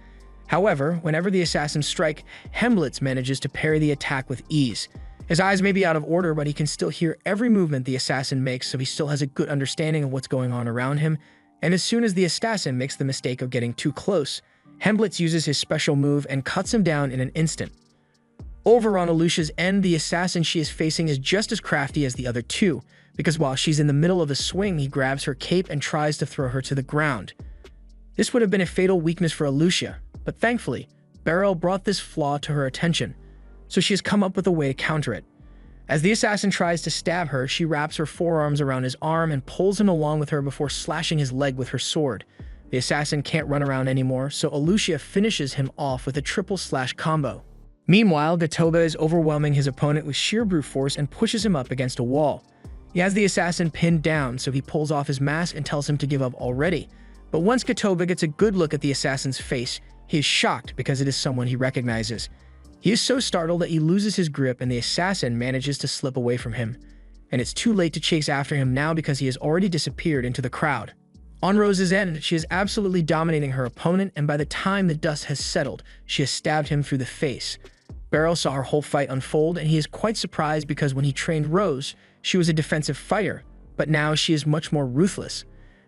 However, whenever the assassins strike, Hemblitz manages to parry the attack with ease. His eyes may be out of order, but he can still hear every movement the assassin makes, so he still has a good understanding of what's going on around him, and as soon as the assassin makes the mistake of getting too close, Hemblitz uses his special move and cuts him down in an instant. Over on Alucia's end, the assassin she is facing is just as crafty as the other two, because while she's in the middle of a swing, he grabs her cape and tries to throw her to the ground. This would have been a fatal weakness for Alucia, but thankfully, Beryl brought this flaw to her attention, so she has come up with a way to counter it. As the assassin tries to stab her, she wraps her forearms around his arm and pulls him along with her before slashing his leg with her sword. The assassin can't run around anymore, so Alucia finishes him off with a triple slash combo. Meanwhile, Gatoba is overwhelming his opponent with sheer brute force and pushes him up against a wall. He has the assassin pinned down, so he pulls off his mask and tells him to give up already. But once Gatoba gets a good look at the assassin's face, he is shocked because it is someone he recognizes. He is so startled that he loses his grip and the assassin manages to slip away from him. And it's too late to chase after him now because he has already disappeared into the crowd. On Rose's end, she is absolutely dominating her opponent, and by the time the dust has settled, she has stabbed him through the face. Beryl saw her whole fight unfold, and he is quite surprised because when he trained Rose, she was a defensive fighter, but now she is much more ruthless.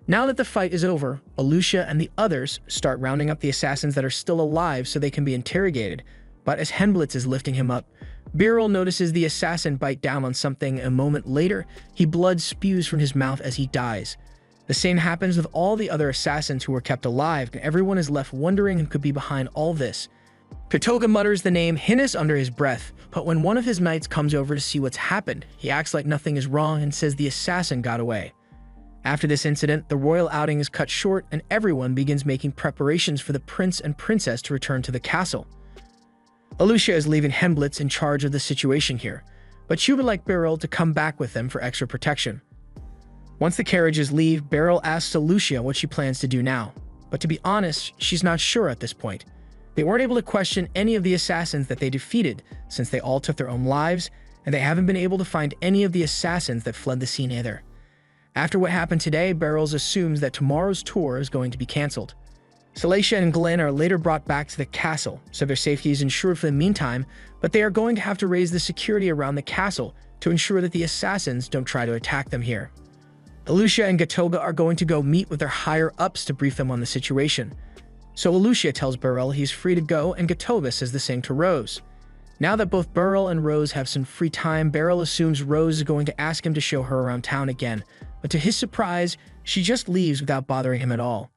Now that the fight is over, Alucia and the others start rounding up the assassins that are still alive so they can be interrogated, but as Hemblitz is lifting him up, Beryl notices the assassin bite down on something. A moment later, blood spews from his mouth as he dies. The same happens with all the other assassins who were kept alive, and everyone is left wondering who could be behind all this. Katoga mutters the name Hinnis under his breath, but when one of his knights comes over to see what's happened, he acts like nothing is wrong and says the assassin got away. After this incident, the royal outing is cut short and everyone begins making preparations for the prince and princess to return to the castle. Alucia is leaving Hemblitz in charge of the situation here, but she would like Beryl to come back with them for extra protection. Once the carriages leave, Beryl asks Lucia what she plans to do now, but to be honest, she's not sure at this point. They weren't able to question any of the assassins that they defeated since they all took their own lives, and they haven't been able to find any of the assassins that fled the scene either. After what happened today, Beryl assumes that tomorrow's tour is going to be cancelled. Salacia and Glenn are later brought back to the castle, so their safety is ensured for the meantime, but they are going to have to raise the security around the castle to ensure that the assassins don't try to attack them here. Lucia and Gatoga are going to go meet with their higher-ups to brief them on the situation. So Lucia tells Beryl he's free to go, and Gatoga says the same to Rose. Now that both Beryl and Rose have some free time, Beryl assumes Rose is going to ask him to show her around town again, but to his surprise, she just leaves without bothering him at all.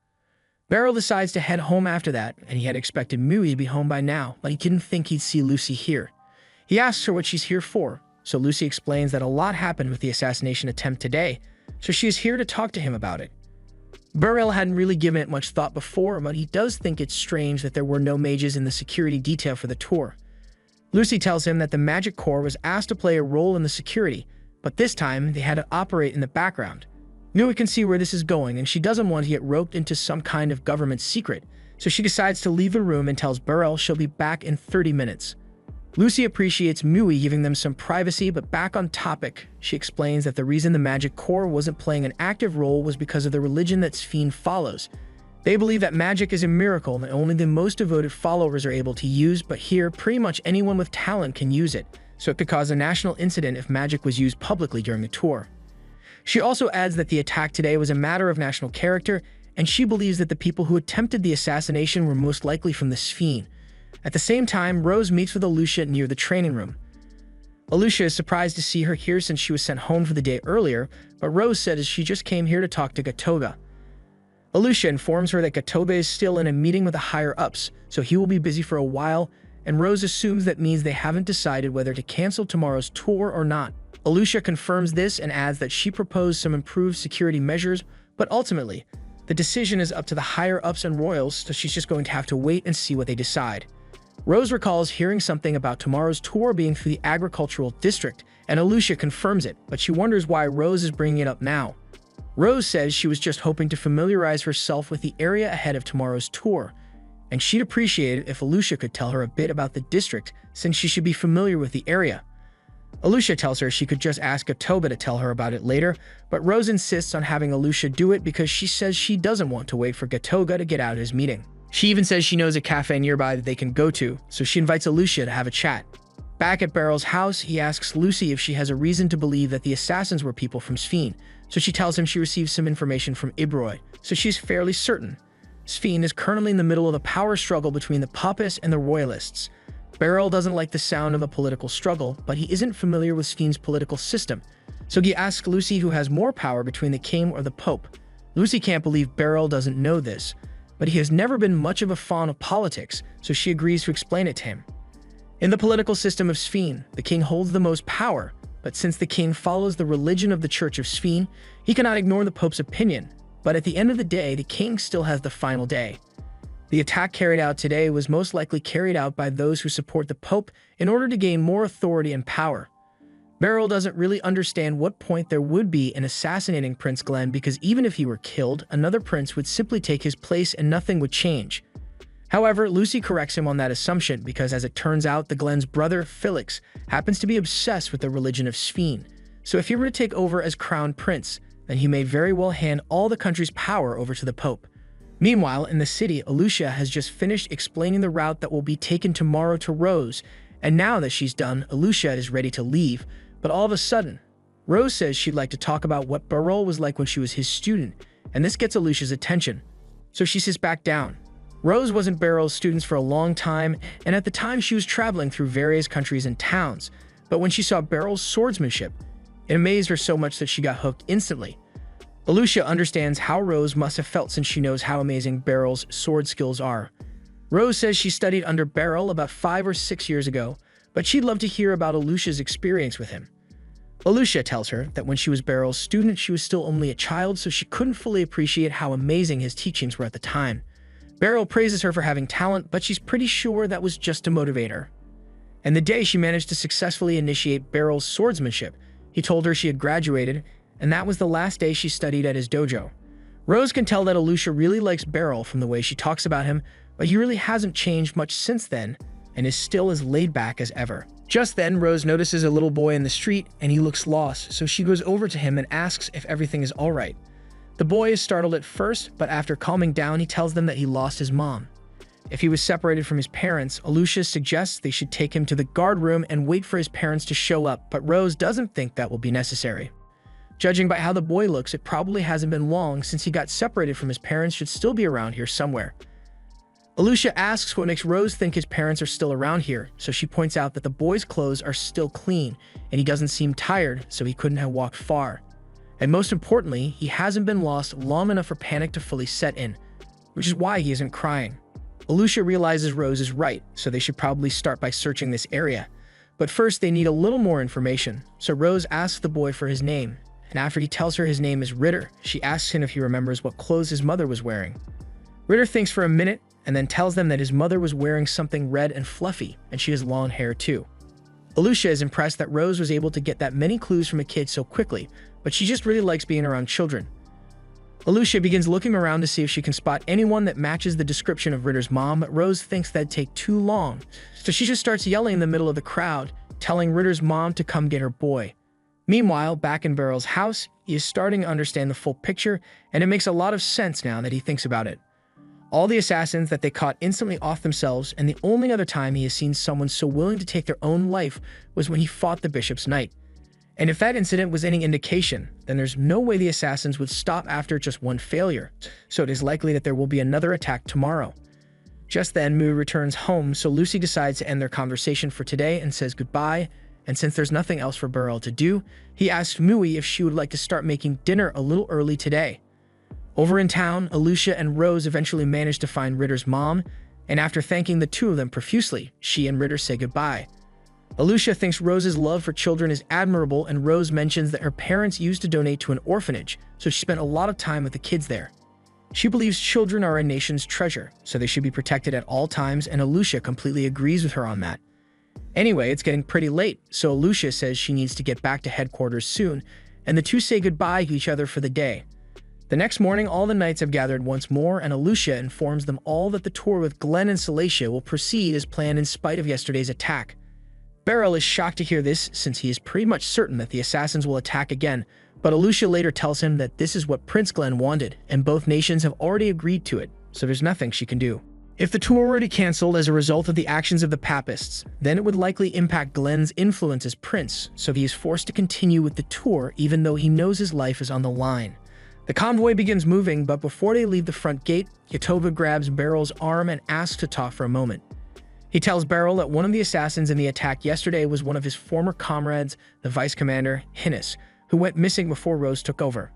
Beryl decides to head home after that, and he had expected Mui to be home by now, but he didn't think he'd see Lucy here. He asks her what she's here for, so Lucy explains that a lot happened with the assassination attempt today, so she is here to talk to him about it. Beryl hadn't really given it much thought before, but he does think it's strange that there were no mages in the security detail for the tour. Lucy tells him that the Magic Corps was asked to play a role in the security, but this time they had to operate in the background. Mui can see where this is going, and she doesn't want to get roped into some kind of government secret, so she decides to leave the room and tells Beryl she'll be back in 30 minutes. Lucy appreciates Mui giving them some privacy, but back on topic, she explains that the reason the Magic Corps wasn't playing an active role was because of the religion that Sphene follows. They believe that magic is a miracle that only the most devoted followers are able to use, but here, pretty much anyone with talent can use it, so it could cause a national incident if magic was used publicly during the tour. She also adds that the attack today was a matter of national character, and she believes that the people who attempted the assassination were most likely from the Sphene. At the same time, Rose meets with Lucia near the training room. Lucia is surprised to see her here since she was sent home for the day earlier, but Rose says she just came here to talk to Gatoga. Lucia informs her that Gatoga is still in a meeting with the higher-ups, so he will be busy for a while, and Rose assumes that means they haven't decided whether to cancel tomorrow's tour or not. Lucia confirms this and adds that she proposed some improved security measures, but ultimately, the decision is up to the higher-ups and royals, so she's just going to have to wait and see what they decide. Rose recalls hearing something about tomorrow's tour being through the agricultural district, and Lucia confirms it, but she wonders why Rose is bringing it up now. Rose says she was just hoping to familiarize herself with the area ahead of tomorrow's tour, and she'd appreciate it if Lucia could tell her a bit about the district since she should be familiar with the area. Lucia tells her she could just ask Gatoga to tell her about it later, but Rose insists on having Lucia do it because she says she doesn't want to wait for Gatoga to get out of his meeting. She even says she knows a cafe nearby that they can go to, so she invites Lucia to have a chat. Back at Beryl's house, he asks Lucy if she has a reason to believe that the assassins were people from Sphene, so she tells him she received some information from Ibroy, so she's fairly certain. Sphene is currently in the middle of a power struggle between the Papists and the Royalists. Beryl doesn't like the sound of a political struggle, but he isn't familiar with Sphene's political system, so he asks Lucy who has more power between the king or the pope. Lucy can't believe Beryl doesn't know this, but he has never been much of a fan of politics, so she agrees to explain it to him. In the political system of Sphene, the king holds the most power, but since the king follows the religion of the Church of Sphene, he cannot ignore the pope's opinion, but at the end of the day, the king still has the final day. The attack carried out today was most likely carried out by those who support the pope in order to gain more authority and power. Beryl doesn't really understand what point there would be in assassinating Prince Glenn because even if he were killed, another prince would simply take his place and nothing would change. However, Lucy corrects him on that assumption because as it turns out, the Glenn's brother, Felix, happens to be obsessed with the religion of Sphene. So if he were to take over as crown prince, then he may very well hand all the country's power over to the pope. Meanwhile, in the city, Lucia has just finished explaining the route that will be taken tomorrow to Rose, and now that she's done, Lucia is ready to leave, but all of a sudden, Rose says she'd like to talk about what Beryl was like when she was his student, and this gets Lucia's attention, so she sits back down. Rose wasn't Beryl's student for a long time, and at the time she was traveling through various countries and towns, but when she saw Beryl's swordsmanship, it amazed her so much that she got hooked instantly. Lucia understands how Rose must have felt since she knows how amazing Beryl's sword skills are. Rose says she studied under Beryl about 5 or 6 years ago, but she'd love to hear about Lucia's experience with him. Lucia tells her that when she was Beryl's student, she was still only a child, so she couldn't fully appreciate how amazing his teachings were at the time. Beryl praises her for having talent, but she's pretty sure that was just to motivate her. And the day she managed to successfully initiate Beryl's swordsmanship, he told her she had graduated, and that was the last day she studied at his dojo. Rose can tell that Alucia really likes Beryl from the way she talks about him, but he really hasn't changed much since then, and is still as laid back as ever. Just then, Rose notices a little boy in the street, and he looks lost, so she goes over to him and asks if everything is alright. The boy is startled at first, but after calming down, he tells them that he lost his mom. If he was separated from his parents, Alucia suggests they should take him to the guard room and wait for his parents to show up, but Rose doesn't think that will be necessary. Judging by how the boy looks, it probably hasn't been long since he got separated from his parents, should still be around here somewhere. Alucia asks what makes Rose think his parents are still around here, so she points out that the boy's clothes are still clean, and he doesn't seem tired, so he couldn't have walked far. And most importantly, he hasn't been lost long enough for panic to fully set in, which is why he isn't crying. Alucia realizes Rose is right, so they should probably start by searching this area. But first, they need a little more information, so Rose asks the boy for his name, and after he tells her his name is Ritter, she asks him if he remembers what clothes his mother was wearing. Ritter thinks for a minute, and then tells them that his mother was wearing something red and fluffy, and she has long hair too. Alucia is impressed that Rose was able to get that many clues from a kid so quickly, but she just really likes being around children. Alucia begins looking around to see if she can spot anyone that matches the description of Ritter's mom, but Rose thinks that'd take too long, so she just starts yelling in the middle of the crowd, telling Ritter's mom to come get her boy. Meanwhile, back in Beryl's house, he is starting to understand the full picture, and it makes a lot of sense now that he thinks about it. All the assassins that they caught instantly off themselves, and the only other time he has seen someone so willing to take their own life was when he fought the Bishop's Knight. And if that incident was any indication, then there's no way the assassins would stop after just one failure, so it is likely that there will be another attack tomorrow. Just then, Mu returns home, so Lucy decides to end their conversation for today and says goodbye, and since there's nothing else for Beryl to do, he asks Mui if she would like to start making dinner a little early today. Over in town, Alucia and Rose eventually manage to find Ritter's mom, and after thanking the two of them profusely, she and Ritter say goodbye. Alucia thinks Rose's love for children is admirable, and Rose mentions that her parents used to donate to an orphanage, so she spent a lot of time with the kids there. She believes children are a nation's treasure, so they should be protected at all times, and Alucia completely agrees with her on that. Anyway, it's getting pretty late, so Alucia says she needs to get back to headquarters soon, and the two say goodbye to each other for the day. The next morning, all the knights have gathered once more, and Alucia informs them all that the tour with Glenn and Salacia will proceed as planned in spite of yesterday's attack. Beryl is shocked to hear this, since he is pretty much certain that the assassins will attack again, but Alucia later tells him that this is what Prince Glenn wanted, and both nations have already agreed to it, so there's nothing she can do. If the tour were to be cancelled as a result of the actions of the Papists, then it would likely impact Glenn's influence as prince, so he is forced to continue with the tour even though he knows his life is on the line. The convoy begins moving, but before they leave the front gate, Yatova grabs Beryl's arm and asks to talk for a moment. He tells Beryl that one of the assassins in the attack yesterday was one of his former comrades, the vice commander, Hinnis, who went missing before Rose took over.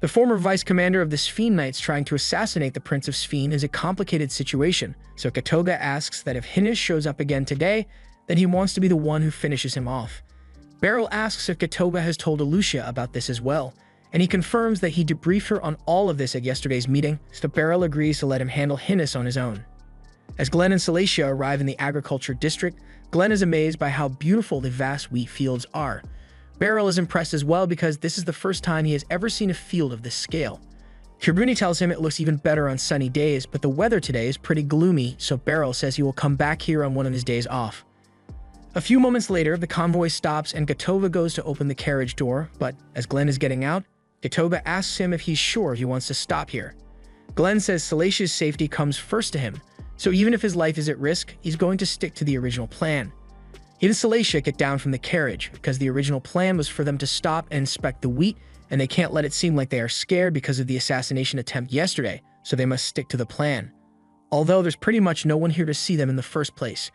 The former vice commander of the Sphene Knights trying to assassinate the Prince of Sphene is a complicated situation, so Katoga asks that if Hinnis shows up again today, then he wants to be the one who finishes him off. Beryl asks if Katoga has told Alucia about this as well, and he confirms that he debriefed her on all of this at yesterday's meeting, so Beryl agrees to let him handle Hinnis on his own. As Glenn and Salacia arrive in the agriculture district, Glenn is amazed by how beautiful the vast wheat fields are. Beryl is impressed as well because this is the first time he has ever seen a field of this scale. Kirbruni tells him it looks even better on sunny days, but the weather today is pretty gloomy, so Beryl says he will come back here on one of his days off. A few moments later, the convoy stops and Gatova goes to open the carriage door, but as Glenn is getting out, Gatova asks him if he's sure he wants to stop here. Glenn says Salacia's safety comes first to him, so even if his life is at risk, he's going to stick to the original plan. He and Salacia get down from the carriage because the original plan was for them to stop and inspect the wheat, and they can't let it seem like they are scared because of the assassination attempt yesterday, so they must stick to the plan. Although there's pretty much no one here to see them in the first place.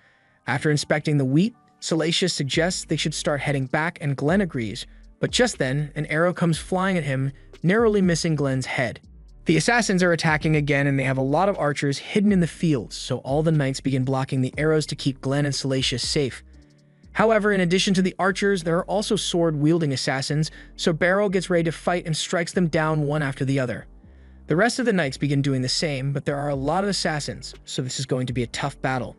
After inspecting the wheat, Salacia suggests they should start heading back, and Glenn agrees, but just then, an arrow comes flying at him, narrowly missing Glenn's head. The assassins are attacking again, and they have a lot of archers hidden in the fields, so all the knights begin blocking the arrows to keep Glenn and Salacia safe. However, in addition to the archers, there are also sword-wielding assassins, so Beryl gets ready to fight and strikes them down one after the other. The rest of the knights begin doing the same, but there are a lot of assassins, so this is going to be a tough battle.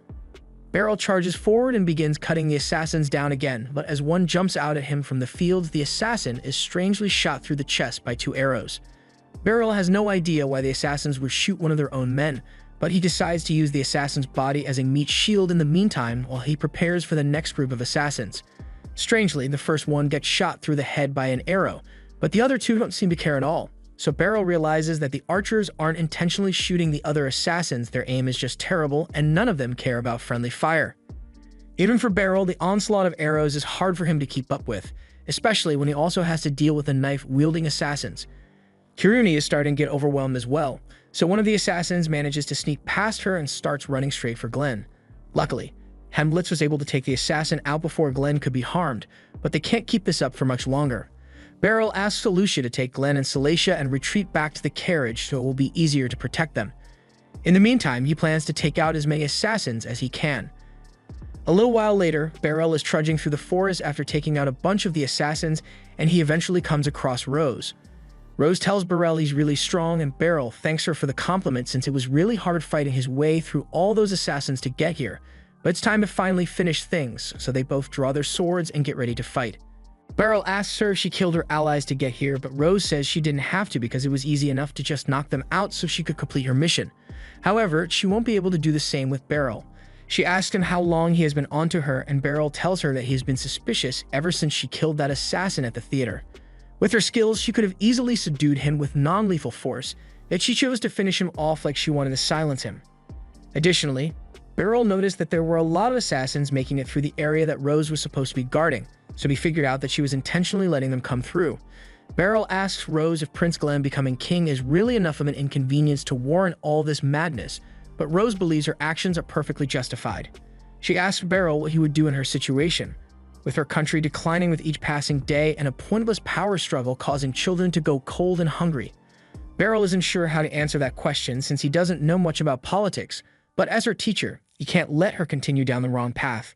Beryl charges forward and begins cutting the assassins down again, but as one jumps out at him from the fields, the assassin is strangely shot through the chest by 2 arrows. Beryl has no idea why the assassins would shoot one of their own men, but he decides to use the assassin's body as a meat shield in the meantime while he prepares for the next group of assassins. Strangely, the first one gets shot through the head by an arrow, but the other 2 don't seem to care at all. So Beryl realizes that the archers aren't intentionally shooting the other assassins, their aim is just terrible, and none of them care about friendly fire. Even for Beryl, the onslaught of arrows is hard for him to keep up with, especially when he also has to deal with the knife-wielding assassins. Kiruni is starting to get overwhelmed as well, so one of the assassins manages to sneak past her and starts running straight for Glenn. Luckily, Hemblitz was able to take the assassin out before Glenn could be harmed, but they can't keep this up for much longer. Beryl asks Lucia to take Glenn and Salacia and retreat back to the carriage so it will be easier to protect them. In the meantime, he plans to take out as many assassins as he can. A little while later, Beryl is trudging through the forest after taking out a bunch of the assassins, and he eventually comes across Rose. Rose tells Beryl he's really strong, and Beryl thanks her for the compliment since it was really hard fighting his way through all those assassins to get here. But it's time to finally finish things, so they both draw their swords and get ready to fight. Beryl asks her if she killed her allies to get here, but Rose says she didn't have to because it was easy enough to just knock them out so she could complete her mission. However, she won't be able to do the same with Beryl. She asks him how long he has been onto her, and Beryl tells her that he has been suspicious ever since she killed that assassin at the theater. With her skills, she could have easily subdued him with non-lethal force, yet she chose to finish him off like she wanted to silence him. Additionally, Beryl noticed that there were a lot of assassins making it through the area that Rose was supposed to be guarding, so he figured out that she was intentionally letting them come through. Beryl asks Rose if Prince Glenn becoming king is really enough of an inconvenience to warrant all this madness, but Rose believes her actions are perfectly justified. She asks Beryl what he would do in her situation, with her country declining with each passing day and a pointless power struggle causing children to go cold and hungry. Beryl isn't sure how to answer that question since he doesn't know much about politics, but as her teacher, he can't let her continue down the wrong path.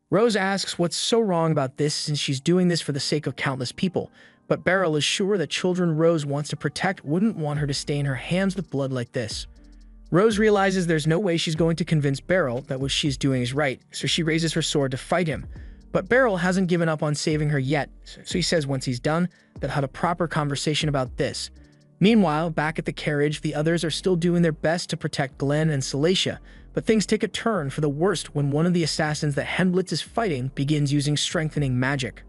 Rose asks what's so wrong about this since she's doing this for the sake of countless people, but Beryl is sure that children Rose wants to protect wouldn't want her to stain her hands with blood like this. Rose realizes there's no way she's going to convince Beryl that what she's doing is right, so she raises her sword to fight him. But Beryl hasn't given up on saving her yet, so he says once he's done, they'll have a proper conversation about this. Meanwhile, back at the carriage, the others are still doing their best to protect Glenn and Salacia, but things take a turn for the worst when one of the assassins that Hemblitz is fighting begins using strengthening magic.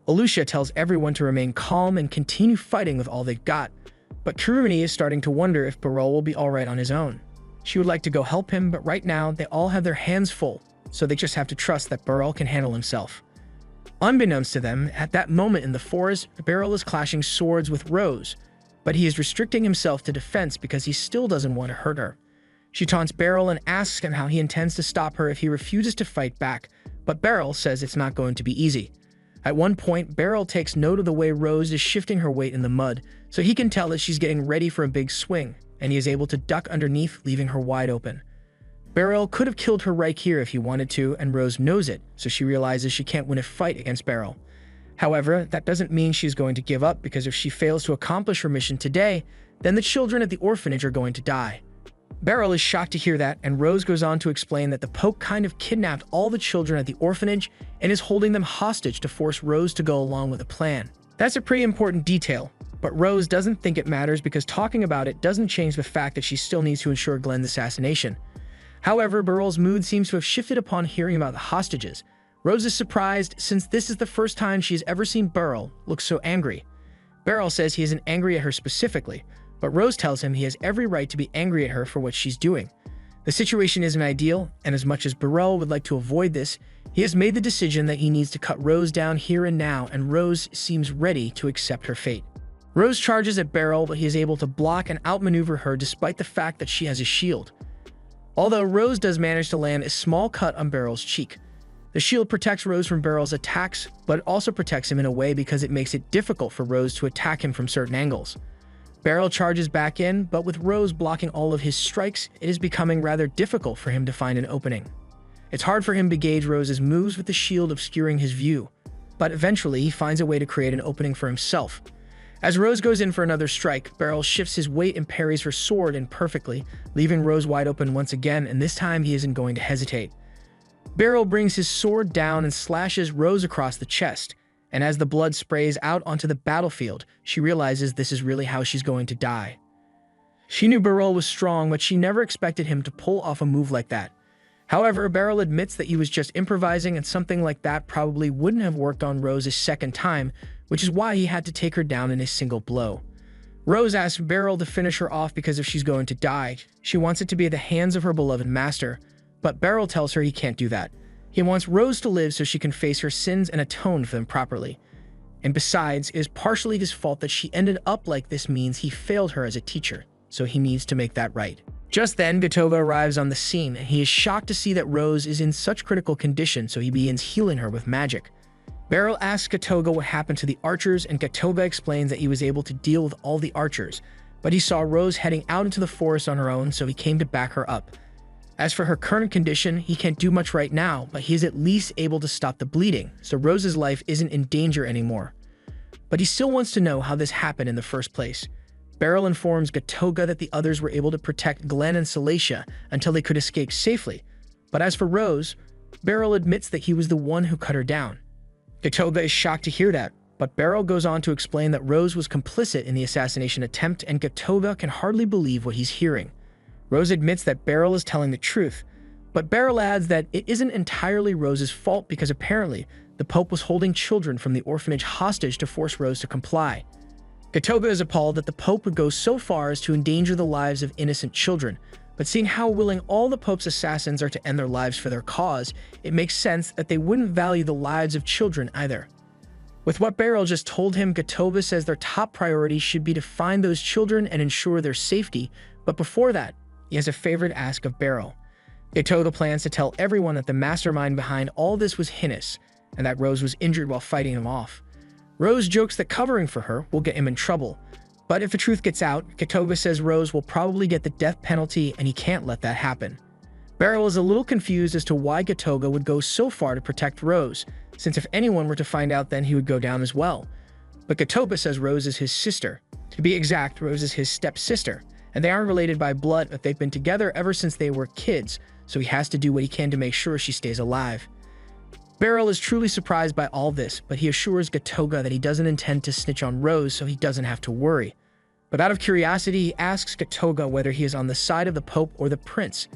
Lucia tells everyone to remain calm and continue fighting with all they've got, but Kiruni is starting to wonder if Beryl will be alright on his own. She would like to go help him, but right now they all have their hands full, so they just have to trust that Beryl can handle himself. Unbeknownst to them, at that moment in the forest, Beryl is clashing swords with Rose, but he is restricting himself to defense because he still doesn't want to hurt her. She taunts Beryl and asks him how he intends to stop her if he refuses to fight back, but Beryl says it's not going to be easy. At one point, Beryl takes note of the way Rose is shifting her weight in the mud, so he can tell that she's getting ready for a big swing, and he is able to duck underneath, leaving her wide open. Beryl could have killed her right here if he wanted to, and Rose knows it, so she realizes she can't win a fight against Beryl. However, that doesn't mean she's going to give up, because if she fails to accomplish her mission today, then the children at the orphanage are going to die. Beryl is shocked to hear that, and Rose goes on to explain that the Pope kind of kidnapped all the children at the orphanage and is holding them hostage to force Rose to go along with the plan. That's a pretty important detail, but Rose doesn't think it matters because talking about it doesn't change the fact that she still needs to ensure Glenn's assassination. However, Beryl's mood seems to have shifted upon hearing about the hostages. Rose is surprised since this is the first time she has ever seen Beryl look so angry. Beryl says he isn't angry at her specifically, but Rose tells him he has every right to be angry at her for what she's doing. The situation isn't ideal, and as much as Beryl would like to avoid this, he has made the decision that he needs to cut Rose down here and now, and Rose seems ready to accept her fate. Rose charges at Beryl, but he is able to block and outmaneuver her despite the fact that she has a shield. Although Rose does manage to land a small cut on Beryl's cheek. The shield protects Rose from Beryl's attacks, but it also protects him in a way because it makes it difficult for Rose to attack him from certain angles. Beryl charges back in, but with Rose blocking all of his strikes, it is becoming rather difficult for him to find an opening. It's hard for him to gauge Rose's moves with the shield obscuring his view, but eventually he finds a way to create an opening for himself. As Rose goes in for another strike, Beryl shifts his weight and parries her sword in perfectly, leaving Rose wide open once again, and this time he isn't going to hesitate. Beryl brings his sword down and slashes Rose across the chest, and as the blood sprays out onto the battlefield, she realizes this is really how she's going to die. She knew Beryl was strong, but she never expected him to pull off a move like that. However, Beryl admits that he was just improvising, and something like that probably wouldn't have worked on Rose a second time, which is why he had to take her down in a single blow. Rose asks Beryl to finish her off because if she's going to die, she wants it to be at the hands of her beloved master, but Beryl tells her he can't do that. He wants Rose to live so she can face her sins and atone for them properly. And besides, it is partially his fault that she ended up like this means he failed her as a teacher, so he needs to make that right. Just then, Gotova arrives on the scene, and he is shocked to see that Rose is in such critical condition, so he begins healing her with magic. Beryl asks Gotova what happened to the archers, and Gotova explains that he was able to deal with all the archers, but he saw Rose heading out into the forest on her own, so he came to back her up. As for her current condition, he can't do much right now, but he is at least able to stop the bleeding, so Rose's life isn't in danger anymore. But he still wants to know how this happened in the first place. Beryl informs Gotova that the others were able to protect Glenn and Salacia until they could escape safely. But as for Rose, Beryl admits that he was the one who cut her down. Gotova is shocked to hear that, but Beryl goes on to explain that Rose was complicit in the assassination attempt, and Gotova can hardly believe what he's hearing. Rose admits that Beryl is telling the truth, but Beryl adds that it isn't entirely Rose's fault because apparently the Pope was holding children from the orphanage hostage to force Rose to comply. Gotova is appalled that the Pope would go so far as to endanger the lives of innocent children, but seeing how willing all the Pope's assassins are to end their lives for their cause, it makes sense that they wouldn't value the lives of children either. With what Beryl just told him, Gotova says their top priority should be to find those children and ensure their safety, but before that, he has a favor to ask of Beryl. Gotova plans to tell everyone that the mastermind behind all this was Hinnis, and that Rose was injured while fighting him off. Rose jokes that covering for her will get him in trouble, but if the truth gets out, Gotova says Rose will probably get the death penalty and he can't let that happen. Beryl is a little confused as to why Gotova would go so far to protect Rose, since if anyone were to find out then he would go down as well. But Gotova says Rose is his sister. To be exact, Rose is his stepsister, and they aren't related by blood, but they've been together ever since they were kids, so he has to do what he can to make sure she stays alive. Beryl is truly surprised by all this, but he assures Gotova that he doesn't intend to snitch on Rose so he doesn't have to worry. But out of curiosity, he asks Gotova whether he is on the side of the Pope or the Prince.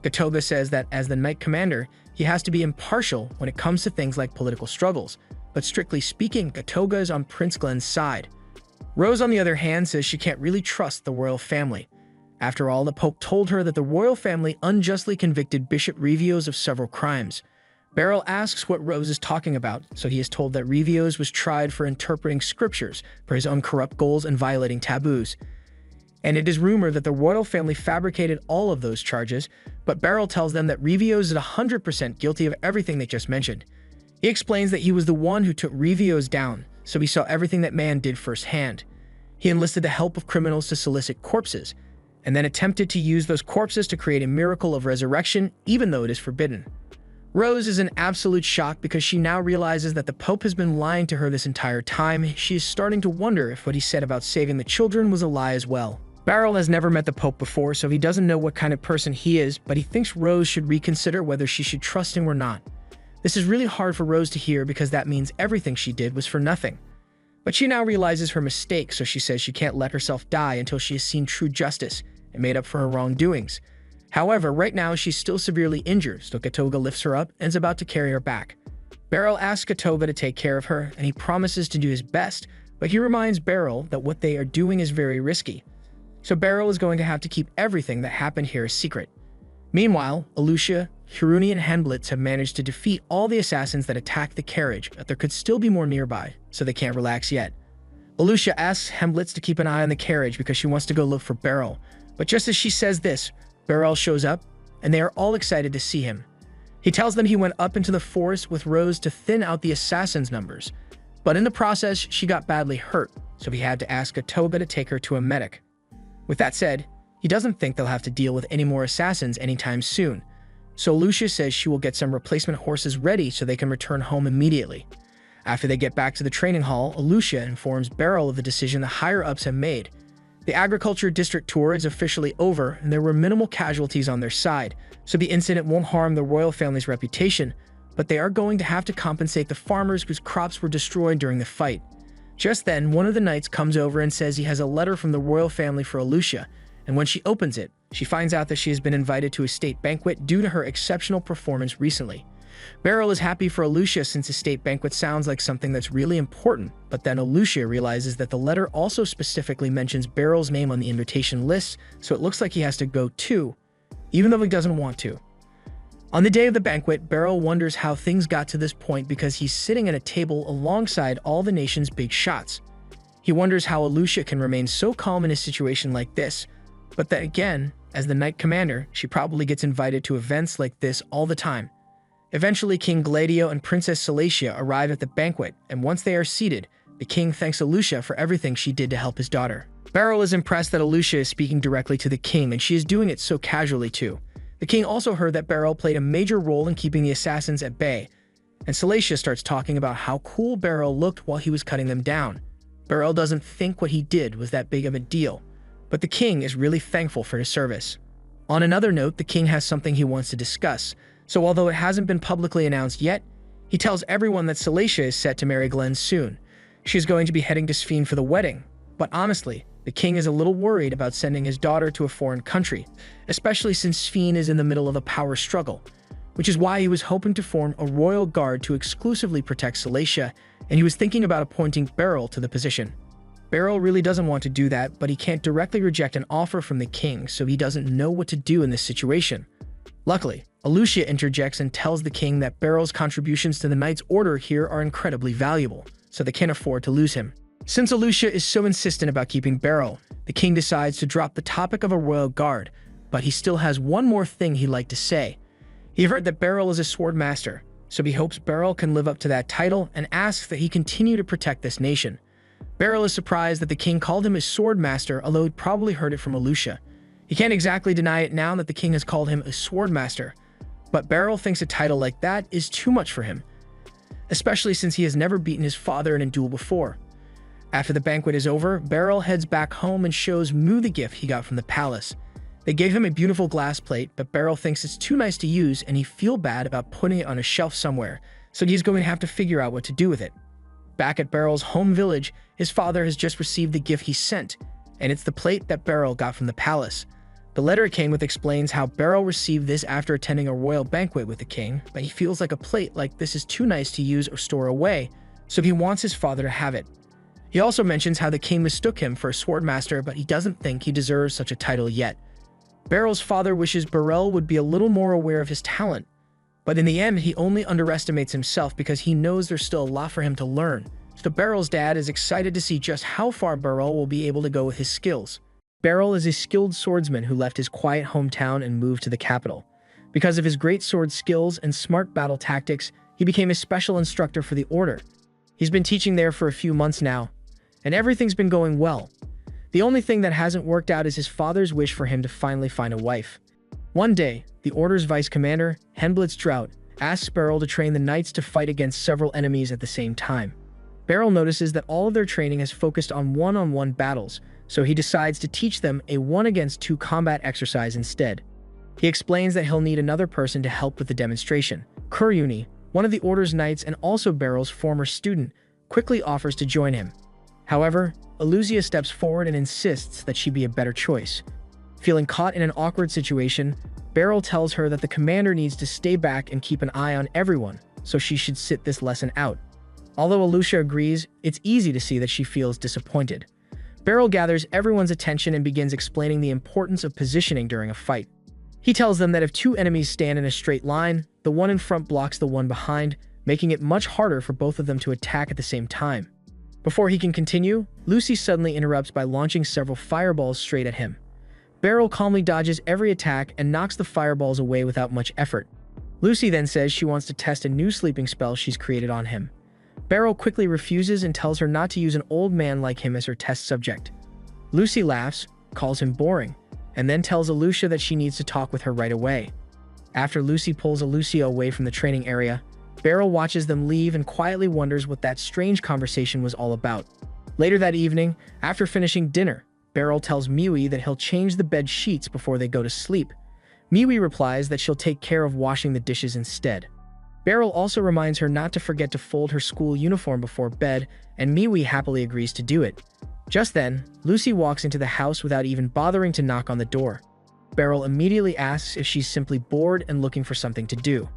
Gotova says that as the Knight Commander, he has to be impartial when it comes to things like political struggles, but strictly speaking, Gotova is on Prince Glenn's side. Rose, on the other hand, says she can't really trust the royal family. After all, the Pope told her that the royal family unjustly convicted Bishop Revios of several crimes. Beryl asks what Rose is talking about, so he is told that Revios was tried for interpreting scriptures for his uncorrupt goals and violating taboos. And it is rumored that the royal family fabricated all of those charges, but Beryl tells them that Revios is 100% guilty of everything they just mentioned. He explains that he was the one who took Revios down, so he saw everything that man did firsthand. He enlisted the help of criminals to solicit corpses, and then attempted to use those corpses to create a miracle of resurrection, even though it is forbidden. Rose is in absolute shock because she now realizes that the Pope has been lying to her this entire time. She is starting to wonder if what he said about saving the children was a lie as well. Beryl has never met the Pope before, so he doesn't know what kind of person he is, but he thinks Rose should reconsider whether she should trust him or not. This is really hard for Rose to hear because that means everything she did was for nothing. But she now realizes her mistake, so she says she can't let herself die until she has seen true justice and made up for her wrongdoings. However, right now she's still severely injured, so Gotova lifts her up and is about to carry her back. Beryl asks Gotova to take care of her, and he promises to do his best, but he reminds Beryl that what they are doing is very risky. So Beryl is going to have to keep everything that happened here a secret. Meanwhile, Alucia, Hiruni, and Henblitz have managed to defeat all the assassins that attacked the carriage, but there could still be more nearby, so they can't relax yet. Alucia asks Henblitz to keep an eye on the carriage because she wants to go look for Beryl, but just as she says this, Beryl shows up, and they are all excited to see him. He tells them he went up into the forest with Rose to thin out the assassins' numbers, but in the process, she got badly hurt, so he had to ask Gotova to take her to a medic. With that said, he doesn't think they'll have to deal with any more assassins anytime soon, so Lucia says she will get some replacement horses ready so they can return home immediately. After they get back to the training hall, Lucia informs Beryl of the decision the higher-ups have made. The agriculture district tour is officially over, and there were minimal casualties on their side, so the incident won't harm the royal family's reputation, but they are going to have to compensate the farmers whose crops were destroyed during the fight. Just then, one of the knights comes over and says he has a letter from the royal family for Alucia, and when she opens it, she finds out that she has been invited to a state banquet due to her exceptional performance recently. Beryl is happy for Alucia since a state banquet sounds like something that's really important, but then Alucia realizes that the letter also specifically mentions Beryl's name on the invitation list, so it looks like he has to go too, even though he doesn't want to. On the day of the banquet, Beryl wonders how things got to this point because he's sitting at a table alongside all the nation's big shots. He wonders how Alucia can remain so calm in a situation like this, but then again, as the knight commander, she probably gets invited to events like this all the time. Eventually, King Gladio and Princess Salacia arrive at the banquet, and once they are seated, the king thanks Alucia for everything she did to help his daughter. Beryl is impressed that Alucia is speaking directly to the king, and she is doing it so casually too. The king also heard that Beryl played a major role in keeping the assassins at bay, and Salacia starts talking about how cool Beryl looked while he was cutting them down. Beryl doesn't think what he did was that big of a deal, but the king is really thankful for his service. On another note, the king has something he wants to discuss, so although it hasn't been publicly announced yet, he tells everyone that Salacia is set to marry Glenn soon. She is going to be heading to Sphene for the wedding, but honestly, the king is a little worried about sending his daughter to a foreign country, especially since Sphene is in the middle of a power struggle, which is why he was hoping to form a royal guard to exclusively protect Salacia, and he was thinking about appointing Beryl to the position. Beryl really doesn't want to do that, but he can't directly reject an offer from the king, so he doesn't know what to do in this situation. Luckily, Alucia interjects and tells the king that Beryl's contributions to the Knight's Order here are incredibly valuable, so they can't afford to lose him. Since Alucia is so insistent about keeping Beryl, the king decides to drop the topic of a royal guard, but he still has one more thing he'd like to say. He heard that Beryl is a sword master, so he hopes Beryl can live up to that title and asks that he continue to protect this nation. Beryl is surprised that the king called him a sword master, although he'd probably heard it from Alucia. He can't exactly deny it now that the king has called him a sword master, but Beryl thinks a title like that is too much for him, especially since he has never beaten his father in a duel before. After the banquet is over, Beryl heads back home and shows Mu the gift he got from the palace. They gave him a beautiful glass plate, but Beryl thinks it's too nice to use and he feels bad about putting it on a shelf somewhere, so he's going to have to figure out what to do with it. Back at Beryl's home village, his father has just received the gift he sent, and it's the plate that Beryl got from the palace. The letter it came with explains how Beryl received this after attending a royal banquet with the king, but he feels like a plate like this is too nice to use or store away, so he wants his father to have it. He also mentions how the king mistook him for a sword master, but he doesn't think he deserves such a title yet. Beryl's father wishes Beryl would be a little more aware of his talent, but in the end, he only underestimates himself because he knows there's still a lot for him to learn. So Beryl's dad is excited to see just how far Beryl will be able to go with his skills. Beryl is a skilled swordsman who left his quiet hometown and moved to the capital. Because of his great sword skills and smart battle tactics, he became a special instructor for the Order. He's been teaching there for a few months now, and everything's been going well. The only thing that hasn't worked out is his father's wish for him to finally find a wife. One day, the Order's vice commander, Henblitz Drought, asks Beryl to train the knights to fight against several enemies at the same time. Beryl notices that all of their training is focused on one-on-one battles, so he decides to teach them a 1-against-2 combat exercise instead. He explains that he'll need another person to help with the demonstration. Kuryuni, one of the Order's knights and also Beryl's former student, quickly offers to join him. However, Alucia steps forward and insists that she be a better choice. Feeling caught in an awkward situation, Beryl tells her that the commander needs to stay back and keep an eye on everyone, so she should sit this lesson out. Although Alucia agrees, it's easy to see that she feels disappointed. Beryl gathers everyone's attention and begins explaining the importance of positioning during a fight. He tells them that if two enemies stand in a straight line, the one in front blocks the one behind, making it much harder for both of them to attack at the same time. Before he can continue, Lucy suddenly interrupts by launching several fireballs straight at him. Beryl calmly dodges every attack and knocks the fireballs away without much effort. Lucy then says she wants to test a new sleeping spell she's created on him. Beryl quickly refuses and tells her not to use an old man like him as her test subject. Lucy laughs, calls him boring, and then tells Alucia that she needs to talk with her right away. After Lucy pulls Alucia away from the training area, Beryl watches them leave and quietly wonders what that strange conversation was all about. Later that evening, after finishing dinner, Beryl tells Miwi that he'll change the bed sheets before they go to sleep. Miwi replies that she'll take care of washing the dishes instead. Beryl also reminds her not to forget to fold her school uniform before bed, and Miwi happily agrees to do it. Just then, Lucy walks into the house without even bothering to knock on the door. Beryl immediately asks if she's simply bored and looking for something to do.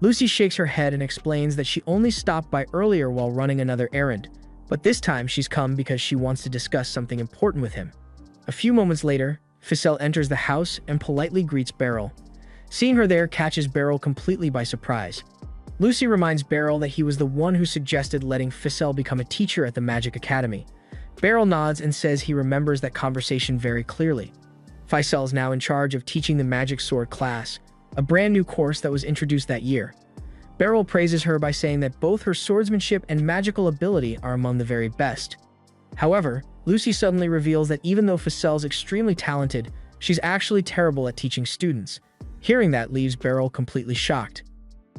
Lucy shakes her head and explains that she only stopped by earlier while running another errand, but this time she's come because she wants to discuss something important with him. A few moments later, Ficelle enters the house and politely greets Beryl. Seeing her there catches Beryl completely by surprise. Lucy reminds Beryl that he was the one who suggested letting Ficelle become a teacher at the Magic Academy. Beryl nods and says he remembers that conversation very clearly. Ficelle is now in charge of teaching the Magic Sword class, a brand new course that was introduced that year. Beryl praises her by saying that both her swordsmanship and magical ability are among the very best. However, Lucy suddenly reveals that even though Ficelle's extremely talented, she's actually terrible at teaching students. Hearing that leaves Beryl completely shocked.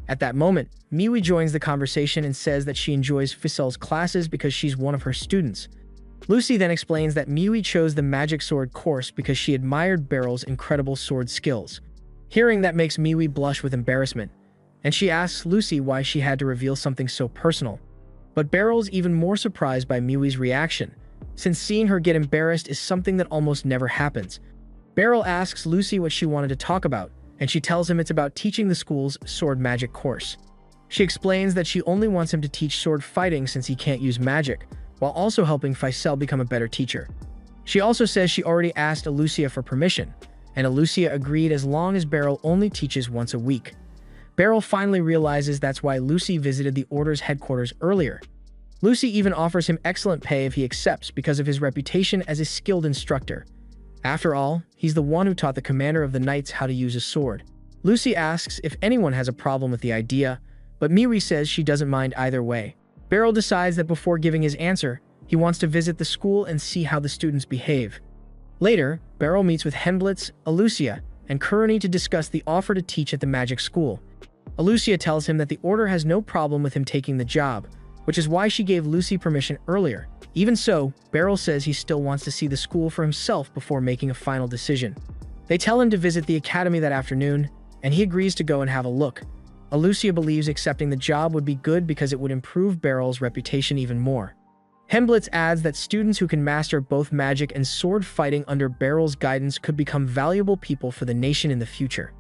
At that moment, Miwi joins the conversation and says that she enjoys Ficelle's classes because she's one of her students. Lucy then explains that Miwi chose the Magic Sword course because she admired Beryl's incredible sword skills. Hearing that makes Miwi blush with embarrassment, and she asks Lucy why she had to reveal something so personal. But Beryl's even more surprised by Miwi's reaction, since seeing her get embarrassed is something that almost never happens. Beryl asks Lucy what she wanted to talk about, and she tells him it's about teaching the school's sword magic course. She explains that she only wants him to teach sword fighting since he can't use magic, while also helping Ficelle become a better teacher. She also says she already asked Alucia for permission, and Alucia agreed as long as Beryl only teaches once a week. Beryl finally realizes that's why Lucy visited the Order's headquarters earlier. Lucy even offers him excellent pay if he accepts because of his reputation as a skilled instructor. After all, he's the one who taught the commander of the knights how to use a sword. Lucy asks if anyone has a problem with the idea, but Miwi says she doesn't mind either way. Beryl decides that before giving his answer, he wants to visit the school and see how the students behave. Later, Beryl meets with Henblitz, Alucia, and Kurani to discuss the offer to teach at the magic school. Alucia tells him that the Order has no problem with him taking the job, which is why she gave Lucy permission earlier. Even so, Beryl says he still wants to see the school for himself before making a final decision. They tell him to visit the academy that afternoon, and he agrees to go and have a look. Alucia believes accepting the job would be good because it would improve Beryl's reputation even more. Henblitz adds that students who can master both magic and sword fighting under Beryl's guidance could become valuable people for the nation in the future.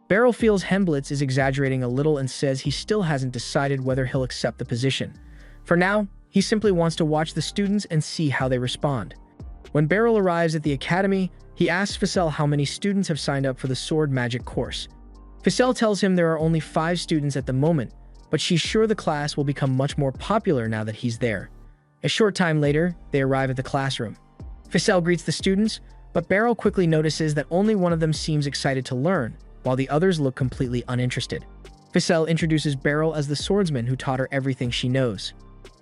Beryl feels Henblitz is exaggerating a little and says he still hasn't decided whether he'll accept the position. For now, he simply wants to watch the students and see how they respond. When Beryl arrives at the academy, he asks Ficelle how many students have signed up for the sword magic course. Ficelle tells him there are only 5 students at the moment, but she's sure the class will become much more popular now that he's there. A short time later, they arrive at the classroom. Ficelle greets the students, but Beryl quickly notices that only one of them seems excited to learn, while the others look completely uninterested. Ficelle introduces Beryl as the swordsman who taught her everything she knows.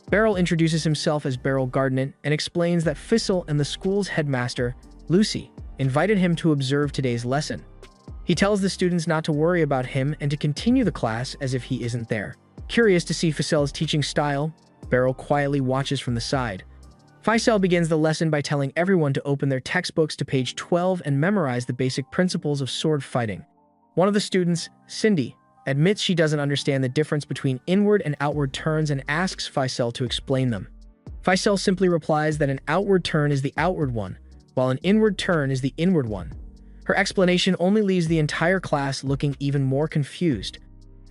Beryl introduces himself as Beryl Gardnet and explains that Ficelle and the school's headmaster, Lucy, invited him to observe today's lesson. He tells the students not to worry about him and to continue the class as if he isn't there. Curious to see Ficelle's teaching style, Beryl quietly watches from the side. Ficelle begins the lesson by telling everyone to open their textbooks to page 12 and memorize the basic principles of sword fighting. One of the students, Cindy, admits she doesn't understand the difference between inward and outward turns and asks Ficelle to explain them. Ficelle simply replies that an outward turn is the outward one, while an inward turn is the inward one. Her explanation only leaves the entire class looking even more confused.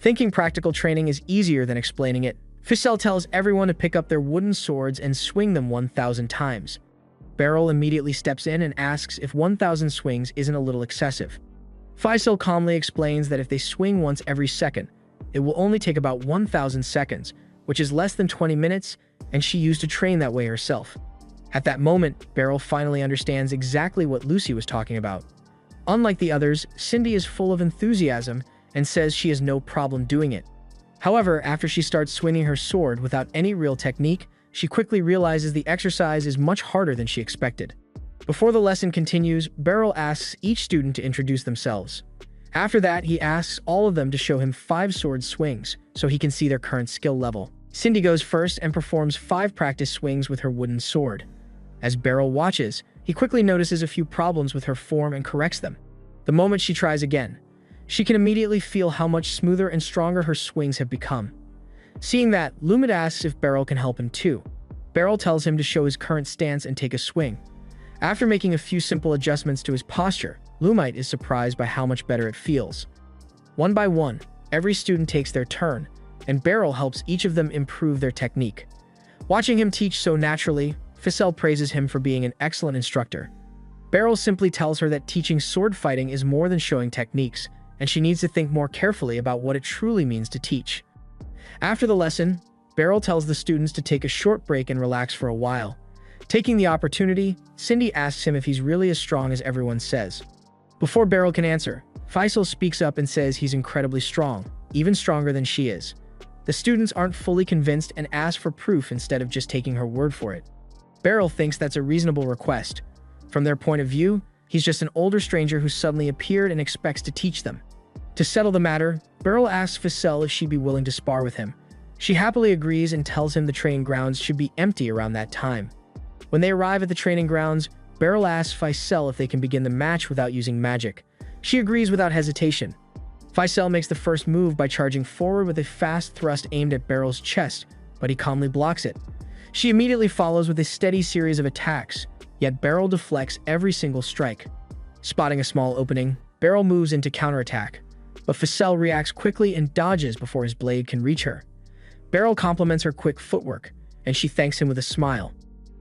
Thinking practical training is easier than explaining it, Ficelle tells everyone to pick up their wooden swords and swing them 1,000 times. Beryl immediately steps in and asks if 1,000 swings isn't a little excessive. Ficelle calmly explains that if they swing once every second, it will only take about 1,000 seconds, which is less than 20 minutes, and she used to train that way herself. At that moment, Beryl finally understands exactly what Lucy was talking about. Unlike the others, Cindy is full of enthusiasm and says she has no problem doing it. However, after she starts swinging her sword without any real technique, she quickly realizes the exercise is much harder than she expected. Before the lesson continues, Beryl asks each student to introduce themselves. After that, he asks all of them to show him 5 sword swings so he can see their current skill level. Cindy goes first and performs 5 practice swings with her wooden sword. As Beryl watches, He quickly notices a few problems with her form and corrects them. The moment she tries again, she can immediately feel how much smoother and stronger her swings have become. Seeing that, Lumit asks if Beryl can help him too. Beryl tells him to show his current stance and take a swing. After making a few simple adjustments to his posture, Lumite is surprised by how much better it feels. One by one, every student takes their turn, and Beryl helps each of them improve their technique. Watching him teach so naturally, Ficelle praises him for being an excellent instructor. Beryl simply tells her that teaching sword fighting is more than showing techniques, and she needs to think more carefully about what it truly means to teach. After the lesson, Beryl tells the students to take a short break and relax for a while. Taking the opportunity, Cindy asks him if he's really as strong as everyone says. Before Beryl can answer, Faisal speaks up and says he's incredibly strong, even stronger than she is. The students aren't fully convinced and ask for proof instead of just taking her word for it. Beryl thinks that's a reasonable request. From their point of view, he's just an older stranger who suddenly appeared and expects to teach them. To settle the matter, Beryl asks Ficelle if she'd be willing to spar with him. She happily agrees and tells him the training grounds should be empty around that time. When they arrive at the training grounds, Beryl asks Ficelle if they can begin the match without using magic. She agrees without hesitation. Ficelle makes the first move by charging forward with a fast thrust aimed at Beryl's chest, but he calmly blocks it. She immediately follows with a steady series of attacks, yet Beryl deflects every single strike. Spotting a small opening, Beryl moves into counterattack, but Ficelle reacts quickly and dodges before his blade can reach her. Beryl compliments her quick footwork, and she thanks him with a smile.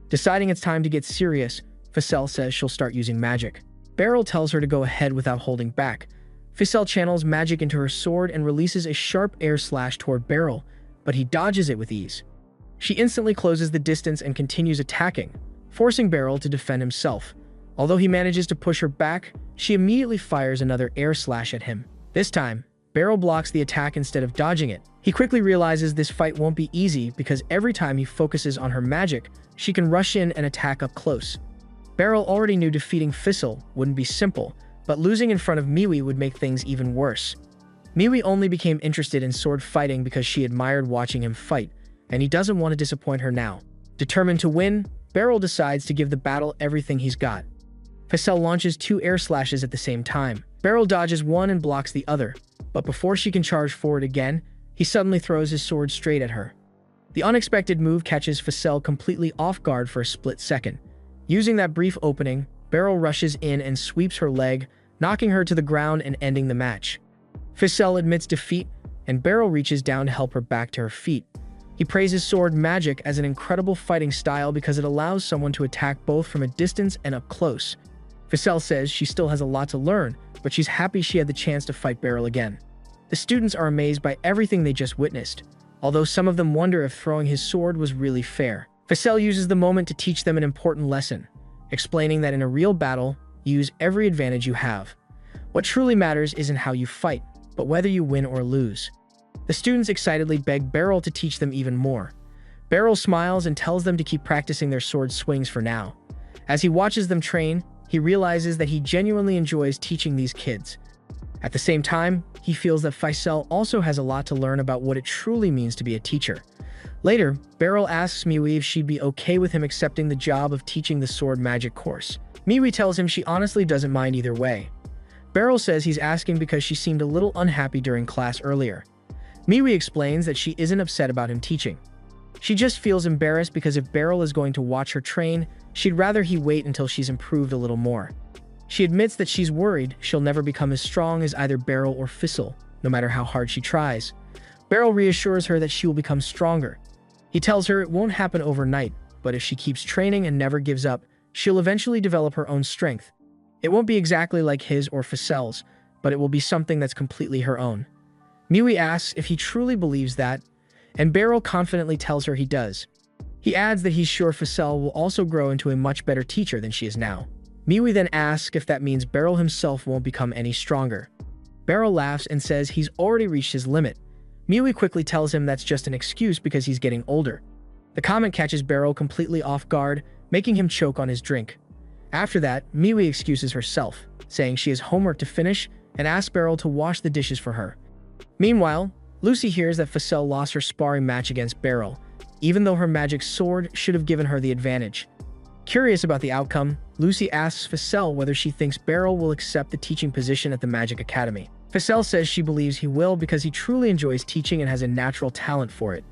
Deciding it's time to get serious, Ficelle says she'll start using magic. Beryl tells her to go ahead without holding back. Ficelle channels magic into her sword and releases a sharp air slash toward Beryl, but he dodges it with ease. She instantly closes the distance and continues attacking, forcing Beryl to defend himself. Although he manages to push her back, she immediately fires another air slash at him. This time, Beryl blocks the attack instead of dodging it. He quickly realizes this fight won't be easy because every time he focuses on her magic, she can rush in and attack up close. Beryl already knew defeating Ficelle wouldn't be simple, but losing in front of Miwi would make things even worse. Miwi only became interested in sword fighting because she admired watching him fight, and he doesn't want to disappoint her now. Determined to win, Beryl decides to give the battle everything he's got. Ficelle launches 2 air slashes at the same time. Beryl dodges one and blocks the other, but before she can charge forward again, he suddenly throws his sword straight at her. The unexpected move catches Ficelle completely off guard for a split second. Using that brief opening, Beryl rushes in and sweeps her leg, knocking her to the ground and ending the match. Ficelle admits defeat, and Beryl reaches down to help her back to her feet. He praises sword magic as an incredible fighting style because it allows someone to attack both from a distance and up close. Ficelle says she still has a lot to learn, but she's happy she had the chance to fight Beryl again. The students are amazed by everything they just witnessed, although some of them wonder if throwing his sword was really fair. Ficelle uses the moment to teach them an important lesson, explaining that in a real battle, use every advantage you have. What truly matters isn't how you fight, but whether you win or lose. The students excitedly beg Beryl to teach them even more. Beryl smiles and tells them to keep practicing their sword swings for now. As he watches them train, he realizes that he genuinely enjoys teaching these kids. At the same time, he feels that Ficelle also has a lot to learn about what it truly means to be a teacher. Later, Beryl asks Miwi if she'd be okay with him accepting the job of teaching the sword magic course. Miwi tells him she honestly doesn't mind either way. Beryl says he's asking because she seemed a little unhappy during class earlier. Miwi explains that she isn't upset about him teaching. She just feels embarrassed because if Beryl is going to watch her train, she'd rather he wait until she's improved a little more. She admits that she's worried she'll never become as strong as either Beryl or Ficelle, no matter how hard she tries. Beryl reassures her that she will become stronger. He tells her it won't happen overnight, but if she keeps training and never gives up, she'll eventually develop her own strength. It won't be exactly like his or Ficelle's, but it will be something that's completely her own. Miwi asks if he truly believes that, and Beryl confidently tells her he does. He adds that he's sure Ficelle will also grow into a much better teacher than she is now. Miwi then asks if that means Beryl himself won't become any stronger. Beryl laughs and says he's already reached his limit. Miwi quickly tells him that's just an excuse because he's getting older. The comment catches Beryl completely off guard, making him choke on his drink. After that, Miwi excuses herself, saying she has homework to finish and asks Beryl to wash the dishes for her. Meanwhile, Lucy hears that Ficelle lost her sparring match against Beryl, even though her magic sword should have given her the advantage. Curious about the outcome, Lucy asks Ficelle whether she thinks Beryl will accept the teaching position at the Magic Academy. Ficelle says she believes he will because he truly enjoys teaching and has a natural talent for it.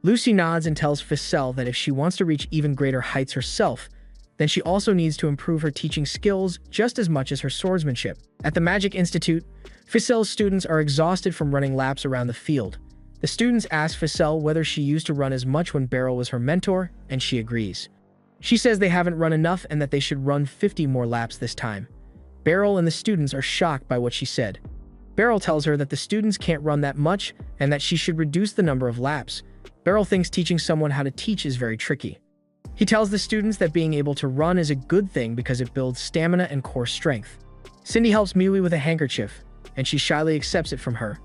Lucy nods and tells Ficelle that if she wants to reach even greater heights herself, then she also needs to improve her teaching skills just as much as her swordsmanship. At the Magic Institute, Ficelle's students are exhausted from running laps around the field. The students ask Ficelle whether she used to run as much when Beryl was her mentor, and she agrees. She says they haven't run enough and that they should run 50 more laps this time. Beryl and the students are shocked by what she said. Beryl tells her that the students can't run that much and that she should reduce the number of laps. Beryl thinks teaching someone how to teach is very tricky. He tells the students that being able to run is a good thing because it builds stamina and core strength. Cindy helps Miwi with a handkerchief, and she shyly accepts it from her.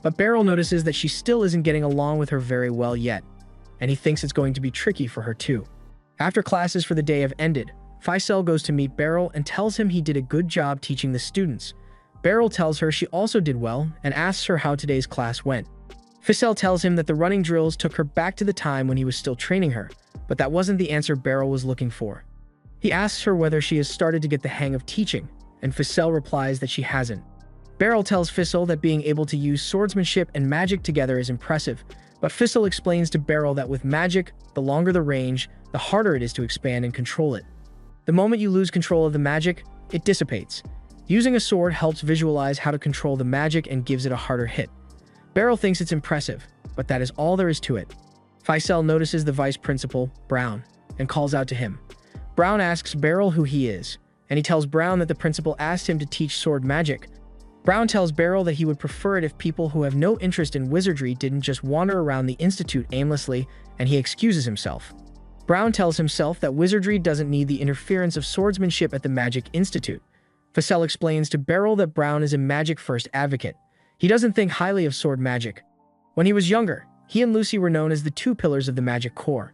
But Beryl notices that she still isn't getting along with her very well yet, and he thinks it's going to be tricky for her too. After classes for the day have ended, Ficelle goes to meet Beryl and tells him he did a good job teaching the students. Beryl tells her she also did well and asks her how today's class went. Ficelle tells him that the running drills took her back to the time when he was still training her, but that wasn't the answer Beryl was looking for. He asks her whether she has started to get the hang of teaching, and Ficelle replies that she hasn't. Beryl tells Ficelle that being able to use swordsmanship and magic together is impressive, but Ficelle explains to Beryl that with magic, the longer the range, the harder it is to expand and control it. The moment you lose control of the magic, it dissipates. Using a sword helps visualize how to control the magic and gives it a harder hit. Beryl thinks it's impressive, but that is all there is to it. Ficelle notices the vice principal, Brown, and calls out to him. Brown asks Beryl who he is, and he tells Brown that the principal asked him to teach sword magic. Brown tells Beryl that he would prefer it if people who have no interest in wizardry didn't just wander around the institute aimlessly, and he excuses himself. Brown tells himself that wizardry doesn't need the interference of swordsmanship at the Magic Institute. Ficelle explains to Beryl that Brown is a magic-first advocate. He doesn't think highly of sword magic. When he was younger, he and Lucy were known as the two pillars of the magic core.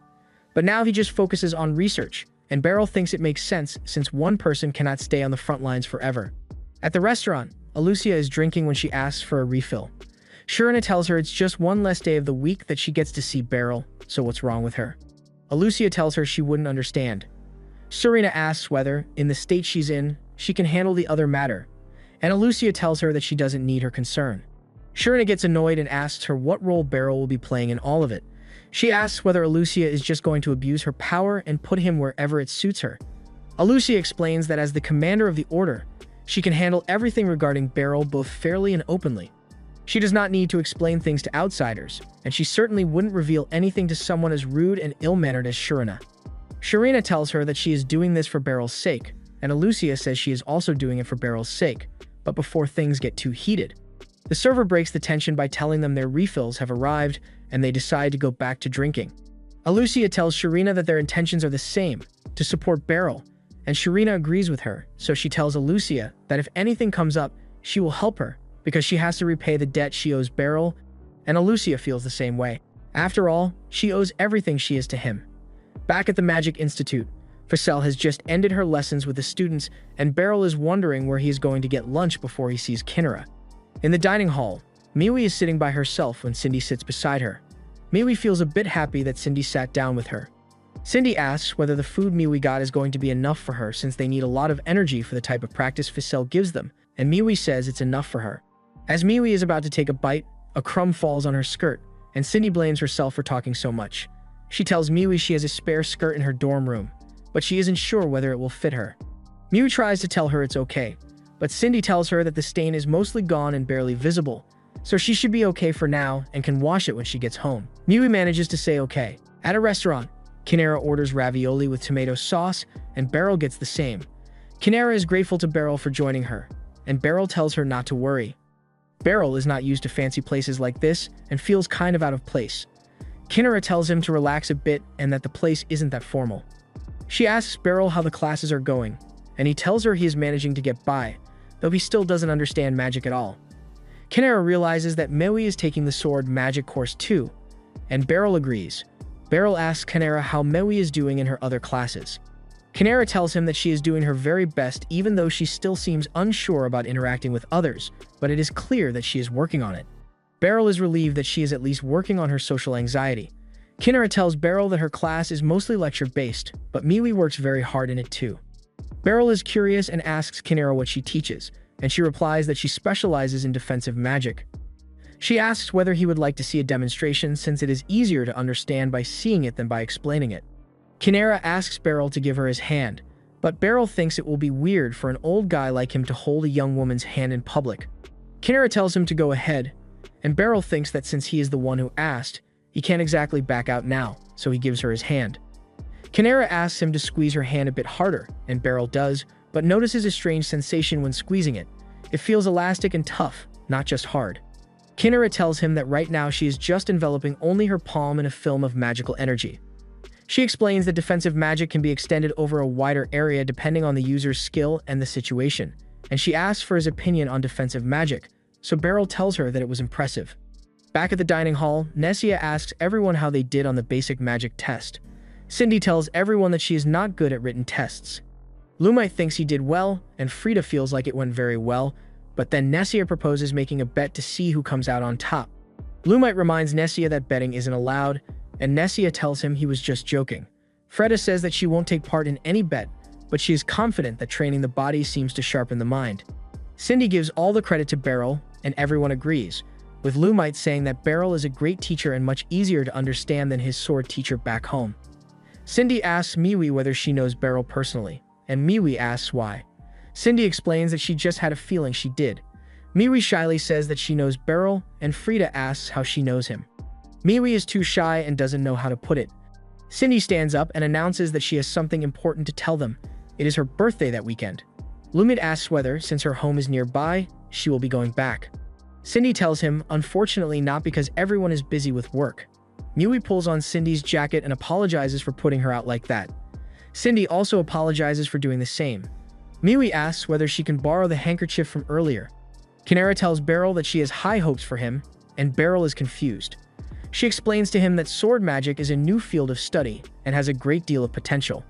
But now he just focuses on research, and Beryl thinks it makes sense since one person cannot stay on the front lines forever. At the restaurant, Alucia is drinking when she asks for a refill. Shurina tells her it's just one less day of the week that she gets to see Beryl, so what's wrong with her? Alucia tells her she wouldn't understand. Serena asks whether, in the state she's in, she can handle the other matter, and Alucia tells her that she doesn't need her concern. Shurina gets annoyed and asks her what role Beryl will be playing in all of it. She asks whether Alucia is just going to abuse her power and put him wherever it suits her. Alucia explains that as the commander of the Order, she can handle everything regarding Beryl both fairly and openly. She does not need to explain things to outsiders, and she certainly wouldn't reveal anything to someone as rude and ill-mannered as Shurina. Shurina tells her that she is doing this for Beryl's sake, and Alucia says she is also doing it for Beryl's sake, but before things get too heated. The server breaks the tension by telling them their refills have arrived, and they decide to go back to drinking. Alucia tells Shurina that their intentions are the same, to support Beryl, and Shurina agrees with her, so she tells Alucia that if anything comes up, she will help her, because she has to repay the debt she owes Beryl, and Alucia feels the same way. After all, she owes everything she is to him. Back at the Magic Institute, Ficelle has just ended her lessons with the students, and Beryl is wondering where he is going to get lunch before he sees Kinnera. In the dining hall, Miwi is sitting by herself when Cindy sits beside her. Miwi feels a bit happy that Cindy sat down with her. Cindy asks whether the food Miwi got is going to be enough for her since they need a lot of energy for the type of practice Ficelle gives them, and Miwi says it's enough for her. As Miwi is about to take a bite, a crumb falls on her skirt, and Cindy blames herself for talking so much. She tells Miwi she has a spare skirt in her dorm room, but she isn't sure whether it will fit her. Miwi tries to tell her it's okay, but Cindy tells her that the stain is mostly gone and barely visible, so she should be okay for now and can wash it when she gets home. Miwi manages to say okay. At a restaurant, Kinnera orders ravioli with tomato sauce, and Beryl gets the same. Kinnera is grateful to Beryl for joining her, and Beryl tells her not to worry. Beryl is not used to fancy places like this and feels kind of out of place. Kinnera tells him to relax a bit and that the place isn't that formal. She asks Beryl how the classes are going, and he tells her he is managing to get by, though he still doesn't understand magic at all. Kinnera realizes that Miwi is taking the sword magic course too, and Beryl agrees. Beryl asks Kinnera how Miwi is doing in her other classes. Kinnera tells him that she is doing her very best even though she still seems unsure about interacting with others, but it is clear that she is working on it. Beryl is relieved that she is at least working on her social anxiety. Kinnera tells Beryl that her class is mostly lecture-based, but Miwi works very hard in it too. Beryl is curious and asks Kinera what she teaches, and she replies that she specializes in defensive magic. She asks whether he would like to see a demonstration since it is easier to understand by seeing it than by explaining it. Kinera asks Beryl to give her his hand, but Beryl thinks it will be weird for an old guy like him to hold a young woman's hand in public. Kinera tells him to go ahead, and Beryl thinks that since he is the one who asked, he can't exactly back out now, so he gives her his hand. Kinera asks him to squeeze her hand a bit harder, and Beryl does, but notices a strange sensation when squeezing it. It feels elastic and tough, not just hard. Kinera tells him that right now she is just enveloping only her palm in a film of magical energy. She explains that defensive magic can be extended over a wider area depending on the user's skill and the situation, and she asks for his opinion on defensive magic, so Beryl tells her that it was impressive. Back at the dining hall, Nessia asks everyone how they did on the basic magic test. Cindy tells everyone that she is not good at written tests. Lumite thinks he did well, and Frida feels like it went very well, but then Nessia proposes making a bet to see who comes out on top. Lumite reminds Nessia that betting isn't allowed, and Nessia tells him he was just joking. Freda says that she won't take part in any bet, but she is confident that training the body seems to sharpen the mind. Cindy gives all the credit to Beryl, and everyone agrees, with Lumite saying that Beryl is a great teacher and much easier to understand than his sword teacher back home. Cindy asks Miwi whether she knows Beryl personally, and Miwi asks why. Cindy explains that she just had a feeling she did. Miwi shyly says that she knows Beryl, and Frida asks how she knows him. Miwi is too shy and doesn't know how to put it. Cindy stands up and announces that she has something important to tell them. It is her birthday that weekend. Lumit asks whether, since her home is nearby, she will be going back. Cindy tells him, unfortunately not because everyone is busy with work. Miwi pulls on Cindy's jacket and apologizes for putting her out like that. Cindy also apologizes for doing the same. Miwi asks whether she can borrow the handkerchief from earlier. Kinera tells Beryl that she has high hopes for him, and Beryl is confused. She explains to him that sword magic is a new field of study and has a great deal of potential.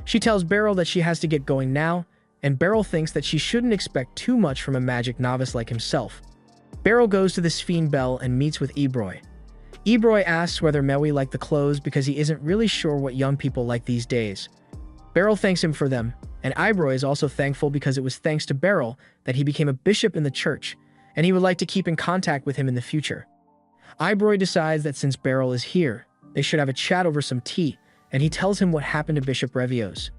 She tells Beryl that she has to get going now, and Beryl thinks that she shouldn't expect too much from a magic novice like himself. Beryl goes to the Sphene Bell and meets with Ebroy. Ebroy asks whether Mewi liked the clothes because he isn't really sure what young people like these days. Beryl thanks him for them, and Ebroy is also thankful because it was thanks to Beryl that he became a bishop in the church, and he would like to keep in contact with him in the future. Ebroy decides that since Beryl is here, they should have a chat over some tea, and he tells him what happened to Bishop Revios.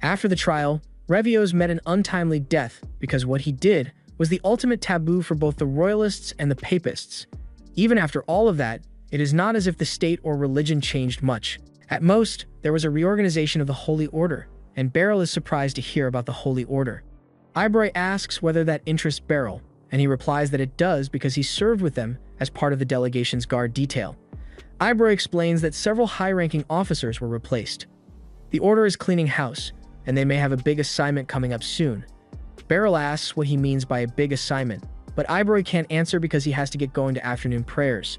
After the trial, Revios met an untimely death because what he did was the ultimate taboo for both the royalists and the papists. Even after all of that, it is not as if the state or religion changed much. At most, there was a reorganization of the Holy Order, and Beryl is surprised to hear about the Holy Order. Ebroy asks whether that interests Beryl, and he replies that it does because he served with them as part of the delegation's guard detail. Ebroy explains that several high-ranking officers were replaced. The Order is cleaning house, and they may have a big assignment coming up soon. Beryl asks what he means by a big assignment, but Ebroy can't answer because he has to get going to afternoon prayers.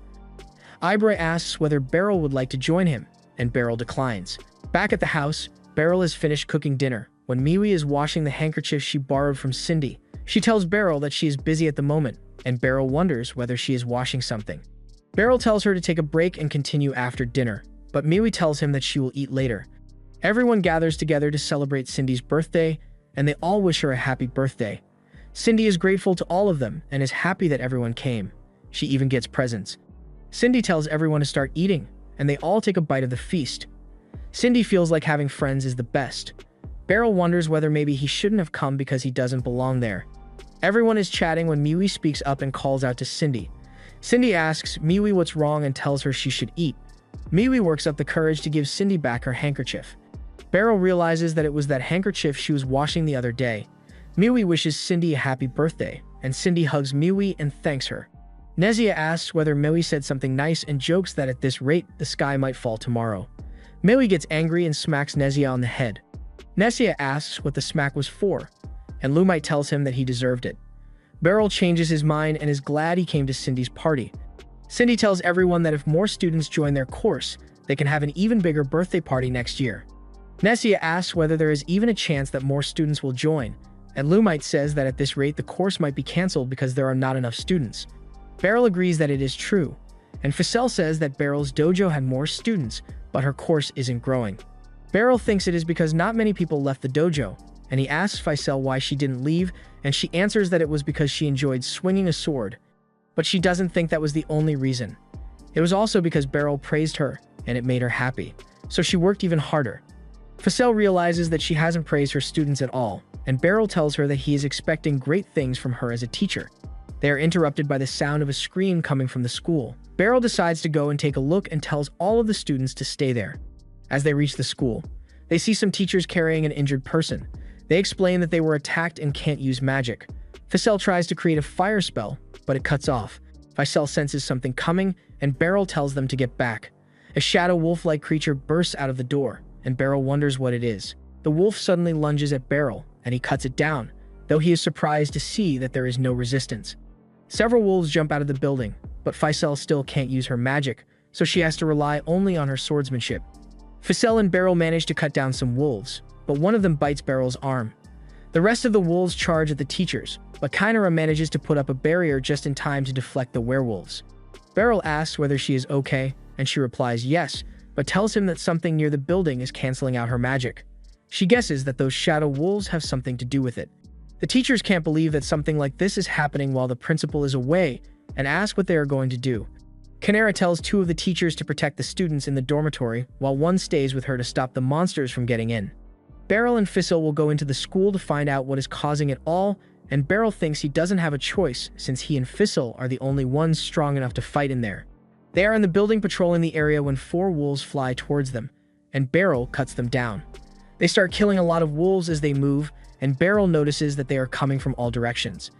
Ebroy asks whether Beryl would like to join him, and Beryl declines. Back at the house, Beryl has finished cooking dinner when Miwi is washing the handkerchief she borrowed from Cindy. She tells Beryl that she is busy at the moment, and Beryl wonders whether she is washing something. Beryl tells her to take a break and continue after dinner, but Miwi tells him that she will eat later. Everyone gathers together to celebrate Cindy's birthday, and they all wish her a happy birthday. Cindy is grateful to all of them and is happy that everyone came. She even gets presents. Cindy tells everyone to start eating, and they all take a bite of the feast. Cindy feels like having friends is the best. Beryl wonders whether maybe he shouldn't have come because he doesn't belong there. Everyone is chatting when Miwi speaks up and calls out to Cindy. Cindy asks Miwi what's wrong and tells her she should eat. Miwi works up the courage to give Cindy back her handkerchief. Beryl realizes that it was that handkerchief she was washing the other day. Miwi wishes Cindy a happy birthday, and Cindy hugs Miwi and thanks her. Nezia asks whether Miwi said something nice and jokes that at this rate, the sky might fall tomorrow. Miwi gets angry and smacks Nezia on the head. Nezia asks what the smack was for, and Lumite tells him that he deserved it. Beryl changes his mind and is glad he came to Cindy's party. Cindy tells everyone that if more students join their course, they can have an even bigger birthday party next year. Nezia asks whether there is even a chance that more students will join, and Lumite says that at this rate the course might be cancelled because there are not enough students. Beryl agrees that it is true, and Ficelle says that Beryl's dojo had more students, but her course isn't growing. Beryl thinks it is because not many people left the dojo, and he asks Faisal why she didn't leave, and she answers that it was because she enjoyed swinging a sword. But she doesn't think that was the only reason. It was also because Beryl praised her, and it made her happy. So she worked even harder. Faisal realizes that she hasn't praised her students at all, and Beryl tells her that he is expecting great things from her as a teacher. They are interrupted by the sound of a scream coming from the school. Beryl decides to go and take a look and tells all of the students to stay there. As they reach the school, they see some teachers carrying an injured person. They explain that they were attacked and can't use magic. Faisal tries to create a fire spell, but it cuts off. Faisal senses something coming, and Beryl tells them to get back. A shadow wolf-like creature bursts out of the door, and Beryl wonders what it is. The wolf suddenly lunges at Beryl, and he cuts it down, though he is surprised to see that there is no resistance. Several wolves jump out of the building, but Faisal still can't use her magic, so she has to rely only on her swordsmanship. Faisal and Beryl manage to cut down some wolves, but one of them bites Beryl's arm. The rest of the wolves charge at the teachers, but Kynara manages to put up a barrier just in time to deflect the werewolves. Beryl asks whether she is okay, and she replies yes, but tells him that something near the building is canceling out her magic. She guesses that those shadow wolves have something to do with it. The teachers can't believe that something like this is happening while the principal is away, and ask what they are going to do. Kynara tells two of the teachers to protect the students in the dormitory, while one stays with her to stop the monsters from getting in. Beryl and Faisal will go into the school to find out what is causing it all, and Beryl thinks he doesn't have a choice since he and Faisal are the only ones strong enough to fight in there. They are in the building patrolling the area when 4 wolves fly towards them, and Beryl cuts them down. They start killing a lot of wolves as they move, and Beryl notices that they are coming from all directions.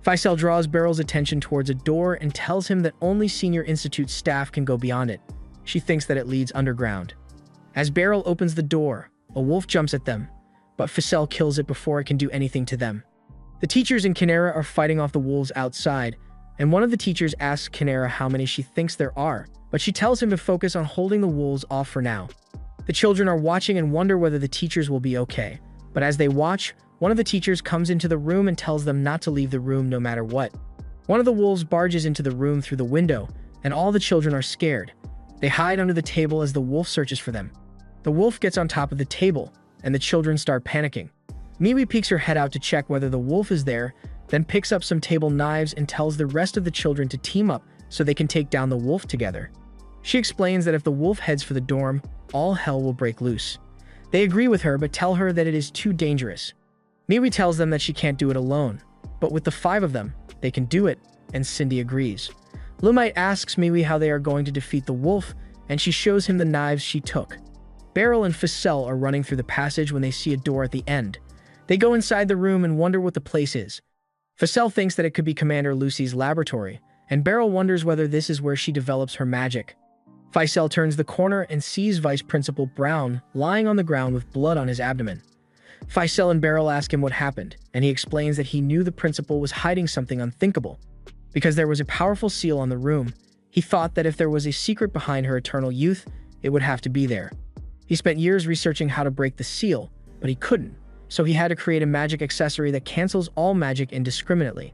Faisal draws Beryl's attention towards a door and tells him that only Senior Institute staff can go beyond it. She thinks that it leads underground. As Beryl opens the door, a wolf jumps at them, but Faisal kills it before it can do anything to them. The teachers and Kynara are fighting off the wolves outside, and one of the teachers asks Kynara how many she thinks there are, but she tells him to focus on holding the wolves off for now. The children are watching and wonder whether the teachers will be okay, but as they watch, one of the teachers comes into the room and tells them not to leave the room no matter what. One of the wolves barges into the room through the window, and all the children are scared. They hide under the table as the wolf searches for them. The wolf gets on top of the table, and the children start panicking. Miwi peeks her head out to check whether the wolf is there, then picks up some table knives and tells the rest of the children to team up so they can take down the wolf together. She explains that if the wolf heads for the dorm, all hell will break loose. They agree with her but tell her that it is too dangerous. Miwi tells them that she can't do it alone, but with the 5 of them, they can do it, and Cindy agrees. Lumite asks Miwi how they are going to defeat the wolf, and she shows him the knives she took. Beryl and Faisal are running through the passage when they see a door at the end. They go inside the room and wonder what the place is. Faisal thinks that it could be Commander Lucy's laboratory, and Beryl wonders whether this is where she develops her magic. Faisal turns the corner and sees Vice Principal Brown lying on the ground with blood on his abdomen. Faisal and Beryl ask him what happened, and he explains that he knew the principal was hiding something unthinkable. Because there was a powerful seal on the room, he thought that if there was a secret behind her eternal youth, it would have to be there. He spent years researching how to break the seal, but he couldn't, so he had to create a magic accessory that cancels all magic indiscriminately.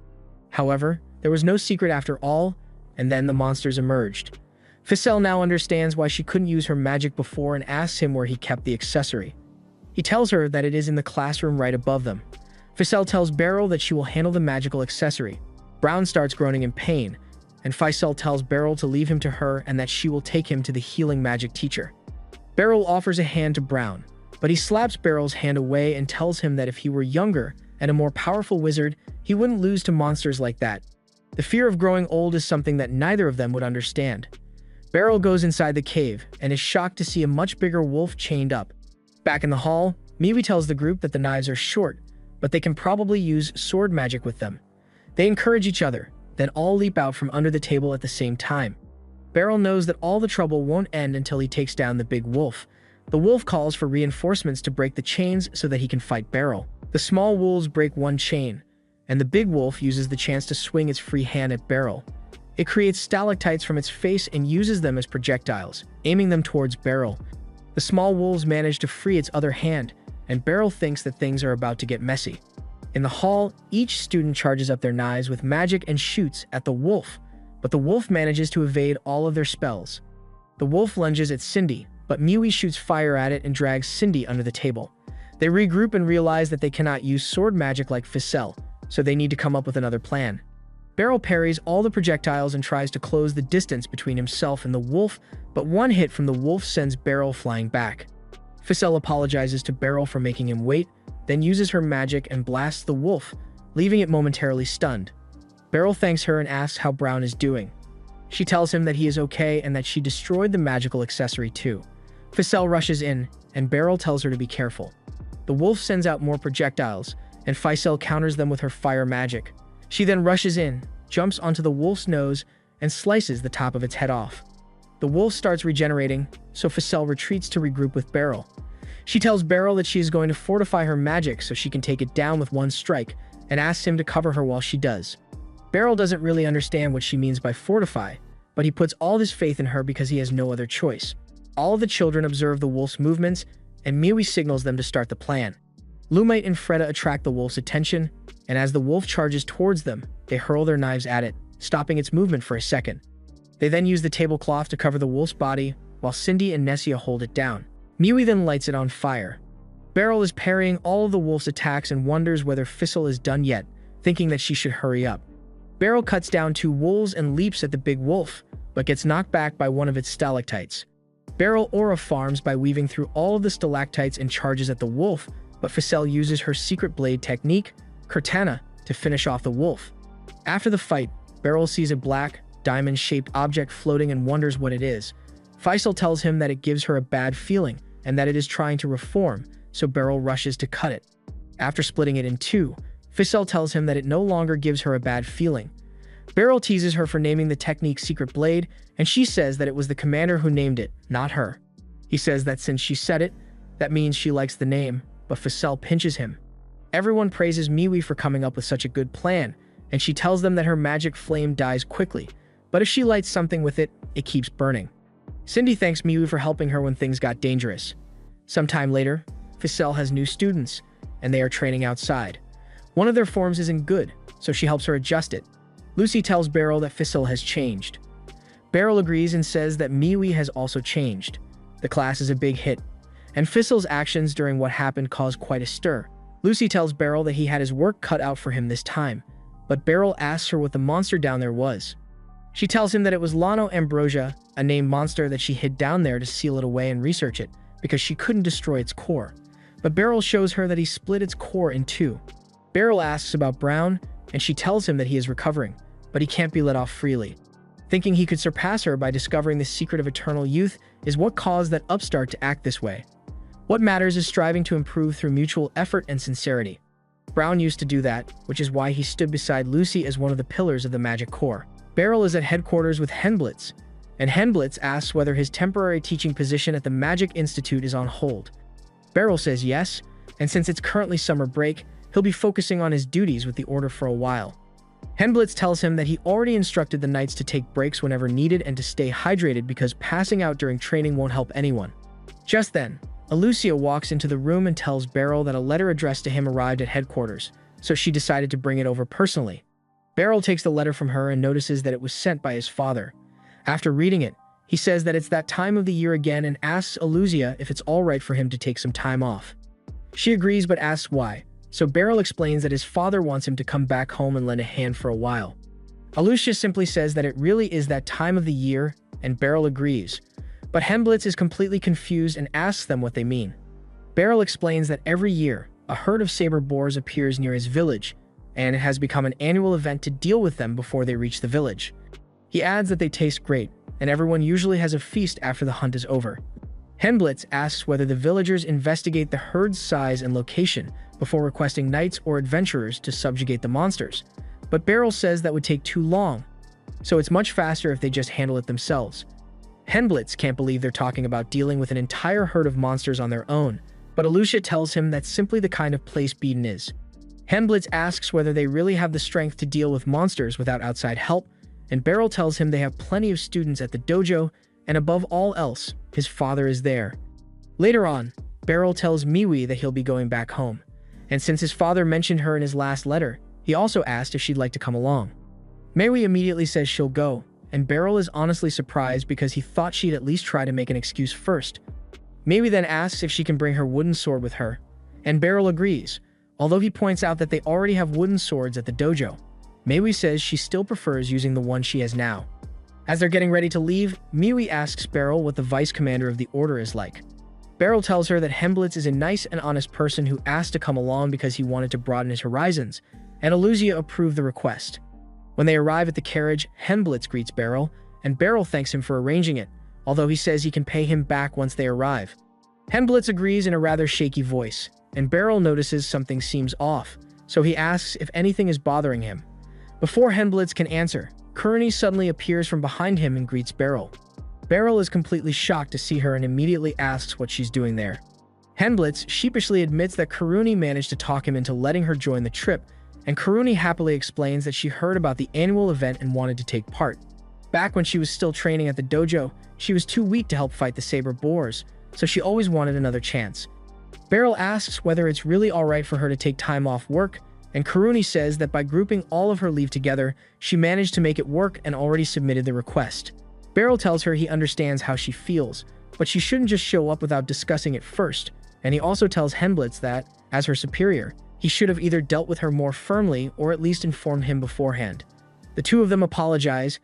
However, there was no secret after all, and then the monsters emerged. Faisal now understands why she couldn't use her magic before and asks him where he kept the accessory. He tells her that it is in the classroom right above them. Faisal tells Beryl that she will handle the magical accessory. Brown starts groaning in pain, and Faisal tells Beryl to leave him to her and that she will take him to the healing magic teacher. Beryl offers a hand to Brown, but he slaps Beryl's hand away and tells him that if he were younger and a more powerful wizard, he wouldn't lose to monsters like that. The fear of growing old is something that neither of them would understand. Beryl goes inside the cave and is shocked to see a much bigger wolf chained up. Back in the hall, Miwi tells the group that the knives are short, but they can probably use sword magic with them. They encourage each other, then all leap out from under the table at the same time. Beryl knows that all the trouble won't end until he takes down the big wolf. The wolf calls for reinforcements to break the chains so that he can fight Beryl. The small wolves break one chain, and the big wolf uses the chance to swing its free hand at Beryl. It creates stalactites from its face and uses them as projectiles, aiming them towards Beryl. The small wolves manage to free its other hand, and Beryl thinks that things are about to get messy. In the hall, each student charges up their knives with magic and shoots at the wolf, but the wolf manages to evade all of their spells. The wolf lunges at Cindy, but Miwi shoots fire at it and drags Cindy under the table. They regroup and realize that they cannot use sword magic like Ficelle, so they need to come up with another plan. Beryl parries all the projectiles and tries to close the distance between himself and the wolf, but one hit from the wolf sends Beryl flying back. Ficelle apologizes to Beryl for making him wait, then uses her magic and blasts the wolf, leaving it momentarily stunned. Beryl thanks her and asks how Brown is doing. She tells him that he is okay and that she destroyed the magical accessory too. Ficelle rushes in, and Beryl tells her to be careful. The wolf sends out more projectiles, and Ficelle counters them with her fire magic. She then rushes in, jumps onto the wolf's nose, and slices the top of its head off. The wolf starts regenerating, so Ficelle retreats to regroup with Beryl. She tells Beryl that she is going to fortify her magic so she can take it down with one strike, and asks him to cover her while she does. Beryl doesn't really understand what she means by fortify, but he puts all his faith in her because he has no other choice. All of the children observe the wolf's movements, and Miwi signals them to start the plan. Lumite and Freda attract the wolf's attention, and as the wolf charges towards them, they hurl their knives at it, stopping its movement for a second. They then use the tablecloth to cover the wolf's body, while Cindy and Nessia hold it down. Miwi then lights it on fire. Beryl is parrying all of the wolf's attacks and wonders whether Ficelle is done yet, thinking that she should hurry up. Beryl cuts down 2 wolves and leaps at the big wolf, but gets knocked back by one of its stalactites. Beryl aura farms by weaving through all of the stalactites and charges at the wolf, but Ficelle uses her secret blade technique, Cortana, to finish off the wolf. After the fight, Beryl sees a black, diamond-shaped object floating and wonders what it is. Ficelle tells him that it gives her a bad feeling and that it is trying to reform, so Beryl rushes to cut it. After splitting it in 2, Ficelle tells him that it no longer gives her a bad feeling. Beryl teases her for naming the technique Secret Blade, and she says that it was the commander who named it, not her. He says that since she said it, that means she likes the name, but Ficelle pinches him. Everyone praises Miwi for coming up with such a good plan, and she tells them that her magic flame dies quickly, but if she lights something with it, it keeps burning. Cindy thanks Miwi for helping her when things got dangerous. Sometime later, Ficelle has new students, and they are training outside. One of their forms isn't good, so she helps her adjust it. Lucy tells Beryl that Ficelle has changed. Beryl agrees and says that Miwi has also changed. The class is a big hit, and Ficelle's actions during what happened caused quite a stir. Lucy tells Beryl that he had his work cut out for him this time, but Beryl asks her what the monster down there was. She tells him that it was Lano Ambrosia, a named monster that she hid down there to seal it away and research it, because she couldn't destroy its core. But Beryl shows her that he split its core in 2. Beryl asks about Brown, and she tells him that he is recovering, but he can't be let off freely. Thinking he could surpass her by discovering the secret of eternal youth is what caused that upstart to act this way. What matters is striving to improve through mutual effort and sincerity. Brown used to do that, which is why he stood beside Lucy as one of the pillars of the magic core. Beryl is at headquarters with Henblitz, and Henblitz asks whether his temporary teaching position at the Magic Institute is on hold. Beryl says yes, and since it's currently summer break, he'll be focusing on his duties with the Order for a while. Henblitz tells him that he already instructed the knights to take breaks whenever needed and to stay hydrated because passing out during training won't help anyone. Just then, Alucia walks into the room and tells Beryl that a letter addressed to him arrived at headquarters, so she decided to bring it over personally. Beryl takes the letter from her and notices that it was sent by his father. After reading it, he says that it's that time of the year again and asks Alucia if it's alright for him to take some time off. She agrees but asks why, so Beryl explains that his father wants him to come back home and lend a hand for a while. Alucia simply says that it really is that time of the year, and Beryl agrees, but Henblitz is completely confused and asks them what they mean. Beryl explains that every year, a herd of saber boars appears near his village, and it has become an annual event to deal with them before they reach the village. He adds that they taste great, and everyone usually has a feast after the hunt is over. Henblitz asks whether the villagers investigate the herd's size and location before requesting knights or adventurers to subjugate the monsters, but Beryl says that would take too long, so it's much faster if they just handle it themselves. Henblitz can't believe they're talking about dealing with an entire herd of monsters on their own, but Alucia tells him that's simply the kind of place Beeden is. Henblitz asks whether they really have the strength to deal with monsters without outside help, and Beryl tells him they have plenty of students at the dojo, and above all else, his father is there. Later on, Beryl tells Miwi that he'll be going back home, and since his father mentioned her in his last letter, he also asked if she'd like to come along. Miwi immediately says she'll go, and Beryl is honestly surprised because he thought she'd at least try to make an excuse first. Miwi then asks if she can bring her wooden sword with her, and Beryl agrees, although he points out that they already have wooden swords at the dojo. Miwi says she still prefers using the one she has now. As they're getting ready to leave, Miwi asks Beryl what the vice commander of the order is like. Beryl tells her that Hemblitz is a nice and honest person who asked to come along because he wanted to broaden his horizons, and Aluzia approved the request. When they arrive at the carriage, Hemblitz greets Beryl, and Beryl thanks him for arranging it, although he says he can pay him back once they arrive. Hemblitz agrees in a rather shaky voice, and Beryl notices something seems off, so he asks if anything is bothering him. Before Hemblitz can answer, Kurani suddenly appears from behind him and greets Beryl. Beryl is completely shocked to see her and immediately asks what she's doing there. Hemblitz sheepishly admits that Kurani managed to talk him into letting her join the trip, and Kurani happily explains that she heard about the annual event and wanted to take part. Back when she was still training at the dojo, she was too weak to help fight the saber boars, so she always wanted another chance. Beryl asks whether it's really alright for her to take time off work, and Kurani says that by grouping all of her leave together, she managed to make it work and already submitted the request. Beryl tells her he understands how she feels, but she shouldn't just show up without discussing it first, and he also tells Hemblitz that, as her superior, he should have either dealt with her more firmly or at least informed him beforehand. The two of them apologize,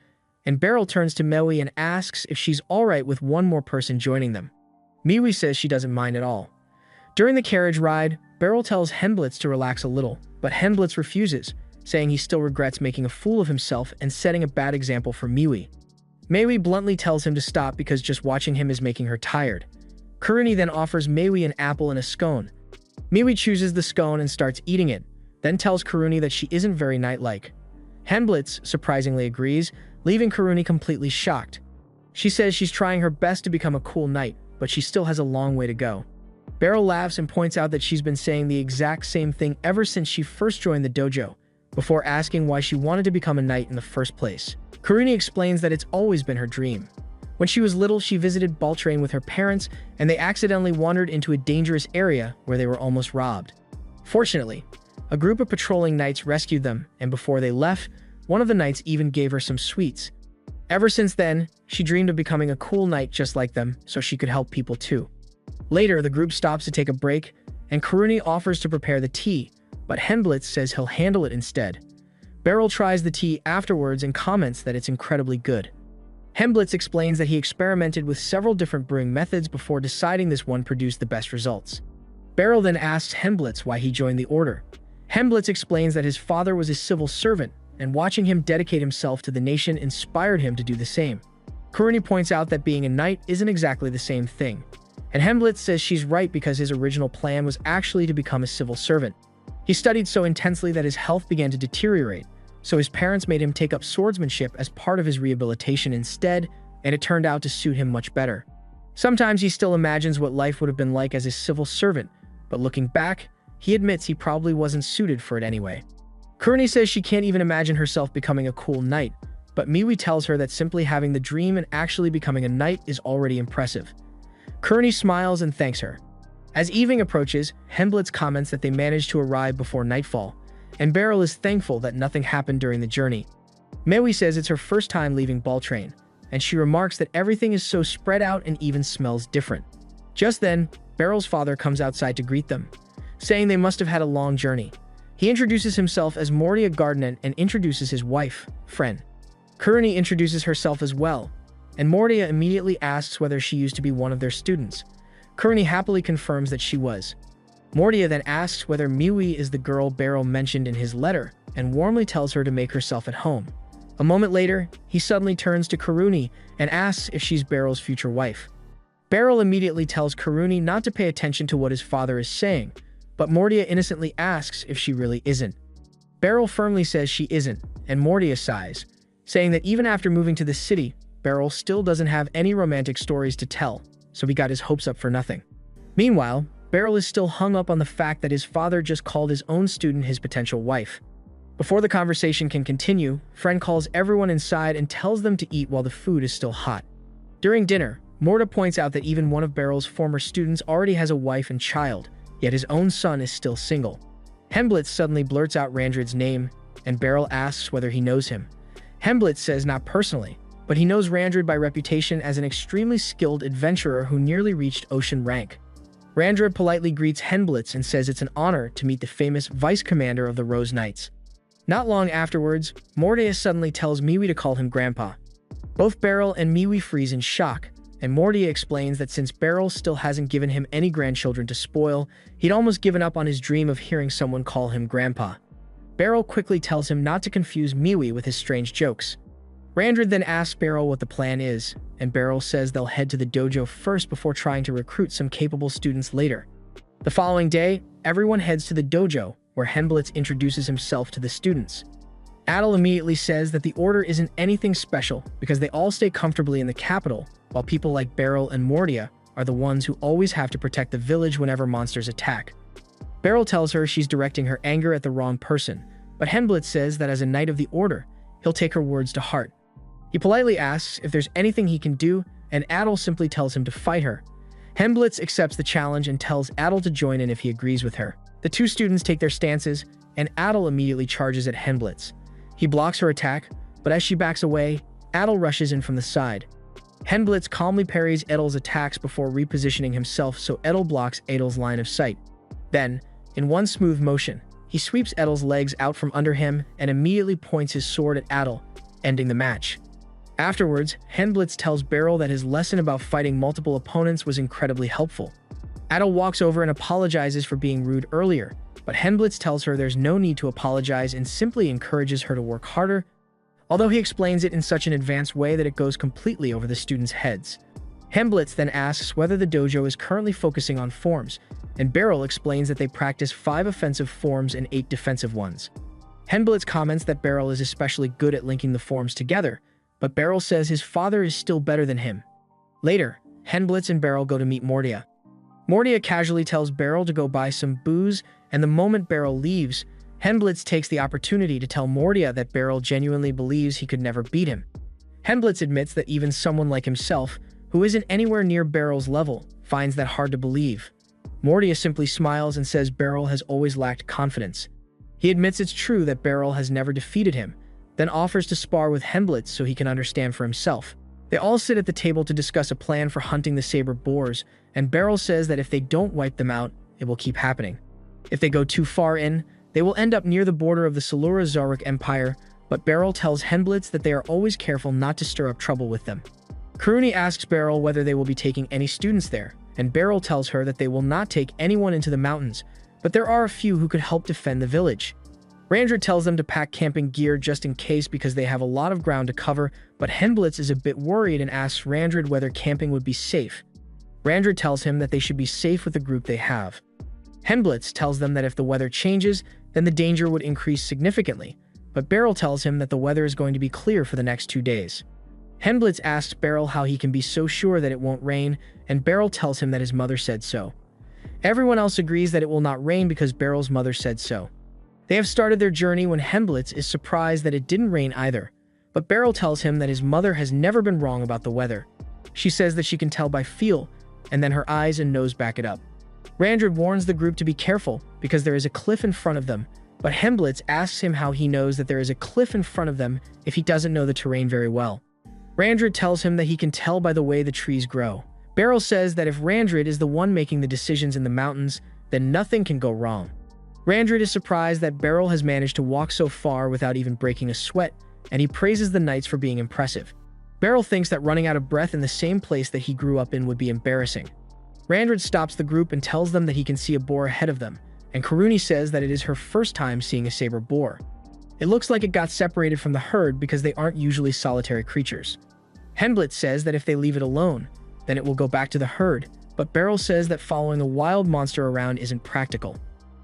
and Beryl turns to Miwi and asks if she's alright with one more person joining them. Miwi says she doesn't mind at all. During the carriage ride, Beryl tells Hemblitz to relax a little, but Hemblitz refuses, saying he still regrets making a fool of himself and setting a bad example for Miwi. Miwi bluntly tells him to stop because just watching him is making her tired. Kurani then offers Miwi an apple and a scone. Miwi chooses the scone and starts eating it, then tells Kurani that she isn't very knight-like. Hemblitz surprisingly agrees, leaving Kurani completely shocked. She says she's trying her best to become a cool knight, but she still has a long way to go. Beryl laughs and points out that she's been saying the exact same thing ever since she first joined the dojo, before asking why she wanted to become a knight in the first place. Kurani explains that it's always been her dream. When she was little, she visited Baltrain with her parents, and they accidentally wandered into a dangerous area where they were almost robbed. Fortunately, a group of patrolling knights rescued them, and before they left, one of the knights even gave her some sweets. Ever since then, she dreamed of becoming a cool knight just like them, so she could help people too. Later, the group stops to take a break, and Kurani offers to prepare the tea, but Hemblitz says he'll handle it instead. Beryl tries the tea afterwards and comments that it's incredibly good. Hemblitz explains that he experimented with several different brewing methods before deciding this one produced the best results. Beryl then asks Hemblitz why he joined the order. Hemblitz explains that his father was a civil servant, and watching him dedicate himself to the nation inspired him to do the same. Kurani points out that being a knight isn't exactly the same thing, and Hemblitz says she's right because his original plan was actually to become a civil servant. He studied so intensely that his health began to deteriorate, so his parents made him take up swordsmanship as part of his rehabilitation instead, and it turned out to suit him much better. Sometimes he still imagines what life would have been like as a civil servant, but looking back, he admits he probably wasn't suited for it anyway. Kurani says she can't even imagine herself becoming a cool knight, but Miwi tells her that simply having the dream and actually becoming a knight is already impressive. Kurani smiles and thanks her. As evening approaches, Hemblitz comments that they managed to arrive before nightfall, and Beryl is thankful that nothing happened during the journey. Miwi says it's her first time leaving Baltrain, and she remarks that everything is so spread out and even smells different. Just then, Beryl's father comes outside to greet them, saying they must have had a long journey. He introduces himself as Mordia Gardner and introduces his wife, Fren. Kurani introduces herself as well, and Mordia immediately asks whether she used to be one of their students. Kurani happily confirms that she was. Mordia then asks whether Miwi is the girl Beryl mentioned in his letter, and warmly tells her to make herself at home. A moment later, he suddenly turns to Kurani and asks if she's Beryl's future wife. Beryl immediately tells Kurani not to pay attention to what his father is saying, but Mordia innocently asks if she really isn't. Beryl firmly says she isn't, and Mordia sighs, saying that even after moving to the city, Beryl still doesn't have any romantic stories to tell, so he got his hopes up for nothing. Meanwhile, Beryl is still hung up on the fact that his father just called his own student his potential wife. Before the conversation can continue, Fren calls everyone inside and tells them to eat while the food is still hot. During dinner, Morda points out that even one of Beryl's former students already has a wife and child, yet his own son is still single. Hemblitz suddenly blurts out Randrid's name, and Beryl asks whether he knows him. Hemblitz says not personally, but he knows Randrid by reputation as an extremely skilled adventurer who nearly reached ocean rank. Randrid politely greets Henblitz and says it's an honor to meet the famous vice commander of the Rose Knights. Not long afterwards, Mordia suddenly tells Miwi to call him Grandpa. Both Beryl and Miwi freeze in shock, and Mordia explains that since Beryl still hasn't given him any grandchildren to spoil, he'd almost given up on his dream of hearing someone call him Grandpa. Beryl quickly tells him not to confuse Miwi with his strange jokes. Randrid then asks Beryl what the plan is, and Beryl says they'll head to the dojo first before trying to recruit some capable students later. The following day, everyone heads to the dojo, where Henblitz introduces himself to the students. Adel immediately says that the order isn't anything special because they all stay comfortably in the capital, while people like Beryl and Mordia are the ones who always have to protect the village whenever monsters attack. Beryl tells her she's directing her anger at the wrong person, but Henblitz says that as a knight of the order, he'll take her words to heart. He politely asks if there's anything he can do, and Adel simply tells him to fight her. Henblitz accepts the challenge and tells Adel to join in if he agrees with her. The two students take their stances, and Adel immediately charges at Henblitz. He blocks her attack, but as she backs away, Adel rushes in from the side. Henblitz calmly parries Adel's attacks before repositioning himself so Adel blocks Adel's line of sight. Then, in one smooth motion, he sweeps Adel's legs out from under him and immediately points his sword at Adel, ending the match. Afterwards, Henblitz tells Beryl that his lesson about fighting multiple opponents was incredibly helpful. Adel walks over and apologizes for being rude earlier, but Henblitz tells her there's no need to apologize and simply encourages her to work harder, although he explains it in such an advanced way that it goes completely over the students' heads. Henblitz then asks whether the dojo is currently focusing on forms, and Beryl explains that they practice 5 offensive forms and 8 defensive ones. Henblitz comments that Beryl is especially good at linking the forms together, but Beryl says his father is still better than him. Later, Henblitz and Beryl go to meet Mordia. Mordia casually tells Beryl to go buy some booze, and the moment Beryl leaves, Henblitz takes the opportunity to tell Mordia that Beryl genuinely believes he could never beat him. Henblitz admits that even someone like himself, who isn't anywhere near Beryl's level, finds that hard to believe. Mordia simply smiles and says Beryl has always lacked confidence. He admits it's true that Beryl has never defeated him, then offers to spar with Henblitz so he can understand for himself. They all sit at the table to discuss a plan for hunting the saber boars, and Beryl says that if they don't wipe them out, it will keep happening. If they go too far in, they will end up near the border of the Salura Zaruk Empire, but Beryl tells Henblitz that they are always careful not to stir up trouble with them. Karuni asks Beryl whether they will be taking any students there, and Beryl tells her that they will not take anyone into the mountains, but there are a few who could help defend the village. Randrid tells them to pack camping gear just in case because they have a lot of ground to cover, but Henblitz is a bit worried and asks Randrid whether camping would be safe. Randrid tells him that they should be safe with the group they have. Henblitz tells them that if the weather changes, then the danger would increase significantly, but Beryl tells him that the weather is going to be clear for the next 2 days. Henblitz asks Beryl how he can be so sure that it won't rain, and Beryl tells him that his mother said so. Everyone else agrees that it will not rain because Beryl's mother said so. They have started their journey when Henblitz is surprised that it didn't rain either, but Beryl tells him that his mother has never been wrong about the weather. She says that she can tell by feel, and then her eyes and nose back it up. Randrid warns the group to be careful because there is a cliff in front of them, but Henblitz asks him how he knows that there is a cliff in front of them if he doesn't know the terrain very well. Randrid tells him that he can tell by the way the trees grow. Beryl says that if Randrid is the one making the decisions in the mountains, then nothing can go wrong. Randrid is surprised that Beryl has managed to walk so far without even breaking a sweat, and he praises the knights for being impressive. Beryl thinks that running out of breath in the same place that he grew up in would be embarrassing. Randrid stops the group and tells them that he can see a boar ahead of them, and Karuni says that it is her first time seeing a saber boar. It looks like it got separated from the herd because they aren't usually solitary creatures. Henblitz says that if they leave it alone, then it will go back to the herd, but Beryl says that following a wild monster around isn't practical.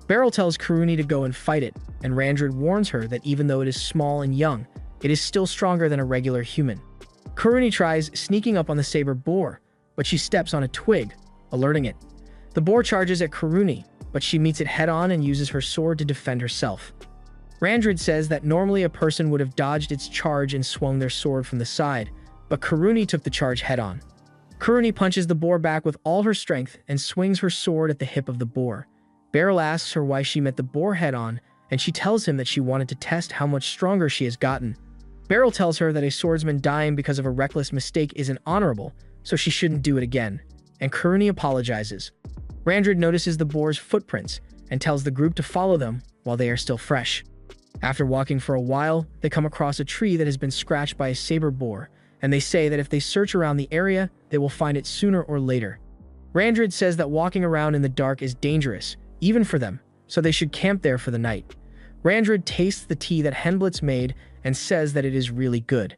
Beryl tells Karuni to go and fight it, and Randrid warns her that even though it is small and young, it is still stronger than a regular human. Karuni tries sneaking up on the saber boar, but she steps on a twig, alerting it. The boar charges at Karuni, but she meets it head-on and uses her sword to defend herself. Randrid says that normally a person would have dodged its charge and swung their sword from the side, but Karuni took the charge head-on. Karuni punches the boar back with all her strength and swings her sword at the hip of the boar. Beryl asks her why she met the boar head-on, and she tells him that she wanted to test how much stronger she has gotten. Beryl tells her that a swordsman dying because of a reckless mistake isn't honorable, so she shouldn't do it again, and Karuni apologizes. Randrid notices the boar's footprints and tells the group to follow them while they are still fresh. After walking for a while, they come across a tree that has been scratched by a saber boar, and they say that if they search around the area, they will find it sooner or later. Randrid says that walking around in the dark is dangerous, even for them, so they should camp there for the night. Randrid tastes the tea that Henblitz made and says that it is really good.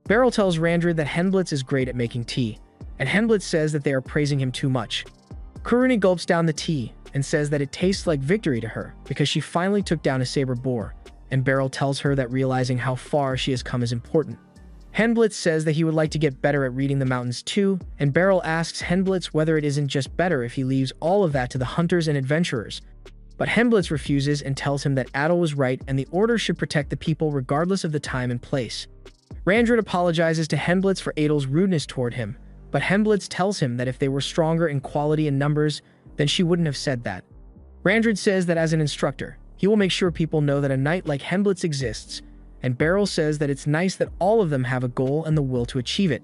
Beryl tells Randrid that Henblitz is great at making tea, and Henblitz says that they are praising him too much. Karuni gulps down the tea and says that it tastes like victory to her because she finally took down a saber boar, and Beryl tells her that realizing how far she has come is important. Henblitz says that he would like to get better at reading the mountains too, and Beryl asks Henblitz whether it isn't just better if he leaves all of that to the hunters and adventurers. But Henblitz refuses and tells him that Adel was right and the Order should protect the people regardless of the time and place. Randrid apologizes to Henblitz for Adel's rudeness toward him, but Henblitz tells him that if they were stronger in quality and numbers, then she wouldn't have said that. Randrid says that as an instructor, he will make sure people know that a knight like Henblitz exists, and Beryl says that it's nice that all of them have a goal and the will to achieve it.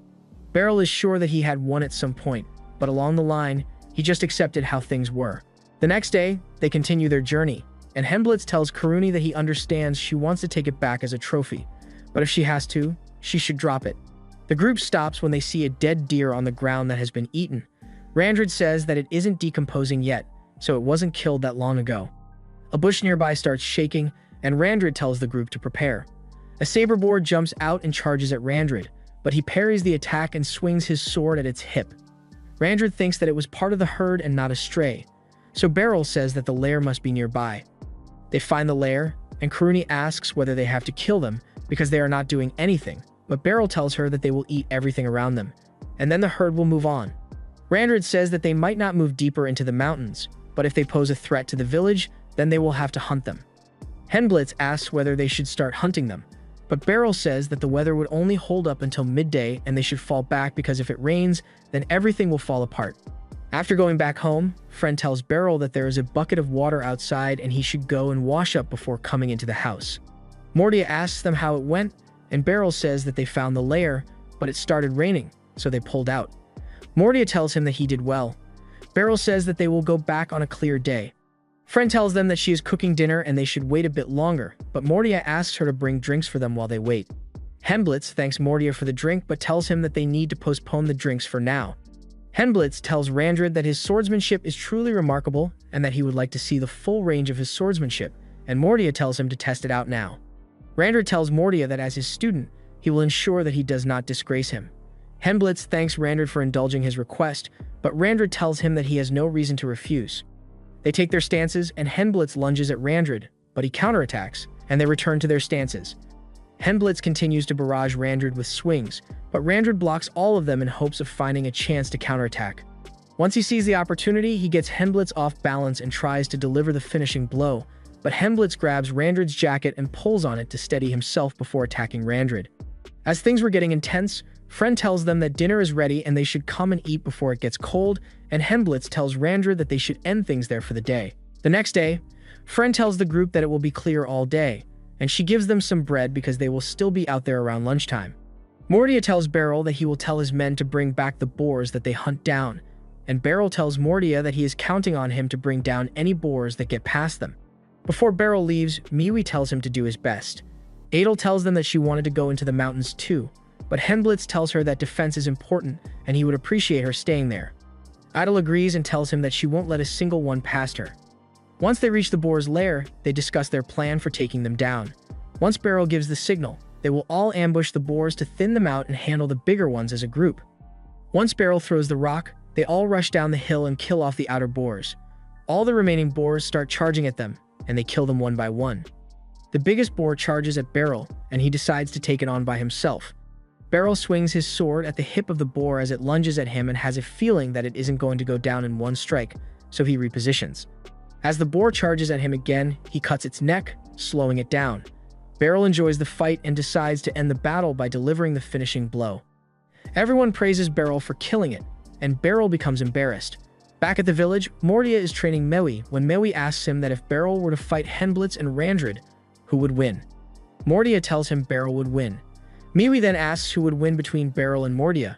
Beryl is sure that he had won at some point, but along the line, he just accepted how things were. The next day, they continue their journey, and Henblitz tells Karuni that he understands she wants to take it back as a trophy, but if she has to, she should drop it. The group stops when they see a dead deer on the ground that has been eaten. Randrid says that it isn't decomposing yet, so it wasn't killed that long ago. A bush nearby starts shaking, and Randrid tells the group to prepare. A saber boar jumps out and charges at Randrid, but he parries the attack and swings his sword at its hip. Randrid thinks that it was part of the herd and not a stray, so Beryl says that the lair must be nearby. They find the lair, and Karuni asks whether they have to kill them because they are not doing anything, but Beryl tells her that they will eat everything around them, and then the herd will move on. Randrid says that they might not move deeper into the mountains, but if they pose a threat to the village, then they will have to hunt them. Henblitz asks whether they should start hunting them, but Beryl says that the weather would only hold up until midday and they should fall back because if it rains, then everything will fall apart. After going back home, Friend tells Beryl that there is a bucket of water outside and he should go and wash up before coming into the house. Mordia asks them how it went, and Beryl says that they found the lair, but it started raining, so they pulled out. Mordia tells him that he did well. Beryl says that they will go back on a clear day. Friend tells them that she is cooking dinner and they should wait a bit longer, but Mordia asks her to bring drinks for them while they wait. Henblitz thanks Mordia for the drink but tells him that they need to postpone the drinks for now. Henblitz tells Randrid that his swordsmanship is truly remarkable and that he would like to see the full range of his swordsmanship, and Mordia tells him to test it out now. Randrid tells Mordia that as his student, he will ensure that he does not disgrace him. Henblitz thanks Randrid for indulging his request, but Randrid tells him that he has no reason to refuse. They take their stances and Henblitz lunges at Randrid, but he counterattacks, and they return to their stances. Henblitz continues to barrage Randrid with swings, but Randrid blocks all of them in hopes of finding a chance to counterattack. Once he sees the opportunity, he gets Henblitz off balance and tries to deliver the finishing blow, but Henblitz grabs Randrid's jacket and pulls on it to steady himself before attacking Randrid. As things were getting intense, Friend tells them that dinner is ready and they should come and eat before it gets cold, and Henblitz tells Randrid that they should end things there for the day. The next day, Friend tells the group that it will be clear all day, and she gives them some bread because they will still be out there around lunchtime. Mordia tells Beryl that he will tell his men to bring back the boars that they hunt down, and Beryl tells Mordia that he is counting on him to bring down any boars that get past them. Before Beryl leaves, Miwi tells him to do his best. Adel tells them that she wanted to go into the mountains too, but Henblitz tells her that defense is important and he would appreciate her staying there. Adel agrees and tells him that she won't let a single one past her. Once they reach the boar's lair, they discuss their plan for taking them down. Once Beryl gives the signal, they will all ambush the boars to thin them out and handle the bigger ones as a group. Once Beryl throws the rock, they all rush down the hill and kill off the outer boars. All the remaining boars start charging at them, and they kill them one by one. The biggest boar charges at Beryl, and he decides to take it on by himself. Beryl swings his sword at the hip of the boar as it lunges at him and has a feeling that it isn't going to go down in one strike, so he repositions. As the boar charges at him again, he cuts its neck, slowing it down. Beryl enjoys the fight and decides to end the battle by delivering the finishing blow. Everyone praises Beryl for killing it, and Beryl becomes embarrassed. Back at the village, Mordia is training Mewi when Mewi asks him that if Beryl were to fight Henblitz and Randrid, who would win? Mordia tells him Beryl would win. Mewi then asks who would win between Beryl and Mordia,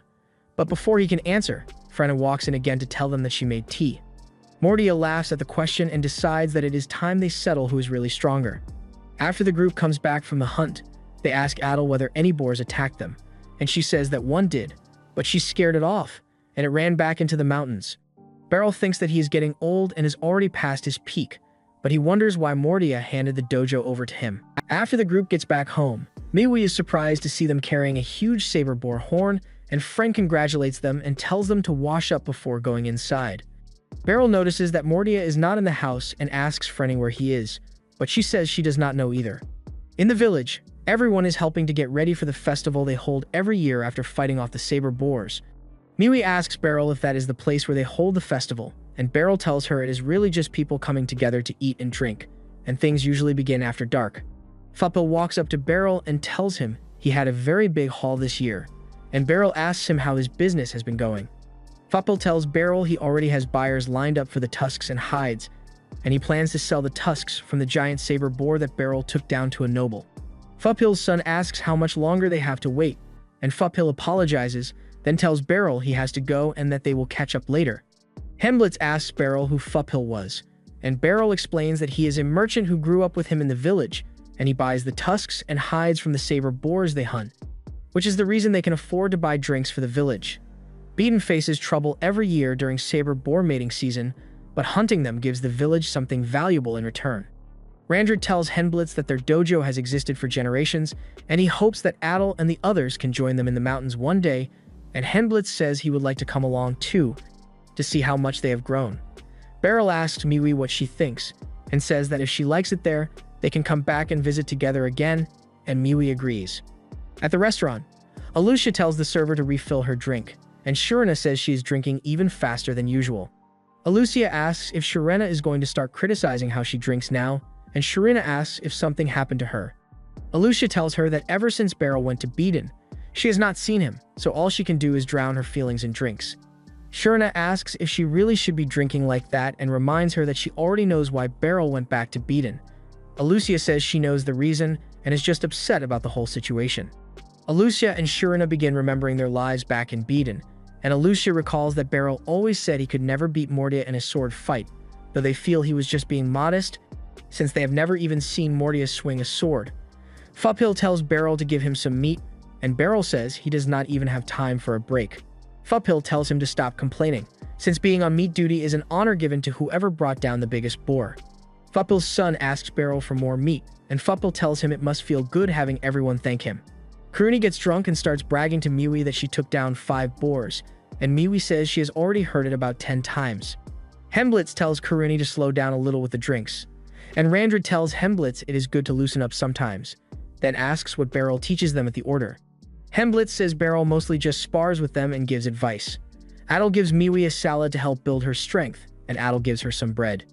but before he can answer, Frenna walks in again to tell them that she made tea. Mordia laughs at the question and decides that it is time they settle who is really stronger. After the group comes back from the hunt, they ask Adel whether any boars attacked them, and she says that one did, but she scared it off, and it ran back into the mountains. Beryl thinks that he is getting old and is already past his peak, but he wonders why Mordia handed the dojo over to him. After the group gets back home, Miwi is surprised to see them carrying a huge saber boar horn, and Friend congratulates them and tells them to wash up before going inside. Beryl notices that Mordia is not in the house and asks Frenny where he is, but she says she does not know either. In the village, everyone is helping to get ready for the festival they hold every year after fighting off the saber boars. Miwi asks Beryl if that is the place where they hold the festival, and Beryl tells her it is really just people coming together to eat and drink, and things usually begin after dark. Fupil walks up to Beryl and tells him he had a very big haul this year, and Beryl asks him how his business has been going. Fupil tells Beryl he already has buyers lined up for the tusks and hides, and he plans to sell the tusks from the giant saber boar that Beryl took down to a noble. Fupil's son asks how much longer they have to wait, and Fupil apologizes, then tells Beryl he has to go and that they will catch up later. Hemblitz asks Beryl who Fupil was, and Beryl explains that he is a merchant who grew up with him in the village, and he buys the tusks and hides from the saber boars they hunt, which is the reason they can afford to buy drinks for the village. Beaton faces trouble every year during saber boar mating season, but hunting them gives the village something valuable in return. Randrid tells Henblitz that their dojo has existed for generations, and he hopes that Adel and the others can join them in the mountains one day, and Henblitz says he would like to come along too, to see how much they have grown. Beryl asks Miwi what she thinks, and says that if she likes it there, they can come back and visit together again, and Miwi agrees. At the restaurant, Alucia tells the server to refill her drink, and Shurina says she is drinking even faster than usual. Alucia asks if Shurina is going to start criticizing how she drinks now, and Shurina asks if something happened to her. Alucia tells her that ever since Beryl went to Beaton, she has not seen him, so all she can do is drown her feelings in drinks. Shurina asks if she really should be drinking like that and reminds her that she already knows why Beryl went back to Beaton. Alucia says she knows the reason and is just upset about the whole situation. Alucia and Shurina begin remembering their lives back in Beaton, and Alucia recalls that Beryl always said he could never beat Mordia in a sword fight, though they feel he was just being modest, since they have never even seen Mordia swing a sword. Fupil tells Beryl to give him some meat, and Beryl says he does not even have time for a break. Fupil tells him to stop complaining, since being on meat duty is an honor given to whoever brought down the biggest boar. Fupil's son asks Beryl for more meat, and Fupil tells him it must feel good having everyone thank him. Karuni gets drunk and starts bragging to Miwi that she took down 5 boars, and Miwi says she has already heard it about 10 times. Hemblitz tells Karuni to slow down a little with the drinks, and Randrid tells Hemblitz it is good to loosen up sometimes, then asks what Beryl teaches them at the order. Hemblitz says Beryl mostly just spars with them and gives advice. Adel gives Miwi a salad to help build her strength, and Adel gives her some bread.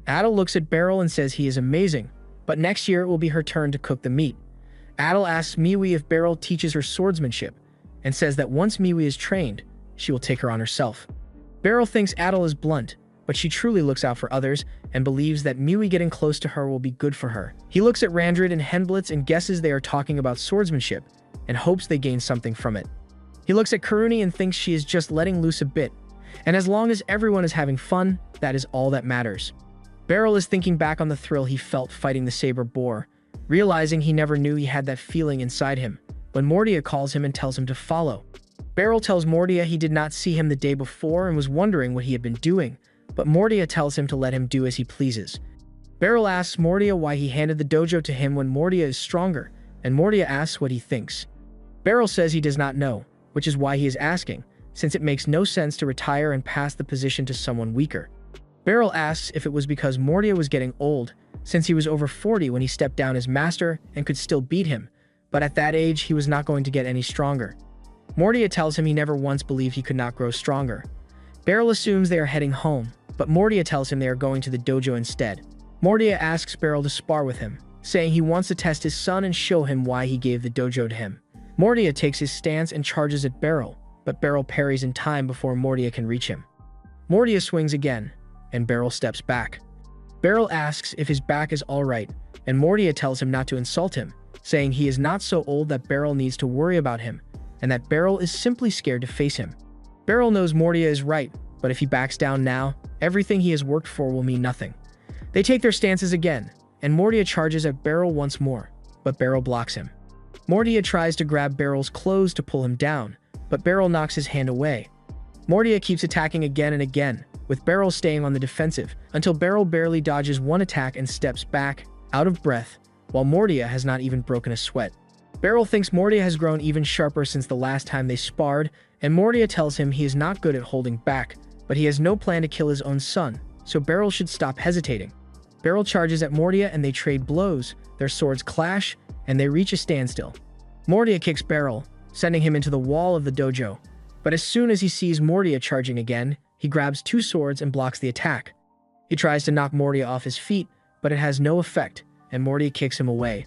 Adel looks at Beryl and says he is amazing, but next year it will be her turn to cook the meat. Adel asks Miwi if Beryl teaches her swordsmanship, and says that once Miwi is trained, she will take her on herself. Beryl thinks Adel is blunt, but she truly looks out for others and believes that Miwi getting close to her will be good for her. He looks at Randrid and Henblitz and guesses they are talking about swordsmanship, and hopes they gain something from it. He looks at Karuni and thinks she is just letting loose a bit, and as long as everyone is having fun, that is all that matters. Beryl is thinking back on the thrill he felt fighting the saber boar, realizing he never knew he had that feeling inside him, when Mordia calls him and tells him to follow. Beryl tells Mordia he did not see him the day before and was wondering what he had been doing, but Mordia tells him to let him do as he pleases. Beryl asks Mordia why he handed the dojo to him when Mordia is stronger, and Mordia asks what he thinks. Beryl says he does not know, which is why he is asking, since it makes no sense to retire and pass the position to someone weaker. Beryl asks if it was because Mordia was getting old, since he was over 40 when he stepped down as master and could still beat him, but at that age he was not going to get any stronger. Mordia tells him he never once believed he could not grow stronger. Beryl assumes they are heading home, but Mordia tells him they are going to the dojo instead. Mordia asks Beryl to spar with him, saying he wants to test his son and show him why he gave the dojo to him. Mordia takes his stance and charges at Beryl, but Beryl parries in time before Mordia can reach him. Mordia swings again, and Beryl steps back. Beryl asks if his back is alright, and Mordia tells him not to insult him, saying he is not so old that Beryl needs to worry about him, and that Beryl is simply scared to face him. Beryl knows Mordia is right, but if he backs down now, Everything he has worked for will mean nothing. They take their stances again, and Mordia charges at Beryl once more, but Beryl blocks him. Mordia tries to grab Beryl's clothes to pull him down, but Beryl knocks his hand away. Mordia keeps attacking again and again, with Beryl staying on the defensive, until Beryl barely dodges one attack and steps back, out of breath, while Mordia has not even broken a sweat. Beryl thinks Mordia has grown even sharper since the last time they sparred, and Mordia tells him he is not good at holding back, but he has no plan to kill his own son, so Beryl should stop hesitating. Beryl charges at Mordia and they trade blows, their swords clash, and they reach a standstill. Mordia kicks Beryl, sending him into the wall of the dojo, but as soon as he sees Mordia charging again, he grabs two swords and blocks the attack. He tries to knock Mordia off his feet, but it has no effect, and Mordia kicks him away.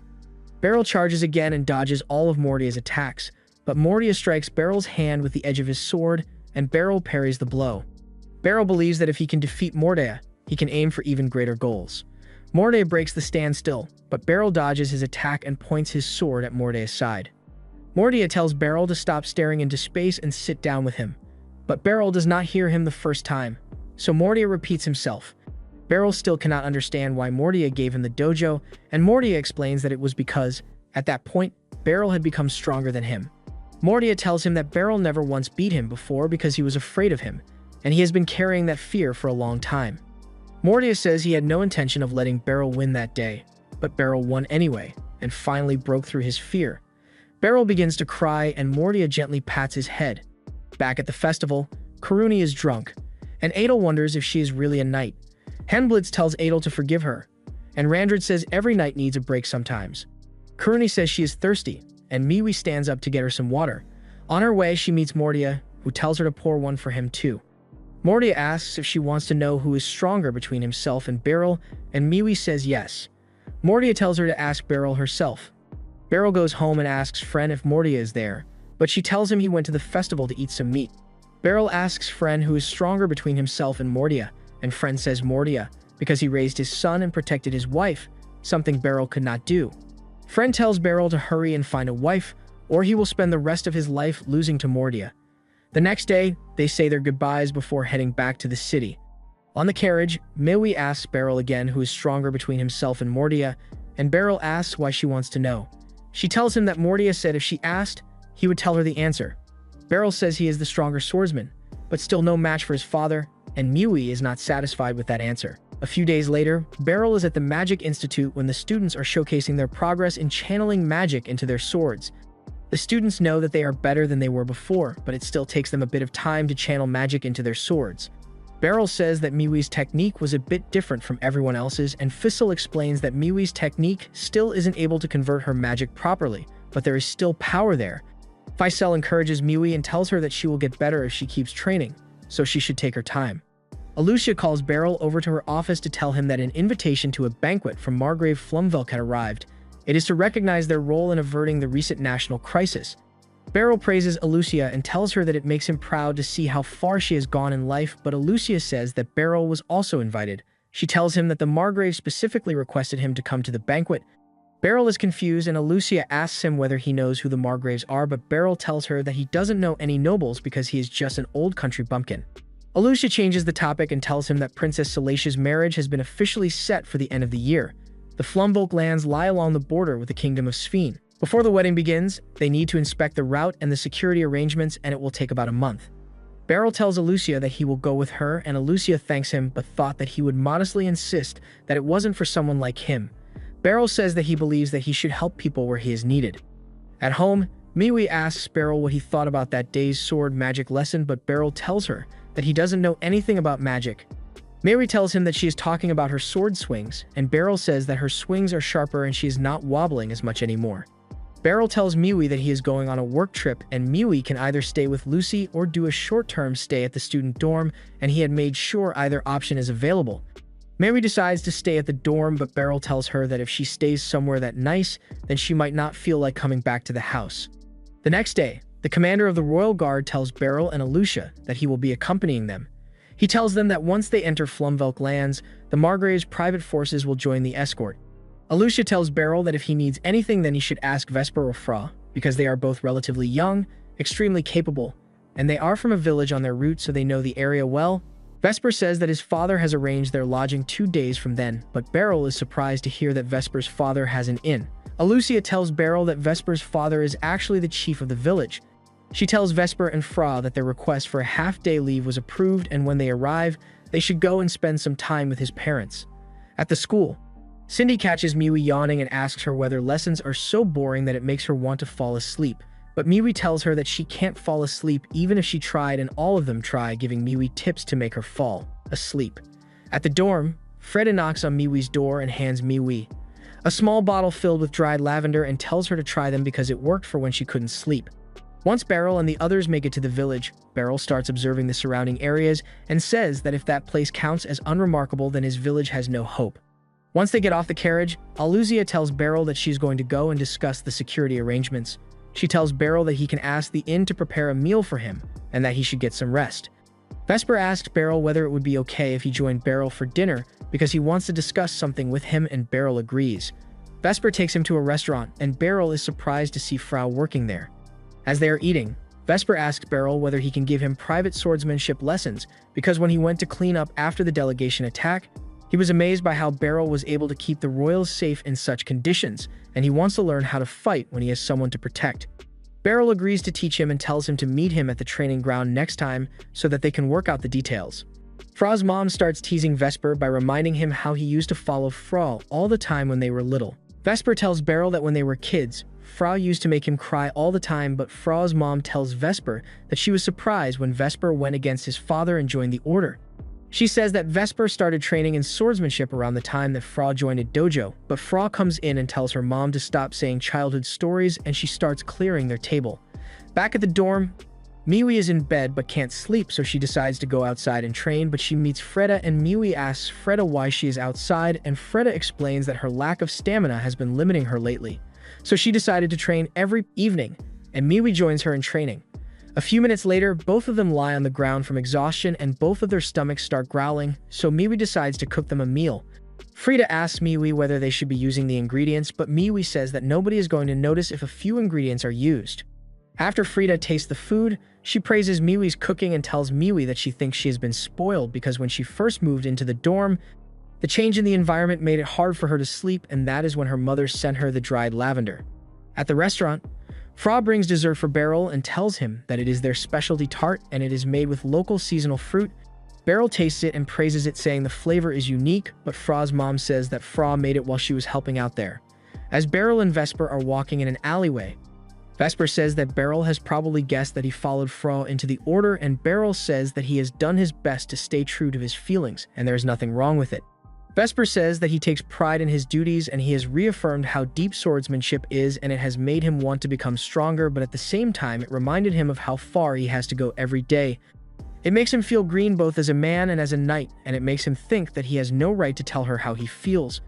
Beryl charges again and dodges all of Mordia's attacks, but Mordia strikes Beryl's hand with the edge of his sword, and Beryl parries the blow. Beryl believes that if he can defeat Mordia, he can aim for even greater goals. Mordia breaks the standstill, but Beryl dodges his attack and points his sword at Mordia's side. Mordia tells Beryl to stop staring into space and sit down with him, but Beryl does not hear him the first time, so Mordia repeats himself. Beryl still cannot understand why Mordia gave him the dojo, and Mordia explains that it was because, at that point, Beryl had become stronger than him. Mordia tells him that Beryl never once beat him before because he was afraid of him, and he has been carrying that fear for a long time. Mordia says he had no intention of letting Beryl win that day, but Beryl won anyway, and finally broke through his fear. Beryl begins to cry and Mordia gently pats his head. Back at the festival, Karuni is drunk, and Adel wonders if she is really a knight. Henblitz tells Adel to forgive her, and Randrid says every knight needs a break sometimes. Karuni says she is thirsty, and Miwi stands up to get her some water. On her way, she meets Mordia, who tells her to pour one for him too. Mordia asks if she wants to know who is stronger between himself and Beryl, and Miwi says yes. Mordia tells her to ask Beryl herself. Beryl goes home and asks Fren if Mordia is there, but she tells him he went to the festival to eat some meat. Beryl asks Fren who is stronger between himself and Mordia, and Fren says Mordia, because he raised his son and protected his wife, something Beryl could not do. Fren tells Beryl to hurry and find a wife, or he will spend the rest of his life losing to Mordia. The next day, they say their goodbyes before heading back to the city. On the carriage, Miwi asks Beryl again who is stronger between himself and Mordia, and Beryl asks why she wants to know. She tells him that Mordia said if she asked, he would tell her the answer. Beryl says he is the stronger swordsman, but still no match for his father, and Miwi is not satisfied with that answer. A few days later, Beryl is at the Magic Institute when the students are showcasing their progress in channeling magic into their swords. The students know that they are better than they were before, but it still takes them a bit of time to channel magic into their swords. Beryl says that Miwi's technique was a bit different from everyone else's, and Fissel explains that Miwi's technique still isn't able to convert her magic properly, but there is still power there. Fissel encourages Miwi and tells her that she will get better if she keeps training, so she should take her time. Alucia calls Beryl over to her office to tell him that an invitation to a banquet from Margrave Flumvelk had arrived. It is to recognize their role in averting the recent national crisis. Beryl praises Alucia and tells her that it makes him proud to see how far she has gone in life, but Alucia says that Beryl was also invited. She tells him that the Margrave specifically requested him to come to the banquet. Beryl is confused and Alucia asks him whether he knows who the Margraves are, but Beryl tells her that he doesn't know any nobles because he is just an old country bumpkin. Alucia changes the topic and tells him that Princess Salatia's marriage has been officially set for the end of the year. The Flumvolk lands lie along the border with the Kingdom of Sphene. Before the wedding begins, they need to inspect the route and the security arrangements, and it will take about a month. Beryl tells Alucia that he will go with her, and Alucia thanks him but thought that he would modestly insist that it wasn't for someone like him. Beryl says that he believes that he should help people where he is needed. At home, Miwi asks Beryl what he thought about that day's sword magic lesson, but Beryl tells her that he doesn't know anything about magic. Mary tells him that she is talking about her sword swings, and Beryl says that her swings are sharper and she is not wobbling as much anymore. Beryl tells Miwi that he is going on a work trip and Miwi can either stay with Lucy or do a short-term stay at the student dorm, and he had made sure either option is available. Mary decides to stay at the dorm, but Beryl tells her that if she stays somewhere that nice, then she might not feel like coming back to the house. The next day, the commander of the Royal Guard tells Beryl and Alucia that he will be accompanying them. He tells them that once they enter Flumvelk lands, the Margrave's private forces will join the escort. Alucia tells Beryl that if he needs anything then he should ask Vesper or Fra, because they are both relatively young, extremely capable, and they are from a village on their route so they know the area well. Vesper says that his father has arranged their lodging 2 days from then, but Beryl is surprised to hear that Vesper's father has an inn. Alucia tells Beryl that Vesper's father is actually the chief of the village. She tells Vesper and Fra that their request for a half-day leave was approved, and when they arrive, they should go and spend some time with his parents. At the school, Cindy catches Miwi yawning and asks her whether lessons are so boring that it makes her want to fall asleep. But Miwi tells her that she can't fall asleep even if she tried, and all of them try, giving Miwi tips to make her fall asleep. At the dorm, Freda knocks on Miwi's door and hands Miwi a small bottle filled with dried lavender and tells her to try them because it worked for when she couldn't sleep. Once Beryl and the others make it to the village, Beryl starts observing the surrounding areas and says that if that place counts as unremarkable, then his village has no hope. Once they get off the carriage, Alucia tells Beryl that she's going to go and discuss the security arrangements. She tells Beryl that he can ask the inn to prepare a meal for him and that he should get some rest. Vesper asks Beryl whether it would be okay if he joined Beryl for dinner because he wants to discuss something with him, and Beryl agrees. Vesper takes him to a restaurant, and Beryl is surprised to see Frau working there. As they are eating, Vesper asks Beryl whether he can give him private swordsmanship lessons because when he went to clean up after the delegation attack, he was amazed by how Beryl was able to keep the royals safe in such conditions, and he wants to learn how to fight when he has someone to protect. Beryl agrees to teach him and tells him to meet him at the training ground next time so that they can work out the details. Frau's mom starts teasing Vesper by reminding him how he used to follow Frau all the time when they were little. Vesper tells Beryl that when they were kids, Frau used to make him cry all the time, but Frau's mom tells Vesper that she was surprised when Vesper went against his father and joined the order. She says that Vesper started training in swordsmanship around the time that Frau joined a dojo, but Frau comes in and tells her mom to stop saying childhood stories, and she starts clearing their table. Back at the dorm, Miwi is in bed but can't sleep, so she decides to go outside and train, but she meets Freda, and Miwi asks Freda why she is outside, and Freda explains that her lack of stamina has been limiting her lately. So she decided to train every evening, and Miwi joins her in training. A few minutes later, both of them lie on the ground from exhaustion and both of their stomachs start growling, so Miwi decides to cook them a meal. Frida asks Miwi whether they should be using the ingredients, but Miwi says that nobody is going to notice if a few ingredients are used. After Frida tastes the food, she praises Miwi's cooking and tells Miwi that she thinks she has been spoiled because when she first moved into the dorm, the change in the environment made it hard for her to sleep, and that is when her mother sent her the dried lavender. At the restaurant, Frau brings dessert for Beryl and tells him that it is their specialty tart and it is made with local seasonal fruit. Beryl tastes it and praises it, saying the flavor is unique, but Frau's mom says that Frau made it while she was helping out there. As Beryl and Vesper are walking in an alleyway, Vesper says that Beryl has probably guessed that he followed Frau into the order, and Beryl says that he has done his best to stay true to his feelings, and there is nothing wrong with it. Vesper says that he takes pride in his duties and he has reaffirmed how deep swordsmanship is, and it has made him want to become stronger, but at the same time it reminded him of how far he has to go every day. It makes him feel green both as a man and as a knight, and it makes him think that he has no right to tell her how he feels.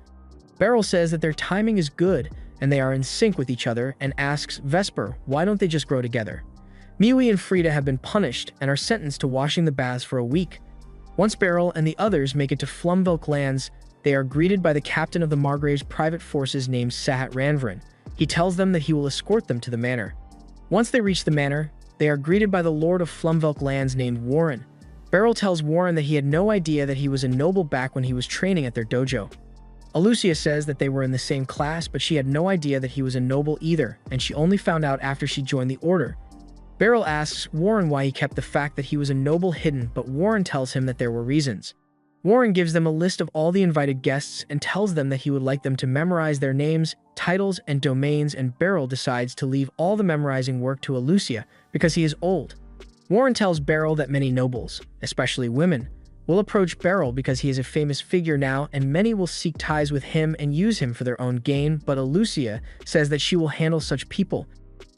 Beryl says that their timing is good and they are in sync with each other, and asks Vesper why don't they just grow together. Miwi and Frida have been punished and are sentenced to washing the baths for a week. Once Beryl and the others make it to Flumvelk lands, they are greeted by the captain of the Margrave's private forces named Sahat Ranvrin. He tells them that he will escort them to the manor. Once they reach the manor, they are greeted by the lord of Flumvelk lands named Warren. Beryl tells Warren that he had no idea that he was a noble back when he was training at their dojo. Alucia says that they were in the same class, but she had no idea that he was a noble either, and she only found out after she joined the order. Beryl asks Warren why he kept the fact that he was a noble hidden, but Warren tells him that there were reasons. Warren gives them a list of all the invited guests and tells them that he would like them to memorize their names, titles, and domains, and Beryl decides to leave all the memorizing work to Alucia because he is old. Warren tells Beryl that many nobles, especially women, will approach Beryl because he is a famous figure now, and many will seek ties with him and use him for their own gain, but Alucia says that she will handle such people.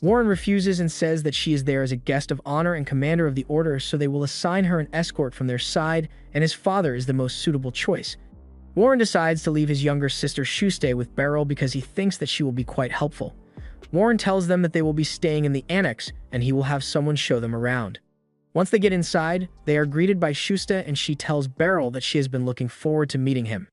Warren refuses and says that she is there as a guest of honor and commander of the order, so they will assign her an escort from their side, and his father is the most suitable choice. Warren decides to leave his younger sister Shuste with Beryl because he thinks that she will be quite helpful. Warren tells them that they will be staying in the annex, and he will have someone show them around. Once they get inside, they are greeted by Shuste, and she tells Beryl that she has been looking forward to meeting him.